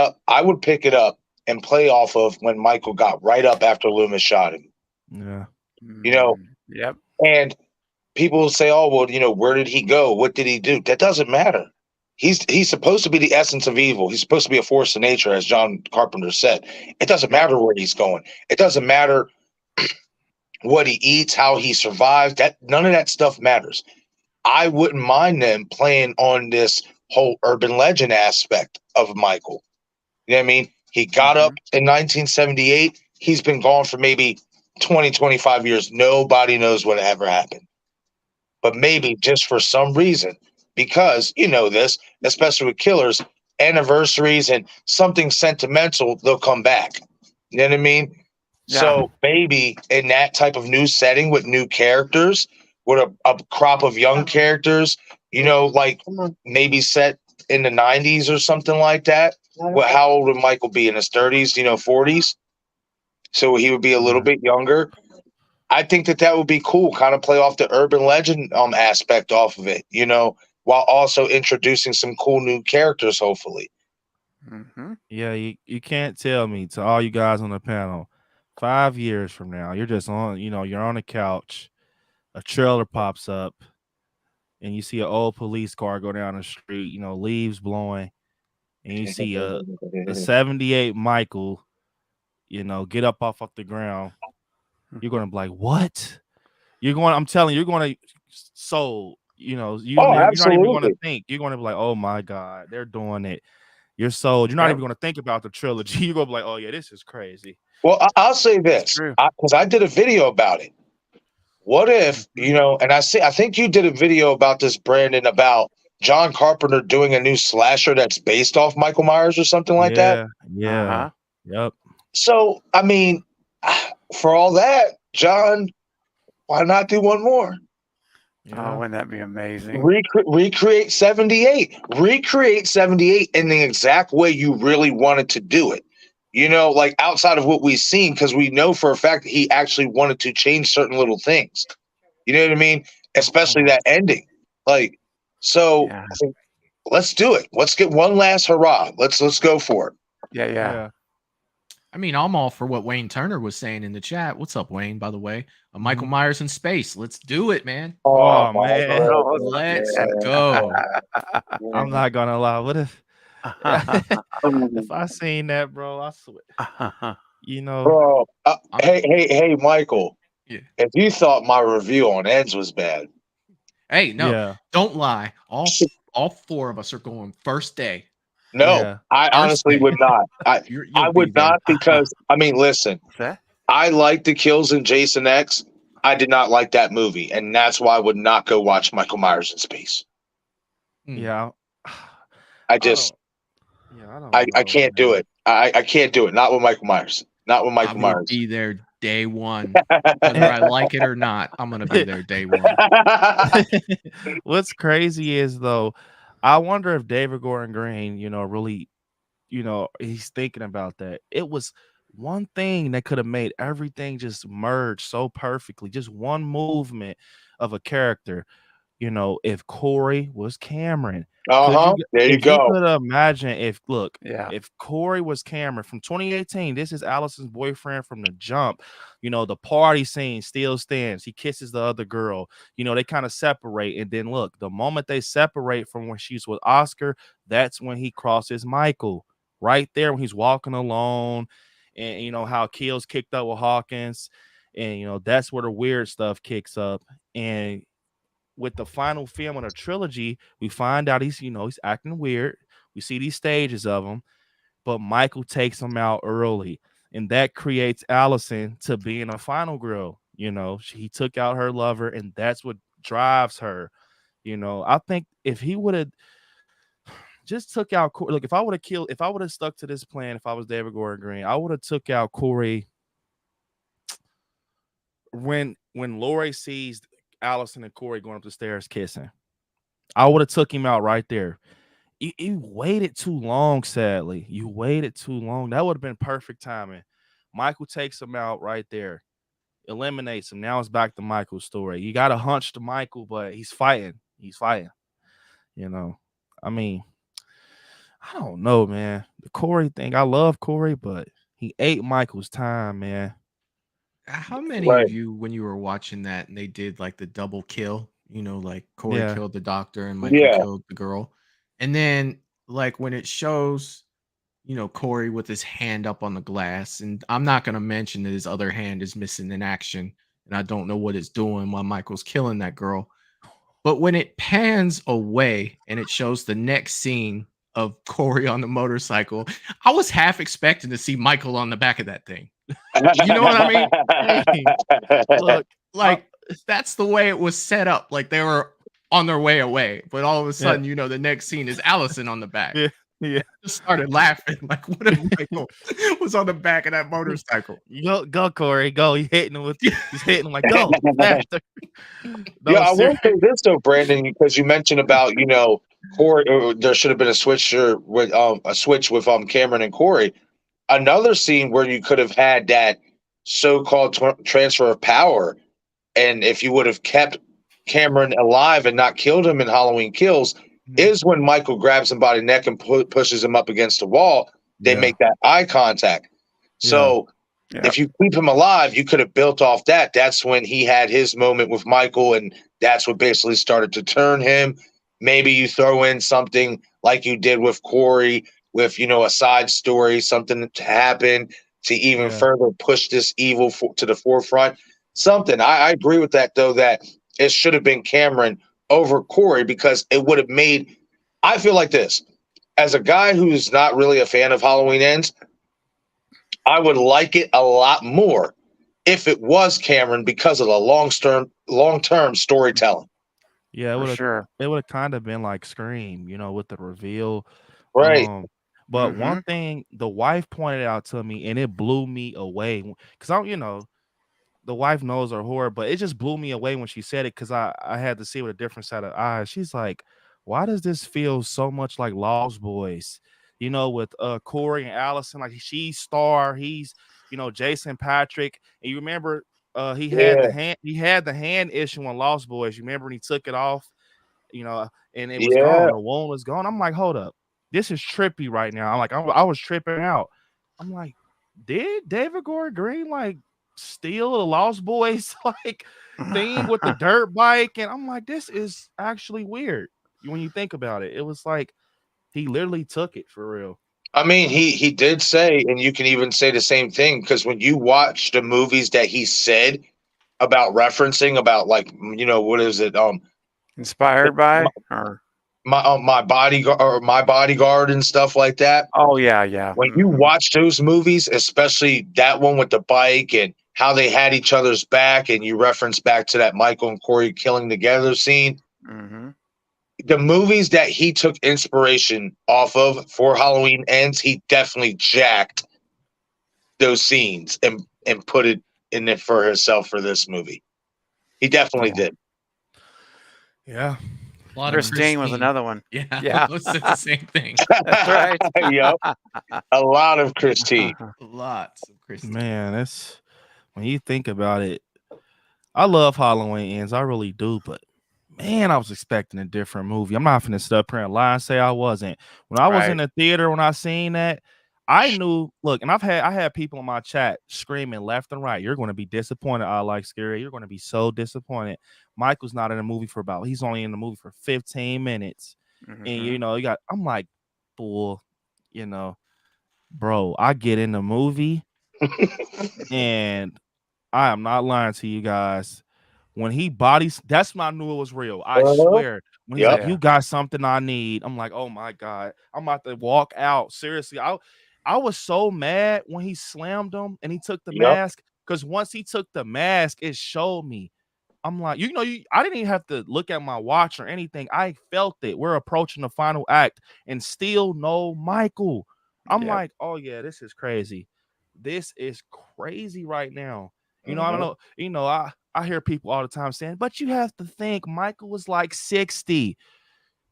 up and play off of when Michael got right up after Loomis shot him. Yeah. Yep. And people will say, oh, well, where did he go? What did he do? That doesn't matter. He's supposed to be the essence of evil. He's supposed to be a force of nature, as John Carpenter said. It doesn't matter where he's going. It doesn't matter what he eats, how he survives. None of that stuff matters. I wouldn't mind them playing on this whole urban legend aspect of Michael. You know what I mean? He got up in 1978. He's been gone for maybe 20, 25 years. Nobody knows what ever happened. But maybe just for some reason, because this, especially with killers, anniversaries and something sentimental, they'll come back. You know what I mean? Yeah. So maybe in that type of new setting with new characters, with a crop of young characters, like maybe set in the 90s or something like that. Well, how old would Michael be? In his 30s, 40s? So he would be a little bit younger. I think that would be cool, kind of play off the urban legend aspect off of it, while also introducing some cool new characters, hopefully. Yeah, you can't tell me, to all you guys on the panel, 5 years from now, you're just on, you're on a couch, a trailer pops up, and you see an old police car go down the street, you know, leaves blowing, and you see a 78 Michael, you know, get up off the ground, you're gonna be like, what? I'm telling you, you're gonna soul, you know, you're not even gonna absolutely. think. You're gonna be like, oh my God, they're doing it. You're sold. You're not even gonna think about the trilogy. You're gonna be like, oh yeah, this is crazy. Well, I'll say this, because I did a video about it. What if, you know, and I think you did a video about this, Brandon, about John Carpenter doing a new slasher that's based off Michael Myers or something like that? Yeah. Yep. So, I mean, for all that, John, why not do one more? Oh, wouldn't that be amazing? Recreate 78. Recreate 78 in the exact way you really wanted to do it. You know, like outside of what we've seen, because we know for a fact that he actually wanted to change certain little things. You know what I mean? Especially that ending. Like, so I think, let's do it. Let's get one last hurrah. Let's go for it. Yeah. I mean, I'm all for what Wayne Turner was saying in the chat. What's up, Wayne, by the way? Michael Myers in space. Let's do it, man. Oh man. Let's go. I'm not gonna lie. What if if I seen that, bro, I swear. You know, bro. Hey, Michael. Yeah. If you thought my review on Eds was bad, hey, no, don't lie. All four of us are going first day. No, I honestly would not. I would not, because I mean, listen, I like the kills in Jason X. I did not like that movie, and that's why I would not go watch Michael Myers in space. Yeah, I can't do it. I can't do it. Not with Michael Myers. Not with Michael Myers. Be there day one, whether I like it or not. I'm gonna be there day one. What's crazy is though, I wonder if David Gordon Green, you know, really, you know, he's thinking about that. It was one thing that could have made everything just merge so perfectly. Just one movement of a character. You know, if Corey was Cameron, there you go. You could imagine if Corey was Cameron from 2018, this is Allison's boyfriend from the jump. You know, the party scene still stands. He kisses the other girl. You know, they kind of separate, and then look, the moment they separate from when she's with Oscar, that's when he crosses Michael. Right there when he's walking alone, and you know how Keel's kicked up with Hawkins, and you know that's where the weird stuff kicks up. And with the final film of the trilogy, we find out he's acting weird. We see these stages of him, but Michael takes him out early, and that creates Allison to being a final girl. You know, he took out her lover, and that's what drives her. You know, I think if he would have just took out Corey, look, if I would have stuck to this plan, if I was David Gordon Green, I would have took out Corey when Lori sees Allison and Corey going up the stairs kissing. I would have took him out right there. You waited too long, sadly. You waited too long. That would have been perfect timing. Michael takes him out right there, eliminates him. Now it's back to Michael's story. You got a hunch to Michael, but he's fighting. You know, I mean, I don't know, man. The Corey thing, I love Corey, but he ate Michael's time, man. How many of you, when you were watching that and they did like the double kill, you know, like Corey killed the doctor and Michael killed the girl, and then like when it shows, you know, Corey with his hand up on the glass, and I'm not going to mention that his other hand is missing in action, and I don't know what it's doing while Michael's killing that girl, but when it pans away and it shows the next scene of Corey on the motorcycle, I was half expecting to see Michael on the back of that thing. You know what I mean? Hey, look, like that's the way it was set up. Like they were on their way away, but all of a sudden, you know, the next scene is Allison on the back. Yeah. Just started laughing. Like, what if Michael was on the back of that motorcycle? Go, Corey, go. He's hitting him like, go. Faster. No, I will say this though, Brandon, because you mentioned about, you know, Corey. There should have been a switch with Cameron and Corey. Another scene where you could have had that so-called transfer of power, and if you would have kept Cameron alive and not killed him in Halloween Kills, is when Michael grabs him by the neck and pushes him up against the wall. They make that eye contact. So If you keep him alive, you could have built off that. That's when he had his moment with Michael, and that's what basically started to turn him. Maybe you throw in something like you did with Corey, with a side story, something to happen to even further push this evil to the forefront. Something. I agree with that, though, that it should have been Cameron over Corey, because it would have made. I feel like this. As a guy who's not really a fan of Halloween Ends, I would like it a lot more if it was Cameron, because of the long-term storytelling. Yeah, For it would have kind of been like Scream, with the reveal. Right. But one thing the wife pointed out to me, and it blew me away, because the wife knows her horror, but it just blew me away when she said it, because I had to see it with a different set of eyes. She's like, why does this feel so much like Lost Boys? With Corey and Allison, like she's Star, he's Jason Patrick, and you remember he had the hand issue on Lost Boys. You remember when he took it off, and it was gone, the wound was gone. I'm like, hold up, this is trippy right now. I'm like, I was tripping out. I'm like, did David Gordon Green like steal the Lost Boys like theme with the dirt bike? And I'm like, this is actually weird when you think about it. It was like he literally took it for real. I mean, he did say, and you can even say the same thing, because when you watch the movies that he said about referencing, about like, what is it? Inspired by, or my bodyguard and stuff like that. Oh yeah. When you watch those movies, especially that one with the bike and how they had each other's back, and you reference back to that Michael and Corey killing together scene. The movies that he took inspiration off of for Halloween Ends, he definitely jacked those scenes and put it in it for himself for this movie. He definitely did. Yeah. A lot Christine of was another one. Yeah, Yeah. I said the same thing. That's right. Yep. A lot of Christine. Lots of Christine. Man, it's when you think about it, I love Halloween Ends. I really do, but man, I was expecting a different movie. I'm not finna sit up here and lie and say I wasn't. When I was in the theater, when I seen that, I knew. Look, and I had people in my chat screaming left and right, "You're going to be disappointed. I like Scary. You're going to be so disappointed." Michael's not in the movie he's only in the movie for 15 minutes, and you got. I'm like, bull, bro. I get in the movie, and I am not lying to you guys. When he bodies, that's when I knew it was real. I swear. When he's like, "You got something I need," I'm like, "Oh my God, I'm about to walk out." Seriously, I was so mad when he slammed him and he took the mask, because once he took the mask, it showed me. I'm like, I didn't even have to look at my watch or anything. I felt it. We're approaching the final act and still no Michael. I'm like, oh yeah, this is crazy. This is crazy right now. I don't know. I hear people all the time saying, but you have to think Michael was like 60.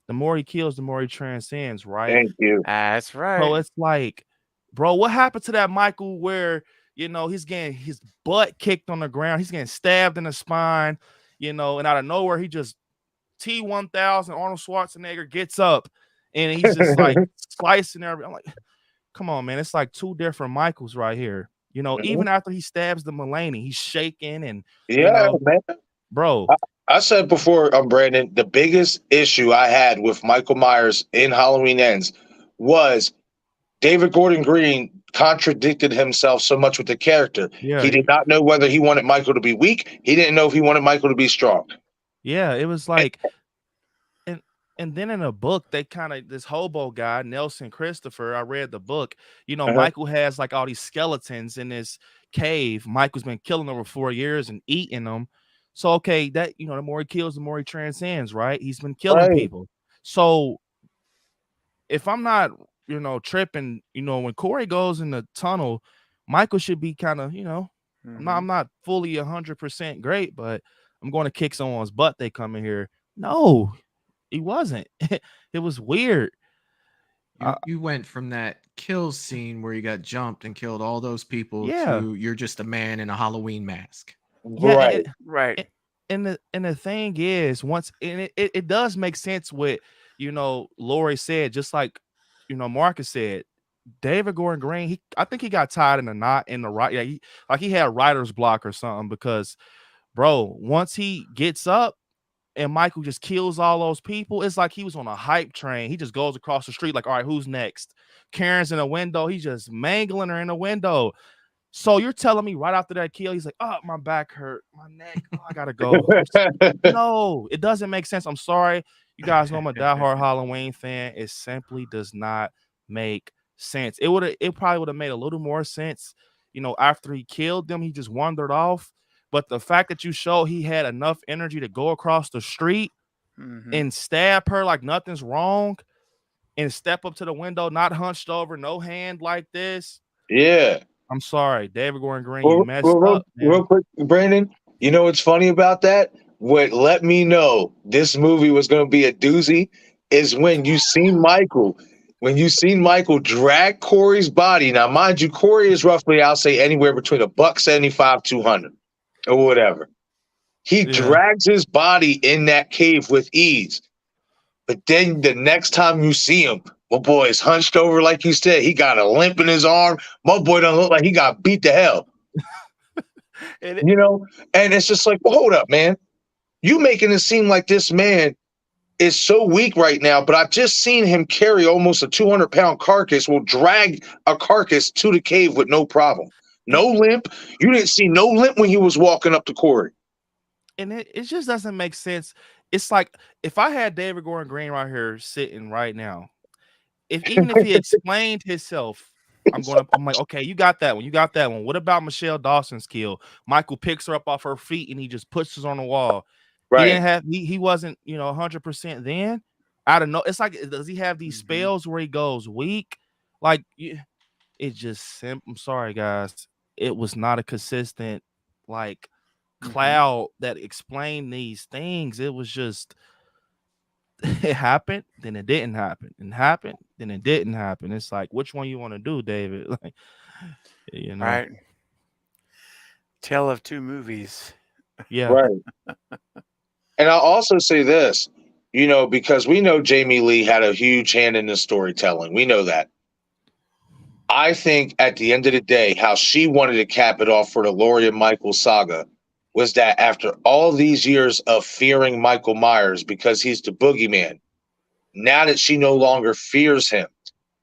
The more he kills, the more he transcends, right? Thank you. That's right. So it's like, bro, what happened to that Michael where, he's getting his butt kicked on the ground, he's getting stabbed in the spine, and out of nowhere, he just T-1000 Arnold Schwarzenegger gets up and he's just like slicing everything. I'm like, come on, man. It's like two different Michaels right here. Even after he stabs the Mulaney, he's shaking and man. Bro. I said before, Brandon, the biggest issue I had with Michael Myers in Halloween Ends was David Gordon Green contradicted himself so much with the character. Yeah. He did not know whether he wanted Michael to be weak. He didn't know if he wanted Michael to be strong. Yeah, it was like, and then in a book, they kind of, this hobo guy, Nelson Christopher, I read the book, Michael has like all these skeletons in this cave. Michael's been killing them for 4 years and eating them. So, okay, that, the more he kills, the more he transcends, right? He's been killing people. So if I'm not, tripping, when Corey goes in the tunnel, Michael should be kind of, I'm not fully 100% great, but I'm going to kick someone's butt. They come in here. No, he wasn't. It was weird. You went from that kill scene where you got jumped and killed all those people Yeah. to you're just a man in a Halloween mask. Yeah, Right. And the thing is, it does make sense what Lori said, just like Marcus said. David Gordon Green, I think he got tied in a knot in the right. Yeah, he had writer's block or something because, bro, once he gets up and Michael just kills all those people, it's like he was on a hype train. He just goes across the street like, all right, who's next? Karen's in a window. He's just mangling her in a window. So you're telling me right after that kill, he's like, oh, my back hurt, my neck, oh, I gotta go. No, it doesn't make sense. I'm sorry. You guys know I'm a diehard Halloween fan. It simply does not make sense. It probably would have made a little more sense, after he killed them, he just wandered off. But the fact that you show he had enough energy to go across the street and stab her like nothing's wrong and step up to the window, not hunched over, no hand like this. Yeah. I'm sorry, David Gordon Green, you messed up. Real quick, Brandon, you know what's funny about that? What let me know this movie was going to be a doozy is when you seen Michael drag Corey's body. Now, mind you, Corey is roughly, I'll say, anywhere between $175, 200, or whatever. He drags his body in that cave with ease. But then the next time you see him, my boy is hunched over, like you said. He got a limp in his arm. My boy don't look like he got beat to hell. And it's just like, well, hold up, man. You making it seem like this man is so weak right now, but I've just seen him carry almost a 200-pound carcass, will drag a carcass to the cave with no problem. No limp. You didn't see no limp when he was walking up to Corey. And it just doesn't make sense. It's like if I had David Gordon Green right here sitting right now, even if he explained himself, I'm like, okay, you got that one. You got that one. What about Michelle Dawson's kill? Michael picks her up off her feet and he just pushes her on the wall. Right. He wasn't, 100% then. I don't know. It's like, does he have these spells where he goes weak? Like, it just, I'm sorry, guys. It was not a consistent, like, cloud that explained these things. It was just, it happened, then it didn't happen, and happened, then it didn't happen. It's like, which one you want to do, David? Like, right? Tale of two movies. Yeah, right. And I'll also say this, because we know Jamie Lee had a huge hand in the storytelling. We know that. I think at the end of the day, how she wanted to cap it off for the Laurie and Michael saga was that after all these years of fearing Michael Myers because he's the boogeyman, now that she no longer fears him,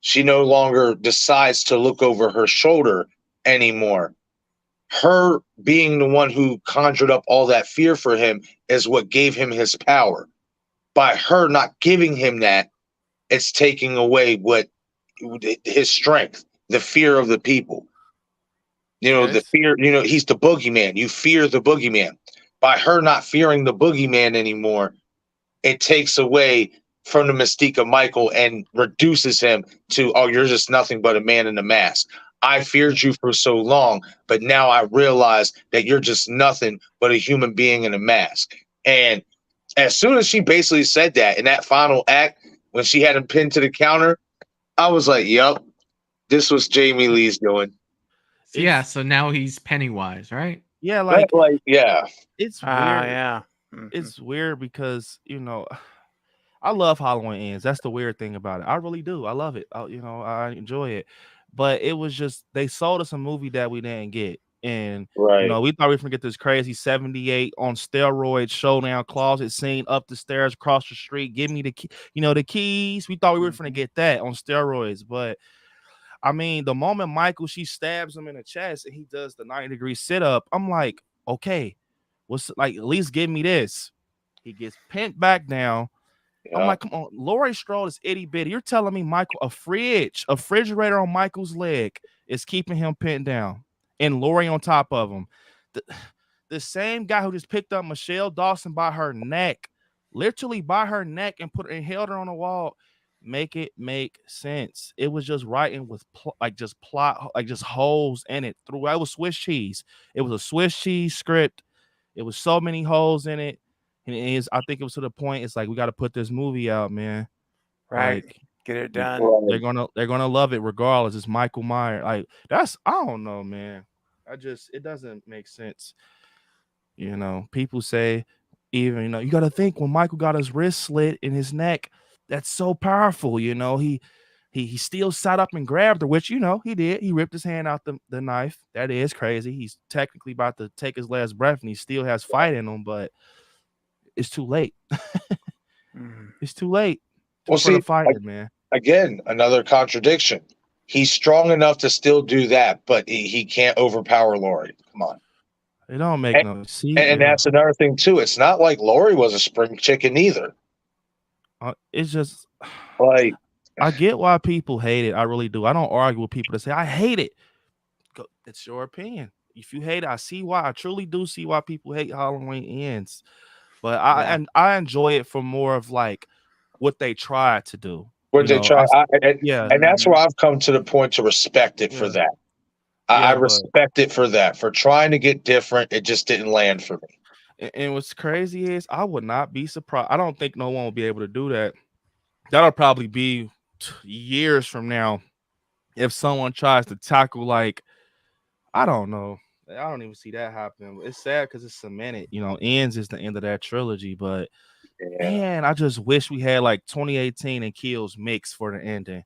she no longer decides to look over her shoulder anymore. Her being the one who conjured up all that fear for him is what gave him his power. By her not giving him that, it's taking away his strength, the fear of the people. The fear, he's the boogeyman. You fear the boogeyman. By her not fearing the boogeyman anymore, it takes away from the mystique of Michael and reduces him to, oh, you're just nothing but a man in a mask. I feared you for so long, but now I realize that you're just nothing but a human being in a mask. And as soon as she basically said that in that final act, when she had him pinned to the counter, I was like, yep, this was Jamie Lee's doing. Yeah, so now he's Pennywise, right? Yeah, yeah. It's weird. Yeah. It's weird because, I love Halloween Ends. That's the weird thing about it. I really do. I love it. I enjoy it. But it was just, they sold us a movie that we didn't get. And, we thought we were going to get this crazy 78 on steroids showdown closet scene up the stairs across the street. Give me the keys. We thought we were going to get that on steroids. But, I mean, the moment Michael, she stabs him in the chest and he does the 90-degree sit-up, I'm like, okay, at least give me this. He gets pinned back down. I'm like, come on, Laurie Strode is itty bitty. You're telling me Michael, a refrigerator on Michael's leg is keeping him pinned down, and Laurie on top of him. The same guy who just picked up Michelle Dawson by her neck, literally by her neck, and held her on the wall. Make it make sense. It was just writing with plot, just holes in it. It was Swiss cheese. It was a Swiss cheese script. It was so many holes in it. And I think it was to the point. It's like, we got to put this movie out, man. Right, get it done. They're gonna love it regardless. It's Michael Myers. Like, I don't know, man. It doesn't make sense. People say, even you got to think when Michael got his wrist slit in his neck. That's so powerful. He still sat up and grabbed her, which, you know, he did. He ripped his hand out the knife. That is crazy. He's technically about to take his last breath, and he still has fight in him, but it's too late. It's too late Well, for the see, fighting, man. again, another contradiction. He's strong enough to still do that, but he can't overpower Lori. Come on. It don't make no sense. And that's another thing too. It's not like Lori was a spring chicken either. It's just like, I get why people hate it. I really do. I don't argue with people that say I hate it. It's your opinion. If you hate it, I see why. I truly do see why people hate Halloween Ends. But I enjoy it for more of like what they try to do. What they try, and that's where I've come to the point to respect it for that. I respect it for that, for trying to get different. It just didn't land for me. And what's crazy is I would not be surprised. I don't think no one will be able to do that. That'll probably be years from now if someone tries to tackle, like, I don't know. I don't even see that happening. It's sad because it's cemented. You know, Ends is the end of that trilogy, but man, I just wish we had like 2018 and Kills mix for the ending.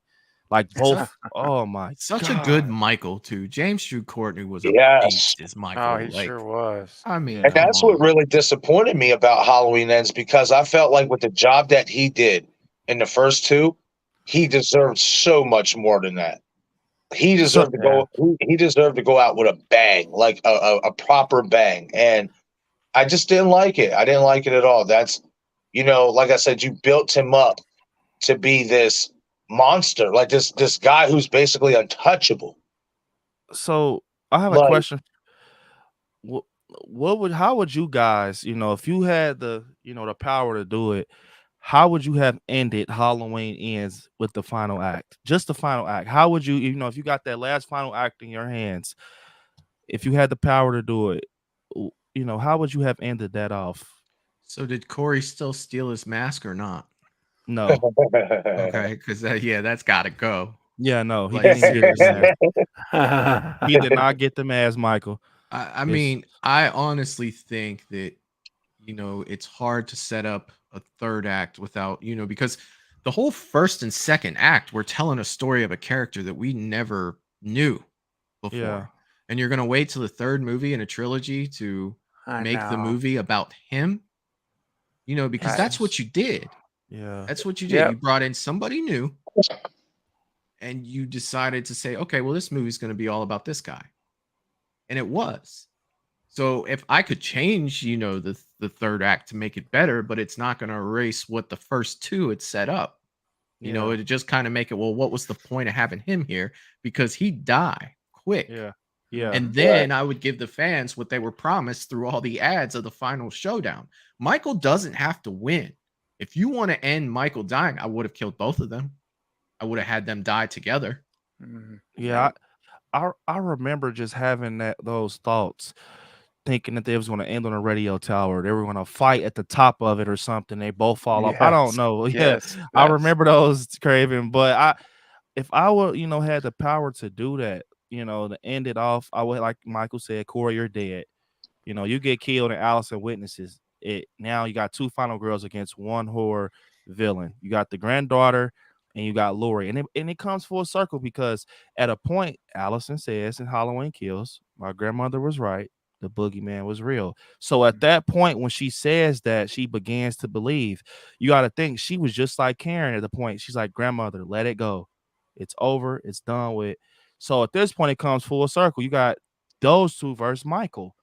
Like both. Oh my Such God. a good Michael too. James Drew Courtney was a beast as Michael. Oh, he sure was. I mean, and that's what really disappointed me about Halloween Ends, because I felt like with the job that he did in the first two, he deserved so much more than that. He deserved to go. He deserved to go out with a bang, like a proper bang, and I just didn't like it. I didn't like it at all. That's, you know, like I said, you built him up to be this monster, like this guy who's basically untouchable. So I have a question. How would you guys, you know, if you had the power to do it, how would you have ended Halloween Ends with the final act? Just the final act. How would you, you know, if you got that last final act in your hands, if you had the power to do it, you know, how would you have ended that off? So did Corey still steal his mask or not? No. Okay, because that's got to go. Yeah, no, he didn't get his mask. He did not get the mask, Michael. I mean, I honestly think that, you know, it's hard to set up a third act without, you know, because the whole first and second act, we're telling a story of a character that we never knew before. Yeah. And you're going to wait till the third movie in a trilogy to make the movie about him, you know, because that's what you did. Yeah. That's what you did. You brought in somebody new and you decided to say, okay, well, this movie's going to be all about this guy. And it was. So if I could change, you know, the third act to make it better, but it's not going to erase what the first two had set up. You know, it'd just kind of make it, well, what was the point of having him here? Because he'd die quick. Yeah. Yeah. And then I would give the fans what they were promised through all the ads of the final showdown. Michael doesn't have to win. If you want to end Michael dying, I would have killed both of them. I would have had them die together. Yeah. I remember just having those thoughts, thinking that they was going to end on a radio tower. They were going to fight at the top of it or something. They both fall off. I don't know. Yes, I remember those, Craven. But if I would, you know, had the power to do that, you know, to end it off, I would, like Michael said, Corey, you're dead. You know, you get killed and Allison witnesses it. Now you got two final girls against one horror villain. You got the granddaughter and you got Lori. And it comes full circle because at a point, Allison says in Halloween Kills, my grandmother was right. The boogeyman was real. So at that point, when she says that, she begins to believe. You got to think she was just like Karen at the point. She's like, grandmother, let it go. It's over. It's done with. So at this point, it comes full circle. You got those two versus Michael.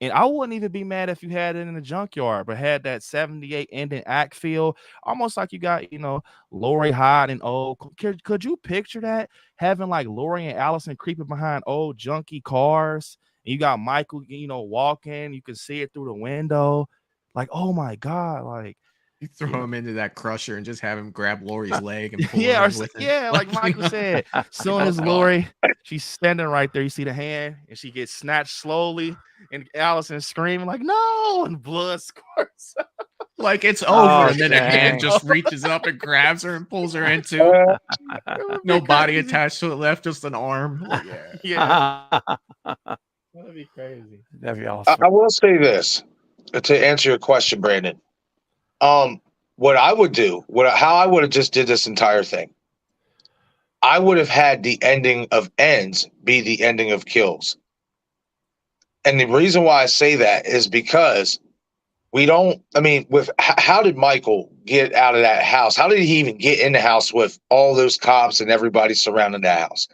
And I wouldn't even be mad if you had it in the junkyard, but had that 78 ending act feel, almost like you got, you know, Lori hiding old. Could you picture that? Having like Lori and Allison creeping behind old junky cars, and you got Michael, you know, walking. You can see it through the window. Like, oh my God, like. You throw him into that crusher and just have him grab Lori's leg and pull yeah, her in with him. Yeah, like Michael said. Soon as Lori, she's standing right there, you see the hand, and she gets snatched slowly, and Allison screaming like, "No!" and blood squirts. Like it's over, and then a hand just reaches up and grabs her and pulls her into. No body attached to it left, just an arm. Like, yeah. That'd be crazy. That'd be awesome. I will say this to answer your question, Brandon. What I would do, how I would have just did this entire thing. I would have had the ending of Ends be the ending of Kills. And the reason why I say that is because we don't, I mean, how did Michael get out of that house? How did he even get in the house with all those cops and everybody surrounding the house?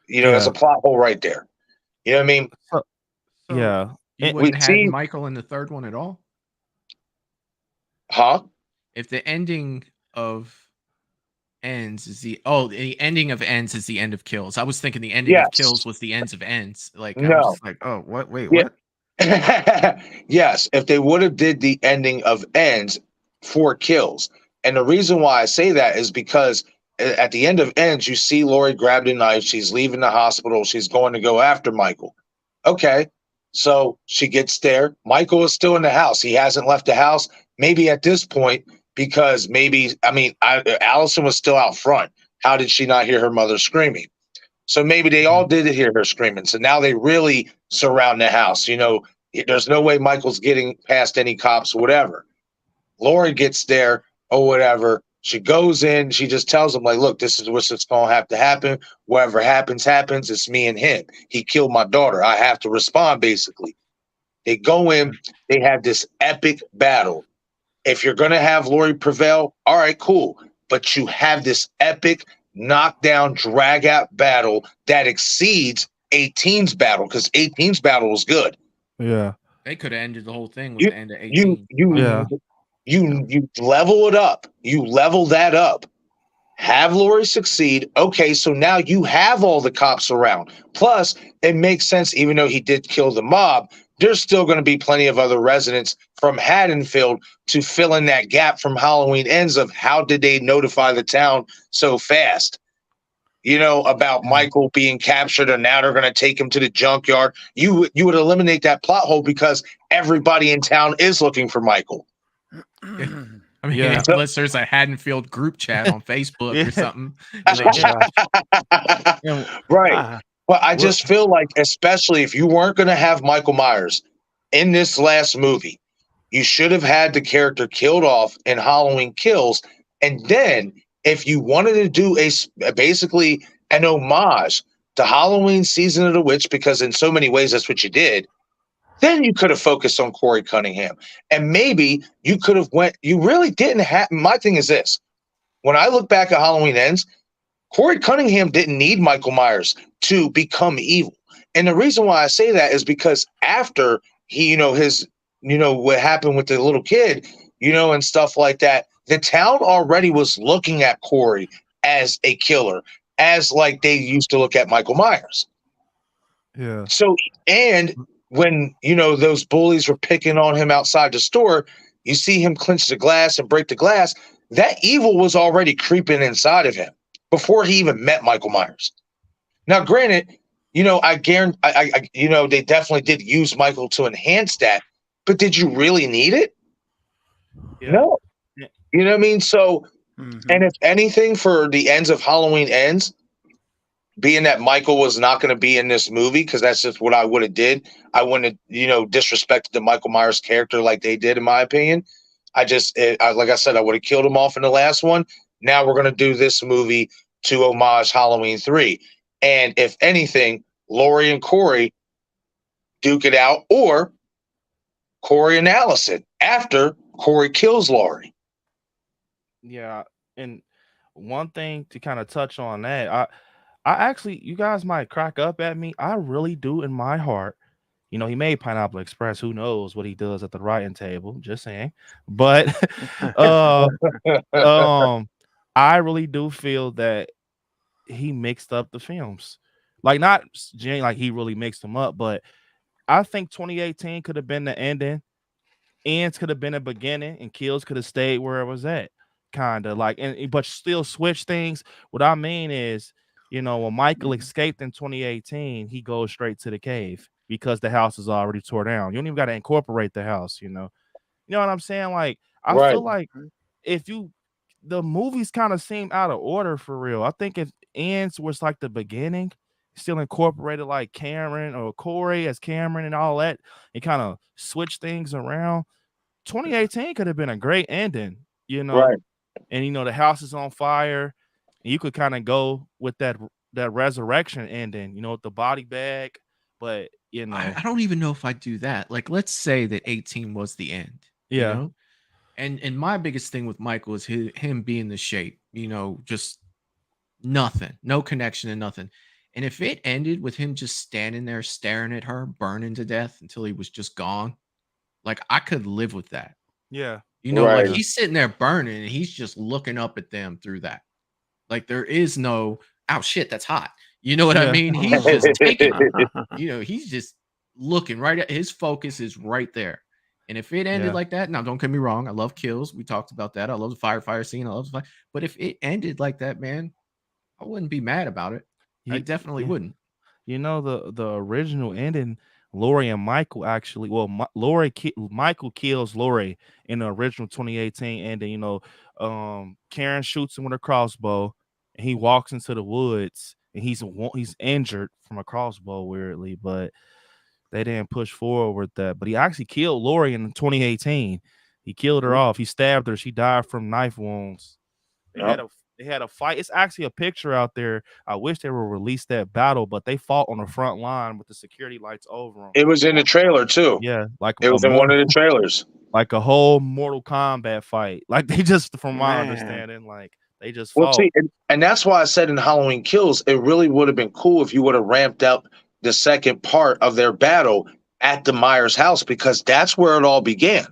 You know, Yeah. that's a plot hole right there. You know what I mean? So Yeah. You And- wouldn't we have see- Michael in the third one at all? Huh? If the ending of Ends is the ending of Ends is the end of Kills. I was thinking the ending of Yes. Kills was the ends of Ends. Like I No. was just like, oh, what? Wait, Yeah. what? Yes, if they would have did the ending of Ends for Kills. And the reason why I say that is because at the end of Ends, you see Lori grab the knife. She's leaving the hospital. She's going to go after Michael. Okay. So she gets there. Michael is still in the house. He hasn't left the house. Maybe at this point, because Allison was still out front. How did she not hear her mother screaming? So maybe they all did hear her screaming. So now they really surround the house. You know, there's no way Michael's getting past any cops or whatever. Lori gets there or whatever. She goes in. She just tells him, like, look, this is what's going to have to happen. Whatever happens, happens. It's me and him. He killed my daughter. I have to respond, basically. They go in. They have this epic battle. If you're going to have Lori prevail, all right, cool. But you have this epic knockdown, drag out battle that exceeds 18's battle, because 18's battle was good. Yeah. They could have ended the whole thing with the end of 18. You level it up. You level that up. Have Lori succeed. Okay, so now you have all the cops around. Plus, it makes sense, even though he did kill the mob, there's still going to be plenty of other residents from Haddonfield to fill in that gap from Halloween Ends of how did they notify the town so fast? You know, about Michael being captured, and now they're going to take him to the junkyard. You would eliminate that plot hole because everybody in town is looking for Michael. I mean, unless there's a Haddonfield group chat on Facebook or something. Right. But I just feel like, especially if you weren't going to have Michael Myers in this last movie, you should have had the character killed off in Halloween Kills. And then if you wanted to do basically an homage to Halloween Season of the Witch, because in so many ways that's what you did, then you could have focused on Corey Cunningham. And maybe you could have you really didn't have, my thing is this. When I look back at Halloween Ends, Corey Cunningham didn't need Michael Myers to become evil. And the reason why I say that is because after he, what happened with the little kid, and stuff like that, the town already was looking at Corey as a killer, as like they used to look at Michael Myers. Yeah. So, and when, those bullies were picking on him outside the store, you see him clinch the glass and break the glass. That evil was already creeping inside of him before he even met Michael Myers. Now, granted, I guarantee, they definitely did use Michael to enhance that, but did you really need it? Yeah. No. You know what I mean? So, and if anything, for the ends of Halloween Ends, being that Michael was not going to be in this movie, because that's just what I would have did. I wouldn't have, disrespected the Michael Myers character like they did, in my opinion. Like I said, I would have killed him off in the last one. Now we're going to do this movie to homage Halloween 3. And if anything, Lori and Corey duke it out, or Corey and Allison after Corey kills Lori. Yeah. And one thing to kind of touch on that, I actually, you guys might crack up at me. I really do in my heart. He made Pineapple Express. Who knows what he does at the writing table? Just saying. But I really do feel that he mixed up the films. Like, not like he really mixed them up, but I think 2018 could have been the ending. Ends could have been a beginning, and Kills could have stayed where it was at. Kind of like, but still switch things. What I mean is, when Michael escaped in 2018, he goes straight to the cave because the house is already tore down. You don't even got to incorporate the house, You know what I'm saying? Like, I feel like the movies kind of seem out of order for real. I think if Ends was like the beginning, still incorporated like Cameron or Corey as Cameron and all that, and kind of switch things around, 2018 could have been a great ending, Right. And the house is on fire. You could kind of go with that resurrection ending, you know, with the body bag, but you know, I don't even know if I do that. Like, let's say that 18 was the end, you yeah, know? And my biggest thing with Michael is him being the shape, you know, just nothing, no connection and nothing. And if it ended with him just standing there staring at her, burning to death until he was just gone, like I could live with that. yeah, You know, like Right. he's sitting there burning and he's just looking up at them through that. Like there is no, oh shit, that's hot. You know what I yeah, mean? He's just taking it. You know, he's just looking right at his focus is right there. And if it ended yeah. like that, now don't get me wrong, I love kills. We talked about that. I love the fire scene. I love the fire. But if it ended like that, man, I wouldn't be mad about it. I You, definitely yeah. wouldn't. You know the original ending, Lori and Michael actually. Well, Michael kills Lori in the original 2018 ending. You know, Karen shoots him with a crossbow, and he walks into the woods, and he's injured from a crossbow weirdly, but they didn't push forward with that. But he actually killed Lori in 2018. He killed her off. He stabbed her. She died from knife wounds. They Yep. had a fight. It's actually a picture out there. I wish they would release that battle, but they fought on the front line with the security lights over them. It was in the trailer too. Yeah, like It was in one of the trailers. like a whole Mortal Kombat fight. Like they just, from my Man. understanding, like they just Well, fought. see, and that's why I said in Halloween Kills, it really would have been cool if you would have ramped up the second part of their battle at the Myers house, because that's where it all began.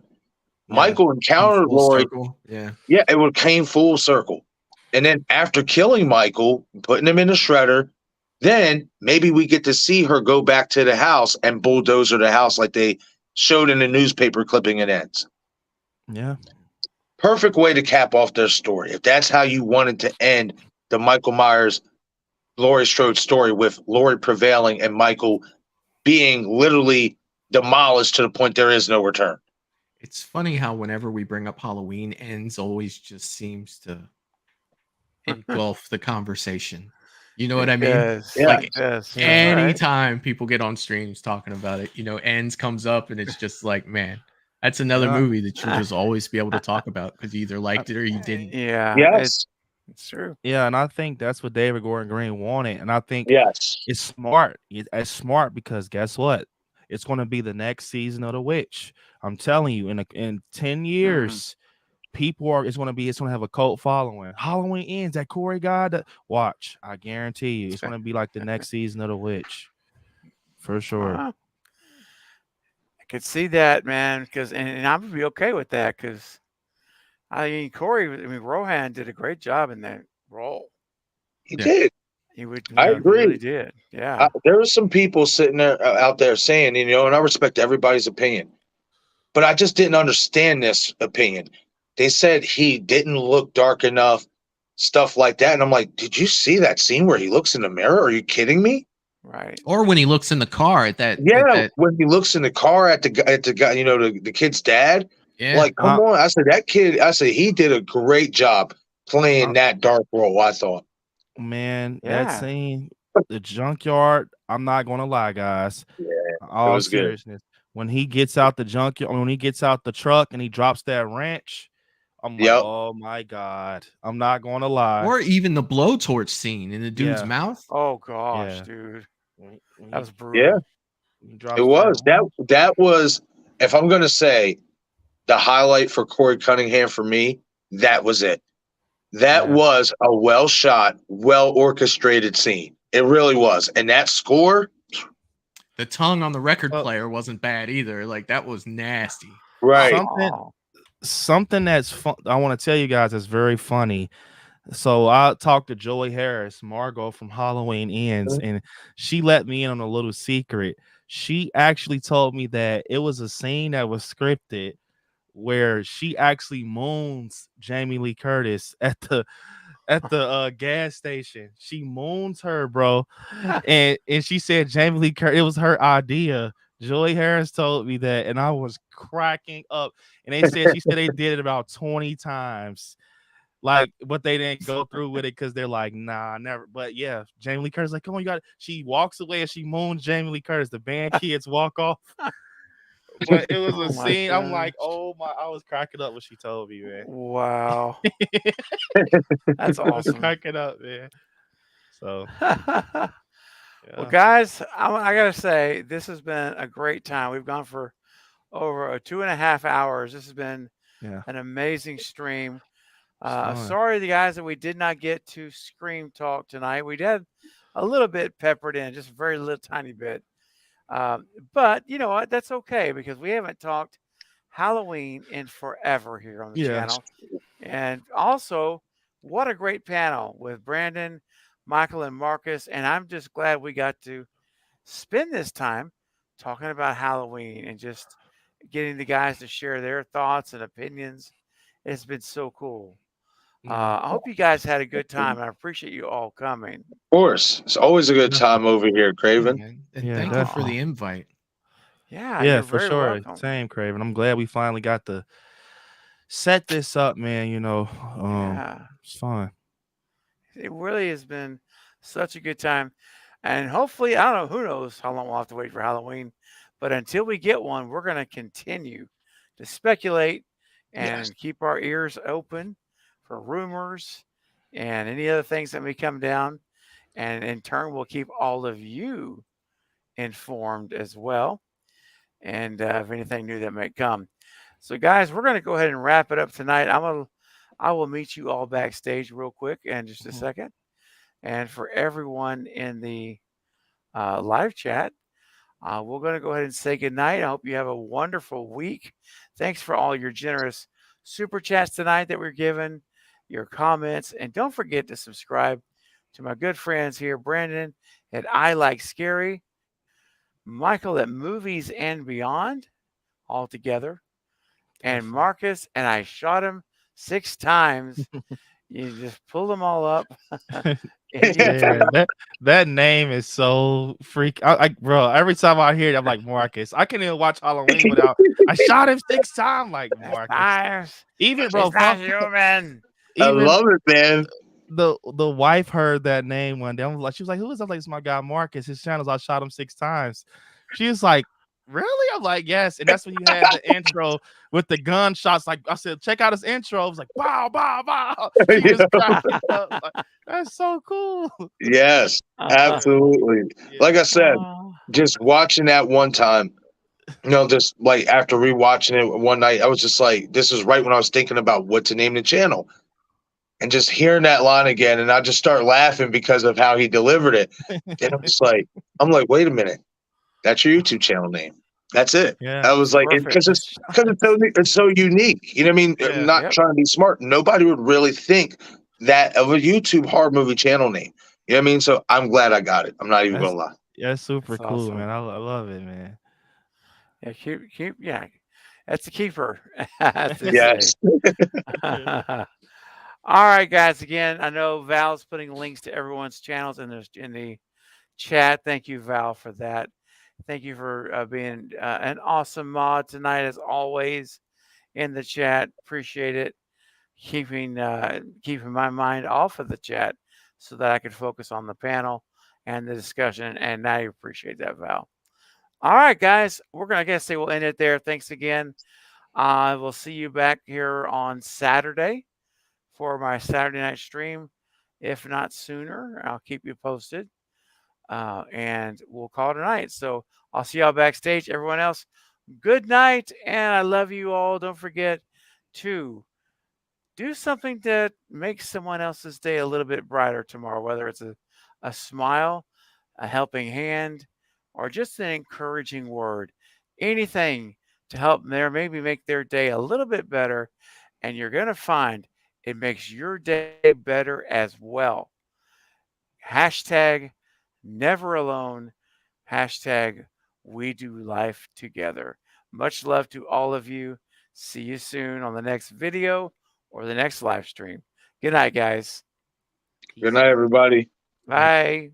Michael encountered Full Lori. circle. Yeah. Yeah, it would came full circle. And then after killing Michael, putting him in the shredder, then maybe we get to see her go back to the house and bulldozer the house like they showed in the newspaper clipping it ends. Yeah. Perfect way to cap off their story. If that's how you wanted to end the Michael Myers, Laurie Strode story, with Laurie prevailing and Michael being literally demolished to the point there is no return. It's funny how whenever we bring up Halloween, ends always just seems to engulf the conversation. You know what I mean? Yes. Yeah. Like Yes. Right. anytime people get on streams talking about it, you know, ends comes up and it's just like, man, that's another Yeah. movie that you'll just always be able to talk about because you either liked it or you didn't. Yeah. Yes. It's true. Yeah, and I think that's what David Gordon Green wanted. And I think Yes. it's smart. It's smart because guess what? It's going to be the next season of The Witch. I'm telling you, in 10 years, it's going to have a cult following. Halloween ends. That Corey guy. Watch. I guarantee you, it's going to be like the next season of The Witch, for sure. I could see that, man, because and I would be okay with that because I mean Rohan did a great job in that role. He Yeah. did. He would. I agree. Really did. Yeah. There were some people sitting there out there saying, you know, and I respect everybody's opinion, but I just didn't understand this opinion. They said he didn't look dark enough, stuff like that. And I'm like, did you see that scene where he looks in the mirror? Are you kidding me? Right. Or when he looks in the car at that. Yeah, at that- when he looks in the car at the guy, you know, the kid's dad. yeah. Like, come on. I said, that kid, he did a great job playing that dark role, I thought. Man, Yeah. that scene, the junkyard, I'm not going to lie, guys. Yeah, All was good. seriousness. When he gets out the junkyard, when he gets out the truck and he drops that wrench, I'm like, Yep. oh my God. I'm not going to lie. Or even the blowtorch scene in the dude's Yeah. mouth. Oh gosh, Yeah. dude, When that he- was brutal. Yeah. when he drops It was. That was, if I'm going to say the highlight for Corey Cunningham for me, that was it. That Yeah. was a well shot, well orchestrated scene. It really was. And that score, The tongue on the record Well- player wasn't bad either. Like that was nasty. right. Something that's fun. I want to tell you guys that's very funny. So I talked to Joey Harris, Margot from Halloween Ends, and she let me in on a little secret. She actually told me that it was a scene that was scripted where she actually moons Jamie Lee Curtis at the gas station. She moons her, bro, and she said Jamie Lee Curtis, it was her idea. Joey Harris told me that, and I was cracking up. And she said they did it about 20 times. Like, but they didn't go through with it because they're like, nah, never. But yeah, Jamie Lee Curtis, like, come on, you got it. She walks away and she moons Jamie Lee Curtis. The band kids walk off. but it was Oh a my scene. I'm like, gosh. oh my, I was cracking up when she told me, man. Wow. That's I was awesome. cracking up, man. So Well, yeah, guys, I got to say, this has been a great time. We've gone for over 2.5 hours. This has been yeah, an amazing stream. it's fun. Sorry, the guys, that we did not get to Scream Talk tonight. We did a little bit peppered in, just a very little tiny bit. But you know what? That's okay because we haven't talked Halloween in forever here on the Yeah, channel. And also, what a great panel with Brandon, Michael, and Marcus. And I'm just glad we got to spend this time talking about Halloween and just getting the guys to share their thoughts and opinions. It's been so cool. yeah. I hope you guys had a good time. I appreciate you all coming. Of course, it's always a good time over here, Yeah, Craven. man. And Yeah, thank you for Oh, the invite. yeah, Yeah, you're for very sure. welcome. Same, Craven. I'm glad we finally got to set this up, man. Yeah. It's fun. It really has been such a good time. And hopefully, I don't know, who knows how long we'll have to wait for Halloween. But until we get one, we're going to continue to speculate Yes. and keep our ears open for rumors and any other things that may come down. And in turn, we'll keep all of you informed as well. And if anything new that may come. So, guys, we're going to go ahead and wrap it up tonight. I will meet you all backstage real quick in just a second. And for everyone in the live chat, we're going to go ahead and say goodnight. I hope you have a wonderful week. Thanks for all your generous super chats tonight that we're given, your comments. And don't forget to subscribe to my good friends here, Brandon at I Like Scary, Michael at Movies and Beyond, all together, and Marcus, and I shot him 6 times. You just pull them all up. Yeah, that name is so freak. Bro, every time I hear it, I'm like, Marcus. I can't even watch Halloween without. I shot him 6 times, like Marcus. Even bro, He's not human. I even love it, man. the wife heard that name one day. I'm like, she was like, "Who is that?" I'm like, "It's my guy Marcus. His channels. I shot him 6 times." She was like, "Really?" I'm like, "Yes." And that's when you had the intro with the gunshots. Like I said, check out his intro. It was like, "Bow, bow, bow." She was cracking up. Like, that's so cool. Yes, absolutely. Like I said, just watching that one time, just like after rewatching it one night, I was just like, this was right when I was thinking about what to name the channel. And just hearing that line again, and I just start laughing because of how he delivered it. And I'm like, wait a minute, that's your YouTube channel name. That's it. Yeah, I was like, because it's so unique. You know what I mean? I'm not trying to be smart. Nobody would really think that of a YouTube horror movie channel name. You know what I mean? So I'm glad I got it. I'm not even gonna lie. Yeah, it's super That's cool, awesome. man. I love it, man. Yeah, yeah, that's a keeper. As they Yes. say. All right, guys. Again, I know Val's putting links to everyone's channels in the chat. Thank you, Val, for that. Thank you for being an awesome mod tonight, as always, in the chat. Appreciate it. Keeping my mind off of the chat so that I could focus on the panel and the discussion. And I appreciate that, Val. All right, guys. I guess say we'll end it there. Thanks again. We'll see you back here on Saturday for my Saturday night stream. If not sooner, I'll keep you posted. And we'll call it a night. So I'll see y'all backstage. Everyone else, good night. And I love you all. Don't forget to do something that makes someone else's day a little bit brighter tomorrow, whether it's a smile, a helping hand, or just an encouraging word. Anything to help maybe make their day a little bit better. And you're going to find it makes your day better as well. Hashtag never alone. Hashtag we do life together. Much love to all of you. See you soon on the next video or the next live stream. Good night, guys. Good night, everybody. Bye.